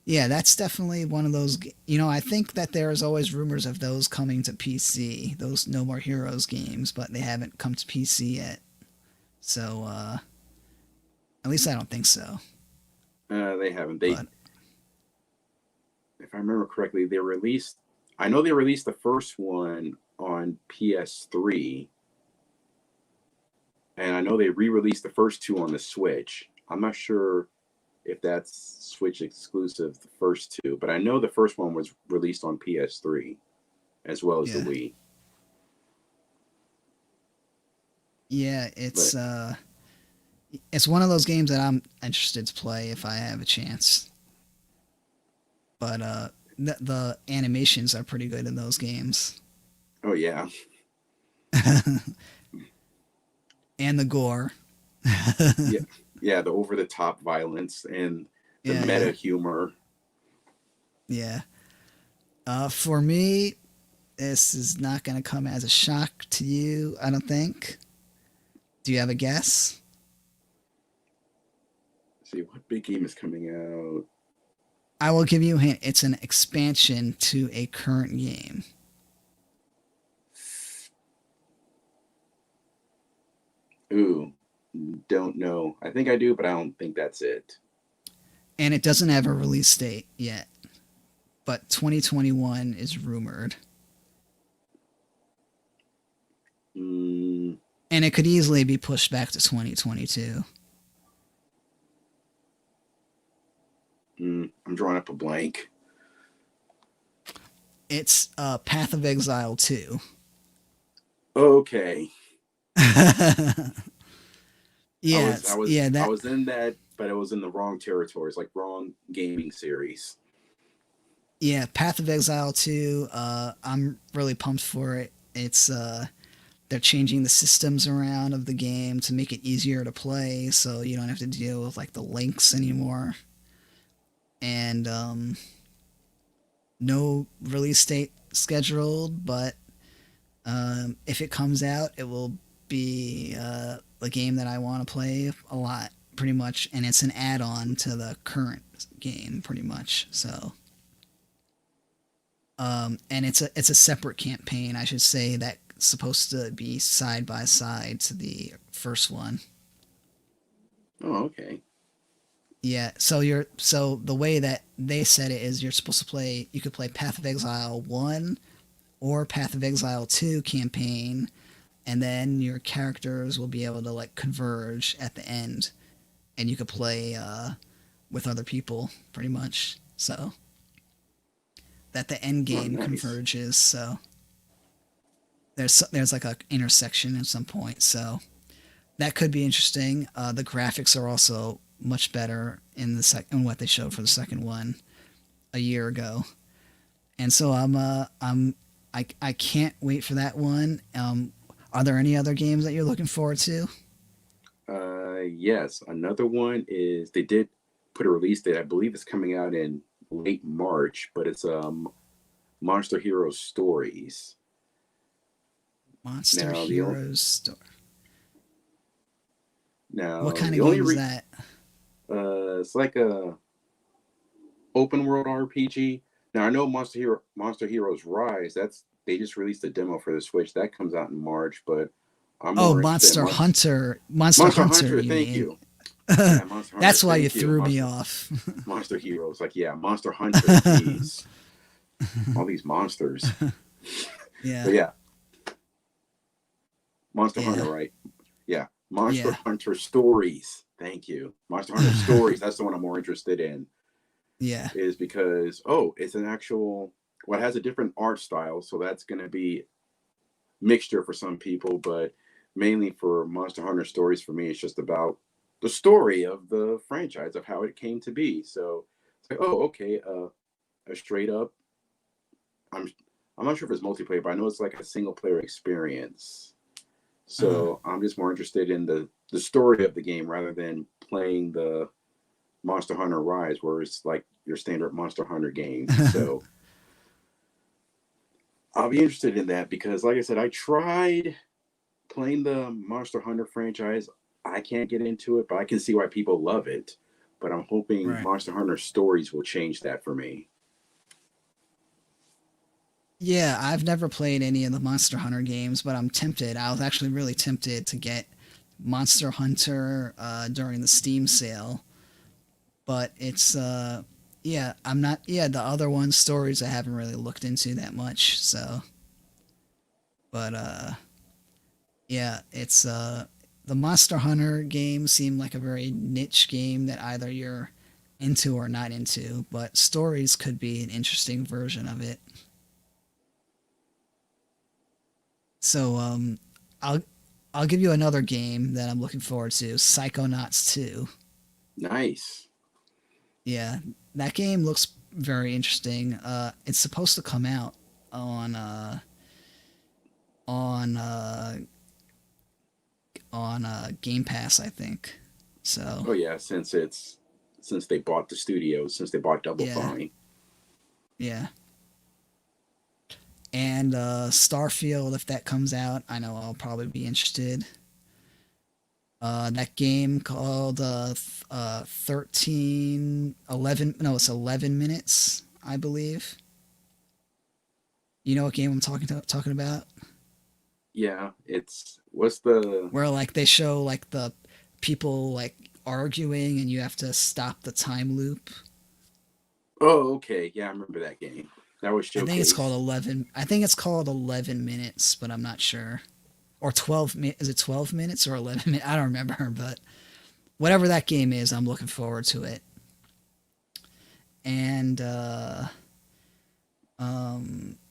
Yeah, that's definitely one of those. I think that there's always rumors of those coming to PC, those No More Heroes games, but they haven't come to PC yet. So, at least I don't think so. They haven't. But If I remember correctly, they released. I know they released the first one on PS3, and I know they re-released the first two on the Switch. I'm not sure if that's Switch exclusive, the first two, but I know the first one was released on PS3 as well as the yeah, Wii. yeah, But it's one of those games that I'm interested to play if I have a chance. But the animations are pretty good in those games, oh yeah, and the gore. yeah, yeah, the over-the-top violence and the Yeah, meta yeah, humor. yeah. For me, this is not going to come as a shock to you, I don't think. Do you have a guess? Let's see what big game is coming out. I will give you a hint. It's an expansion to a current game. Ooh, don't know. I think I do, but I don't think that's it. And it doesn't have a release date yet. But 2021 is rumored. Mm, And it could easily be pushed back to 2022. I'm drawing up a blank. It's Path of Exile 2. Okay. Yeah, I that was in that, but I was in the wrong territories, like wrong gaming series. yeah, Path of Exile 2, I'm really pumped for it. It's they're changing the systems around of the game to make it easier to play so you don't have to deal with like the links anymore. And no release date scheduled, but if it comes out, it will be a game that I want to play a lot, pretty much. And it's an add-on to the current game, pretty much. So, and it's a separate campaign, I should say, that's supposed to be side by side to the first one. Oh, okay. Yeah, so the way that they said it is you could play Path of Exile 1 or Path of Exile 2 campaign, and then your characters will be able to like converge at the end, and you could play with other people pretty much. So that the end Oh, game nice. converges. So there's like a intersection at some point. So that could be interesting. The graphics are also much better in in what they showed for the second one a year ago, and so I can't wait for that one. Are there any other games that you're looking forward to? Yes. Another one is they did put a release date. I believe it's coming out in late March, but it's Monster Hero Stories. Monster Now Heroes Store. What kind the of only game is that? it's like a open world RPG. Now I know Monster Heroes Rise. That's they just released a demo for the Switch. That comes out in March, but I'm Oh, more interested in Monster Hunter. Monster Monster Hunter, Hunter. you Thank mean? you. Yeah, Monster Hunter. That's why you Thank you. threw me off. Monster Heroes. Like yeah, Monster Hunter. Jeez, all these monsters. Yeah, But yeah, Monster Hunter. yeah, Right? Yeah, Monster yeah, Hunter Stories. Thank you. Monster Hunter Stories. That's the one I'm more interested in. yeah. Is because it's an actual. well, it has a different art style, so that's going to be mixture for some people, but mainly for Monster Hunter Stories, for me, it's just about the story of the franchise of how it came to be. So it's like, oh, okay, a straight up. I'm I'm not sure if it's multiplayer, but I know it's like a single player experience. Uh, So I'm just more interested in the story of the game rather than playing the Monster Hunter Rise, where it's like your standard Monster Hunter game. So I'll be interested in that because, like I said, I tried playing the Monster Hunter franchise. I can't get into it, but I can see why people love it. But I'm hoping right. Monster Hunter Stories will change that for me. Yeah, I've never played any of the Monster Hunter games, but I'm tempted. I was actually really tempted to get Monster Hunter during the Steam sale, but it's yeah, I'm not. Yeah, the other ones stories I haven't really looked into that much. So, but yeah, it's the Monster Hunter games seem like a very niche game that either you're into or not into, but stories could be an interesting version of it. So I'll I'll give you another game that I'm looking forward to, Psychonauts 2. Nice. Yeah, that game looks very interesting. It's supposed to come out on on uh Game Pass, I think. So, Oh yeah, since they bought the studio, since they bought Double yeah. Fine. Yeah. And Starfield, if that comes out, I know I'll probably be interested. That game called 13 11 no, it's 11 minutes, I believe. You know what game I'm talking about? Yeah, it's what's the Where like they show like the people like arguing and you have to stop the time loop. oh okay, yeah, I remember that game. That was I think it's called showcased. 11. I think it's called 11 minutes, but I'm not sure. Or 12 is it 12 minutes or 11 minutes? I don't remember, but whatever that game is, I'm looking forward to it. And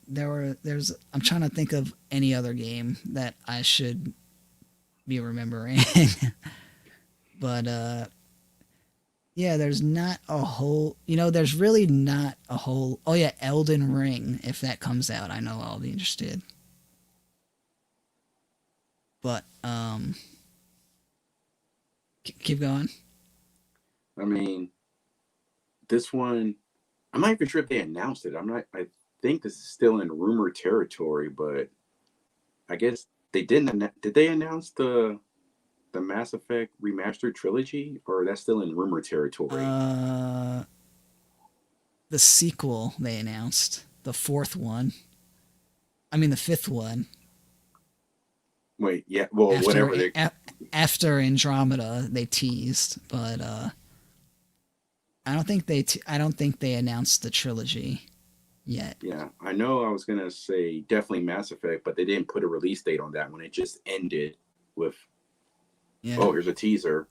there's I'm trying to think of any other game that I should be remembering. But yeah, there's not a whole, there's really not a whole. Oh yeah, Elden Ring, if that comes out, I know I'll be interested. But keep going. I mean, this one, I'm not even sure if they announced it. I'm not. I think this is still in rumor territory, but I guess they didn't. Did they announce the Mass Effect remastered trilogy, or that's still in rumor territory? Uh the sequel they announced, the fourth one. I mean the fifth one Wait, yeah, well, after whatever. They, after Andromeda they teased, but I don't think they announced the trilogy yet. yeah, I know. I was gonna say definitely Mass Effect, but they didn't put a release date on that one. It just ended with, Yeah. oh, here's a teaser.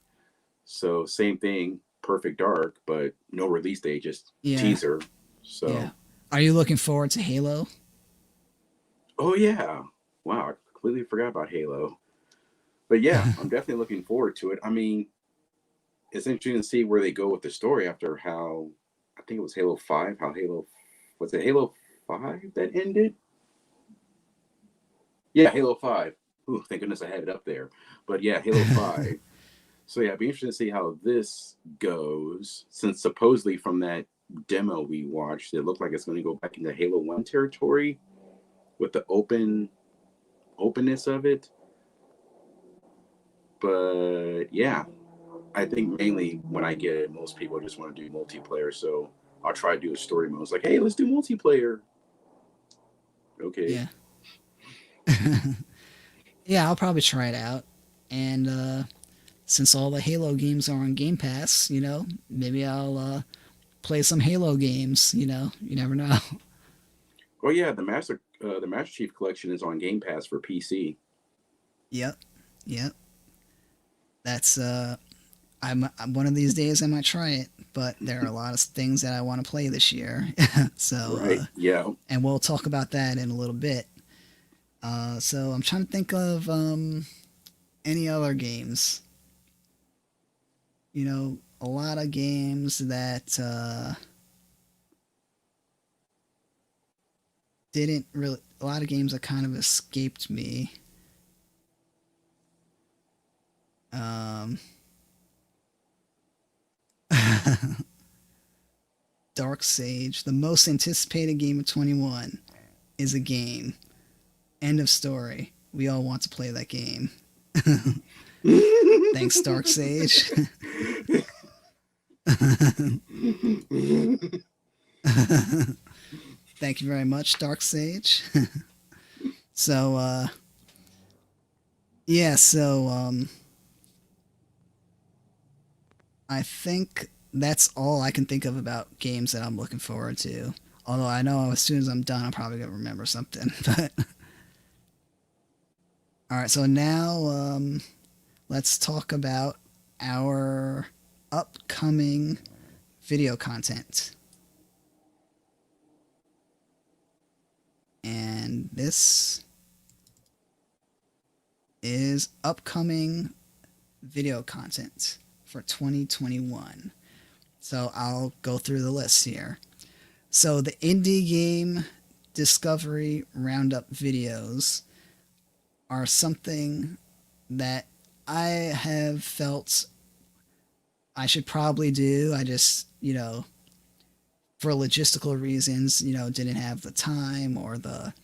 So same thing, Perfect Dark, but no release date, just Yeah. teaser. Yeah. So, Are you looking forward to Halo? oh yeah, wow, I completely forgot about Halo. But yeah, I'm definitely looking forward to it. I mean, it's interesting to see where they go with the story after how I think it was Halo 5, how Halo was it Halo 5 that ended? Yeah, Halo 5. Ooh, thank goodness I had it up there. But yeah, Halo 5. So yeah, it'd be interesting to see how this goes, since supposedly from that demo we watched, it looked like it's going to go back into Halo 1 territory with the openness of it. But yeah, I think mainly when I get it, most people just want to do multiplayer. So I'll try to do a story mode. It's like, hey, let's do multiplayer. Okay. Yeah. Yeah, I'll probably try it out. And since all the Halo games are on Game Pass, maybe I'll play some Halo games. You never know. Oh yeah, the Master Chief Collection is on Game Pass for PC. Yep. Yep. That's I'm one of these days I might try it, but there are a lot of things that I want to play this year. so, Right. Yeah. and we'll talk about that in a little bit. So I'm trying to think of any other games. A lot of games that didn't really. A lot of games that kind of escaped me. Um, Dark Sage, the most anticipated game of 21, is a game. End of story. We all want to play that game. Thanks, Dark Sage. Thank you very much, Dark Sage. so, yeah, so I think that's all I can think of about games that I'm looking forward to. Although I know as soon as I'm done, I'm probably gonna remember something. But all right, so now let's talk about our upcoming video content. And this is upcoming video content for 2021. So I'll go through the list here. So the indie game discovery roundup videos are something that I have felt I should probably do. I just, for logistical reasons, didn't have the time or the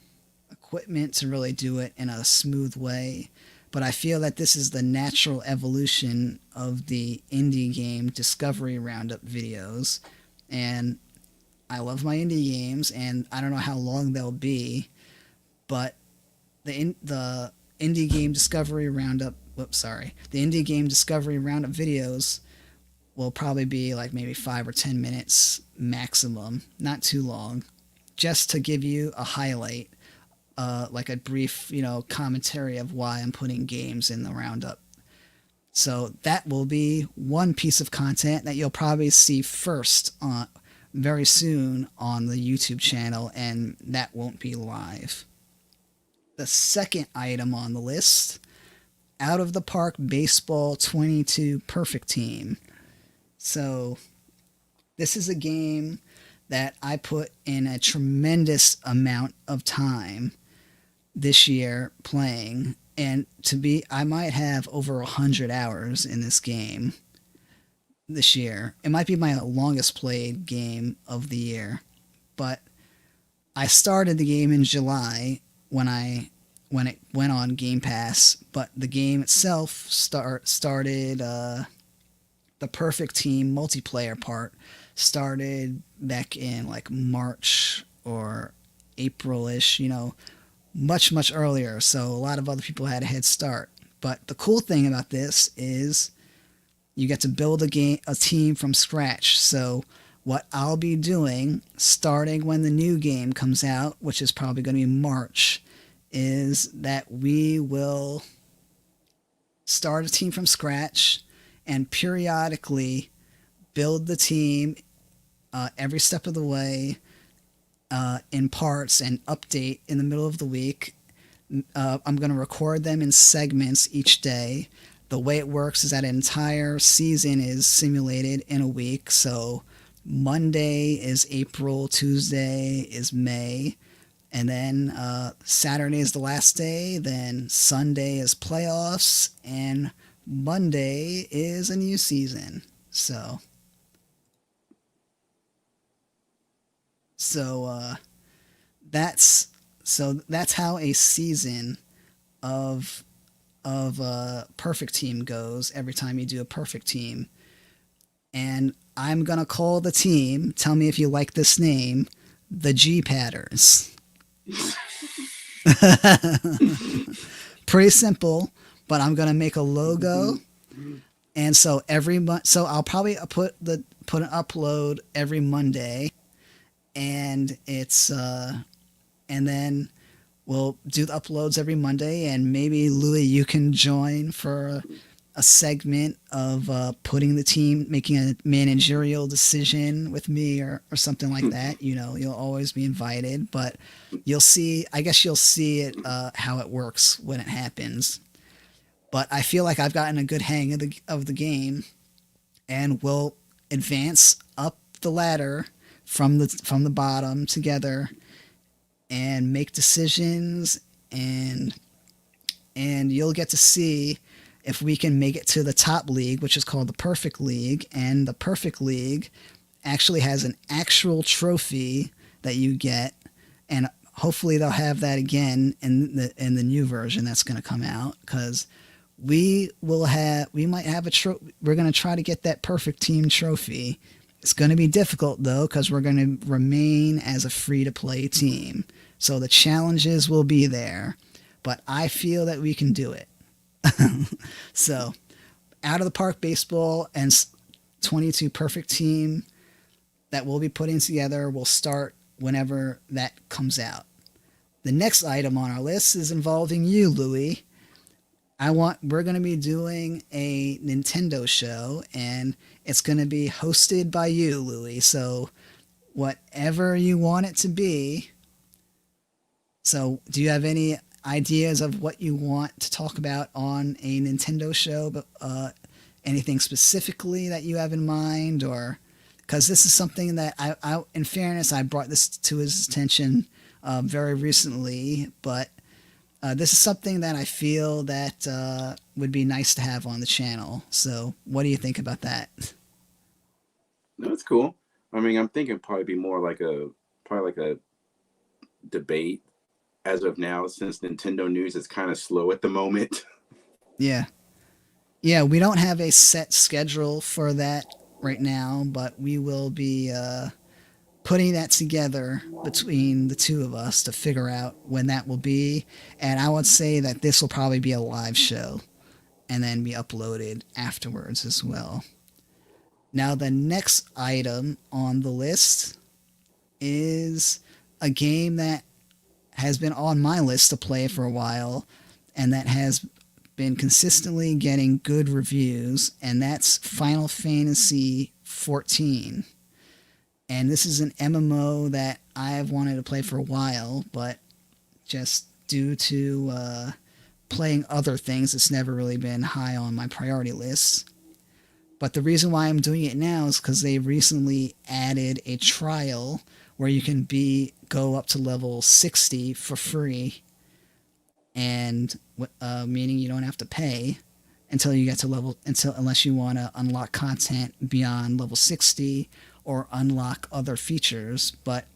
equipment to really do it in a smooth way. But I feel that this is the natural evolution of the indie game discovery roundup videos. And I love my indie games, and I don't know how long they'll be, but the indie game discovery roundup, the indie game discovery roundup videos will probably be like maybe 5 or 10 minutes maximum, not too long, just to give you a highlight, like a brief, commentary of why I'm putting games in the roundup. So that will be one piece of content that you'll probably see first very soon on the YouTube channel, and that won't be live. The second item on the list, Out of the Park Baseball 22 Perfect Team. So this is a game that I put in a tremendous amount of time this year playing, and I might have over 100 hours in this game this year. It might be my longest played game of the year, but I started the game in July when it went on Game Pass, but the game itself started the Perfect Team multiplayer part started back in like March or April-ish, much earlier, so a lot of other people had a head start. But the cool thing about this is you get to build a team from scratch. So what I'll be doing, starting when the new game comes out, which is probably going to be March, is that we will start a team from scratch and periodically build the team every step of the way in parts and update in the middle of the week. I'm going to record them in segments each day. The way it works is that an entire season is simulated in a week. So Monday is April, Tuesday is May, and then Saturday is the last day, then Sunday is playoffs, and Monday is a new season. So that's how a season of Perfect Team goes every time you do a Perfect Team. And I'm gonna call the team, tell me if you like this name, the G-Patters. Pretty simple, but I'm gonna make a logo, and so every month, so I'll probably put an upload every Monday, and it's and then we'll do the uploads every Monday, and maybe Louis, you can join for a segment of putting the team, making a managerial decision with me or something like that, you'll always be invited. But you'll see, I guess you'll see it how it works when it happens. But I feel like I've gotten a good hang of the game, and we'll advance up the ladder from the bottom together and make decisions, and you'll get to see if we can make it to the top league, which is called the Perfect League. And the Perfect League actually has an actual trophy that you get, and hopefully they'll have that again in the new version that's going to come out, because we might have we're going to try to get that perfect team trophy. It's going to be difficult though, because we're going to remain as a free to play team, so the challenges will be there, but I feel that we can do it. So out of the park baseball and 22 perfect team that we'll be putting together will start whenever that comes out. The next item on our list is involving you, Louie. We're going to be doing a Nintendo show, and it's going to be hosted by you, Louie. So whatever you want it to be. So do you have any ideas of what you want to talk about on a Nintendo show? But anything specifically that you have in mind, or because this is something that in fairness, I brought this to his attention very recently, but this is something that I feel that would be nice to have on the channel. So what do you think about that? No, it's cool. I mean, I'm thinking probably be more like a debate as of now, since Nintendo news is kind of slow at the moment. Yeah. Yeah, we don't have a set schedule for that right now, but we will be putting that together between the two of us to figure out when that will be. And I would say that this will probably be a live show and then be uploaded afterwards as well. Now, the next item on the list is a game that has been on my list to play for a while, and that has been consistently getting good reviews, and that's Final Fantasy XIV. And this is an MMO that I've wanted to play for a while, but just due to playing other things, it's never really been high on my priority list. But the reason why I'm doing it now is because they recently added a trial where you can go up to level 60 for free, and meaning you don't have to pay until you get to unless you want to unlock content beyond level 60 or unlock other features. But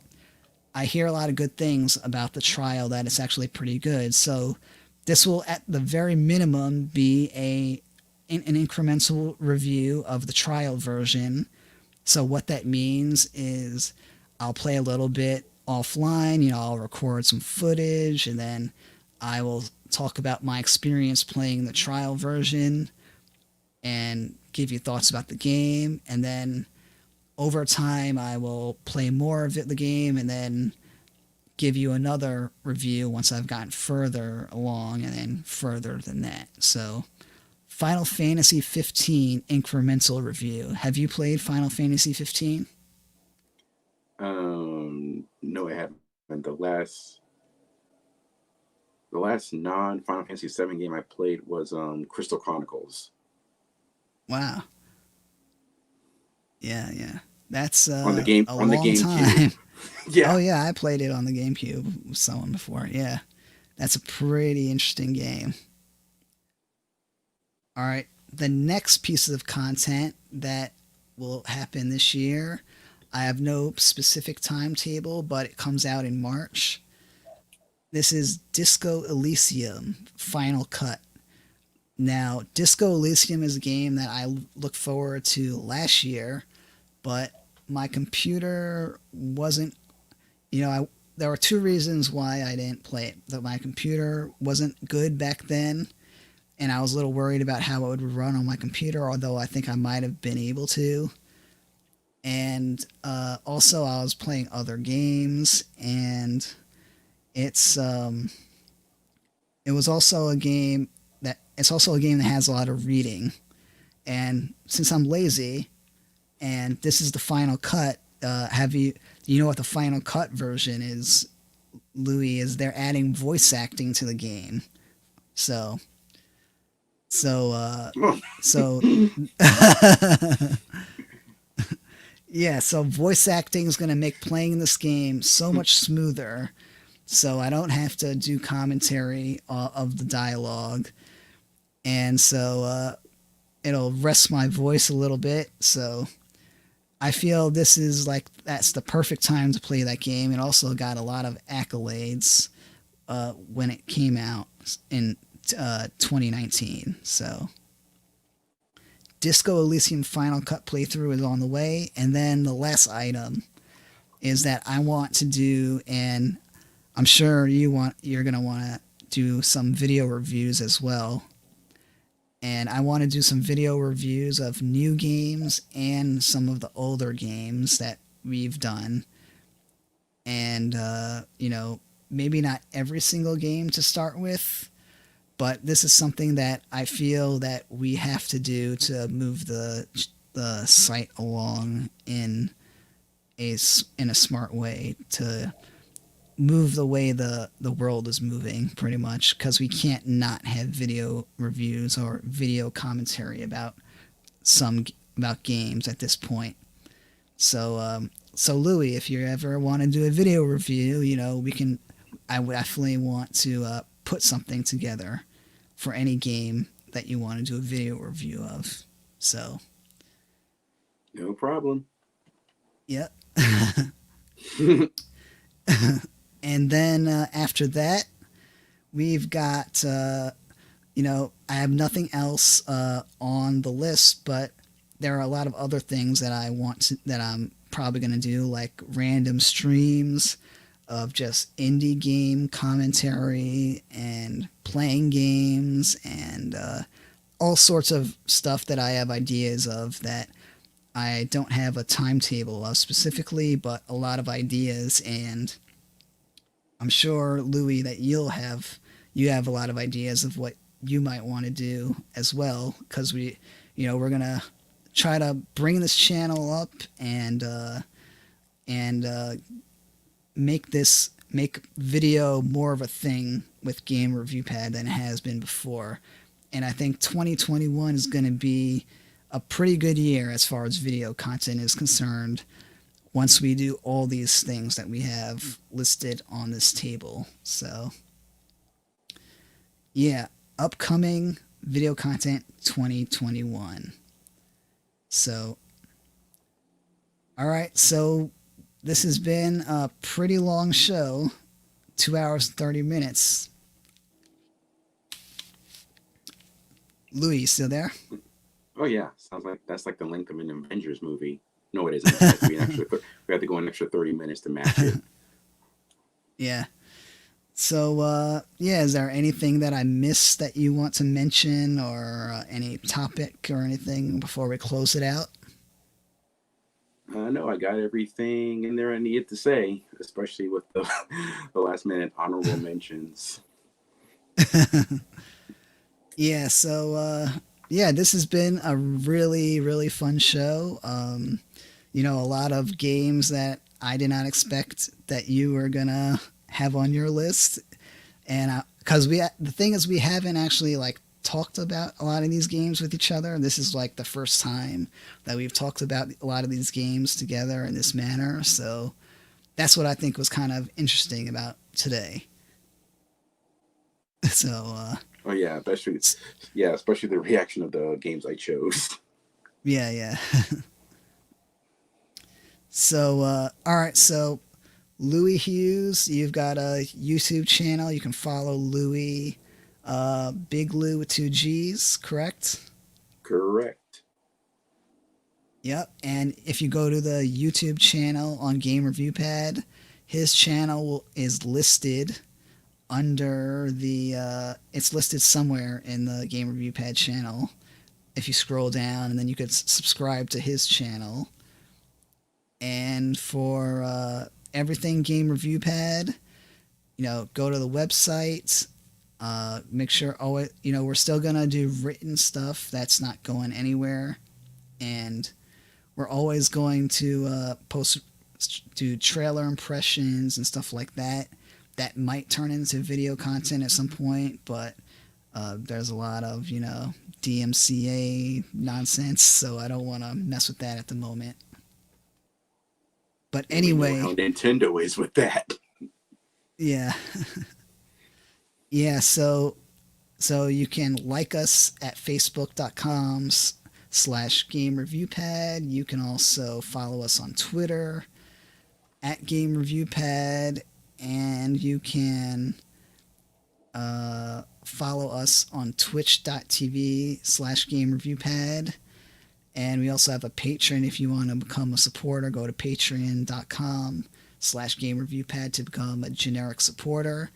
I hear a lot of good things about the trial, that it's actually pretty good. So this will at the very minimum be an incremental review of the trial version. So what that means is I'll play a little bit offline, I'll record some footage, and then I will talk about my experience playing the trial version and give you thoughts about the game. And then over time, I will play more of the game and then give you another review once I've gotten further along, and then further than that. So Final Fantasy 15 incremental review. Have you played Final Fantasy 15? No, I haven't. The last non Final Fantasy VII game I played was Crystal Chronicles. Wow. Yeah, yeah. That's On the a on the long GameCube. time. Oh Yeah. yeah, I played it on the GameCube with someone before. Yeah. That's a pretty interesting game. All right. The next piece of content that will happen this year, I have no specific timetable, but it comes out in March. This is Disco Elysium Final Cut. Now, Disco Elysium is a game that I looked forward to last year, but my computer wasn't, there were two reasons why I didn't play it. That my computer wasn't good back then, and I was a little worried about how it would run on my computer, although I think I might have been able to. And also, I was playing other games, and it was also a game that it's also a game that has a lot of reading. And since I'm lazy, and this is the final cut, do you know what the final cut version is, Louis? Is they're adding voice acting to the game. So so Oh. so yeah, so voice acting is going to make playing this game so much smoother. So I don't have to do commentary of the dialogue, and so it'll rest my voice a little bit. So I feel this is like that's the perfect time to play that game. It also got a lot of accolades when it came out in 2019. So Disco Elysium Final Cut playthrough is on the way, and then the last item is that I want to do, and I'm sure you're gonna want to do some video reviews as well. And I want to do some video reviews of new games and some of the older games that we've done. And maybe not every single game to start with, but this is something that I feel that we have to do to move the site along in a smart way, to move the way the world is moving, pretty much, because we can't not have video reviews or video commentary about games at this point. So Louis, if you ever want to do a video review, we can. I would definitely want to put something together for any game that you want to do a video review of. So No problem. yep. And then after that, we've got, I have nothing else on the list, but there are a lot of other things that that I'm probably going to do, like random streams of just indie game commentary and playing games and all sorts of stuff that I have ideas of that I don't have a timetable of specifically, but a lot of ideas. And I'm sure, Louis, that you have a lot of ideas of what you might want to do as well, because we're gonna try to bring this channel up and make video more of a thing with Game Review Pad than it has been before. And I think 2021 is going to be a pretty good year as far as video content is concerned, once we do all these things that we have listed on this table. So, yeah, upcoming video content 2021. So, all right, so this has been a pretty long show, 2 hours and 30 minutes. Louis, you still there? Oh yeah, sounds like that's like the length of an Avengers movie. No, it isn't. It has to be we have to go an extra 30 minutes to match it. Yeah. So, is there anything that I missed that you want to mention, or any topic or anything before we close it out? No, I got everything in there I needed to say, especially with the last minute honorable mentions. Yeah, so, this has been a really, really fun show. A lot of games that I did not expect that you were gonna have on your list, and because the thing is, we haven't actually like talked about a lot of these games with each other. This is like the first time that we've talked about a lot of these games together in this manner. So that's what I think was kind of interesting about today. So, Oh yeah, especially the reaction of the games I chose. yeah. So, all right. So, Louis Hughes, you've got a YouTube channel. You can follow Louis, Big Lou with two G's, correct? Correct. Yep. And if you go to the YouTube channel on Game Review Pad, his channel is listed under it's listed somewhere in the Game Review Pad channel. If you scroll down, and then you could subscribe to his channel. And for everything Game Review Pad, go to the website, Make sure, always, we're still gonna do written stuff. That's not going anywhere, and we're always going to post, do trailer impressions and stuff like that. That might turn into video content at some point, but there's a lot of DMCA nonsense, so I don't want to mess with that at the moment. But And we know anyway, how Nintendo is with that. yeah, yeah. So you can like us at facebook.com/GameReviewPad. You can also follow us on Twitter at GameReviewPad, and you can follow us on twitch.tv/GameReviewPad. And we also have a Patreon. If you want to become a supporter, go to patreon.com/GameReviewPad to become a generic supporter.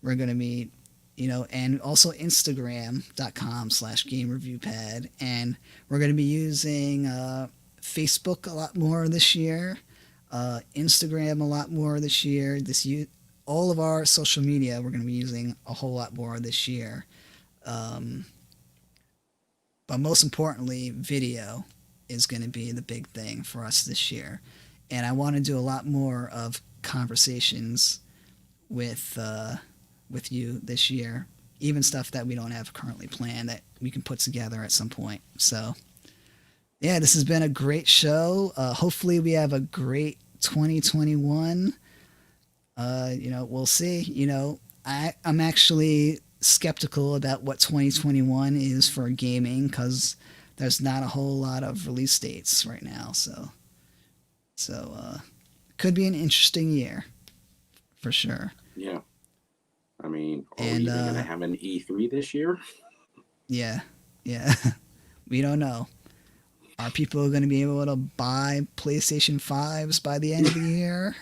We're going to be, and also Instagram.com/GameReviewPad. And we're going to be using Facebook a lot more this year, Instagram a lot more this year. All of our social media we're going to be using a whole lot more this year. But most importantly, video is going to be the big thing for us this year. And I want to do a lot more of conversations with you this year, even stuff that we don't have currently planned that we can put together at some point. So, yeah, this has been a great show. Hopefully we have a great 2021. We'll see. I'm actually skeptical about what 2021 is for gaming because there's not a whole lot of release dates right now. So could be an interesting year for sure. Yeah. I mean, are we even going to have an E3 this year? Yeah. We don't know. Are people going to be able to buy PlayStation 5s by the end of the year?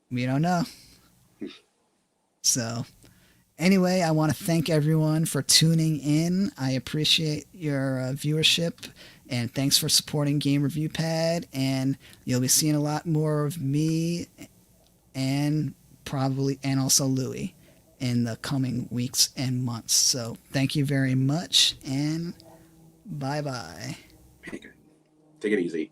We don't know. So, anyway, I want to thank everyone for tuning in. I appreciate your viewership, and thanks for supporting Game Review Pad. And you'll be seeing a lot more of me and also Louie in the coming weeks and months. So, thank you very much, and bye bye. Take it easy.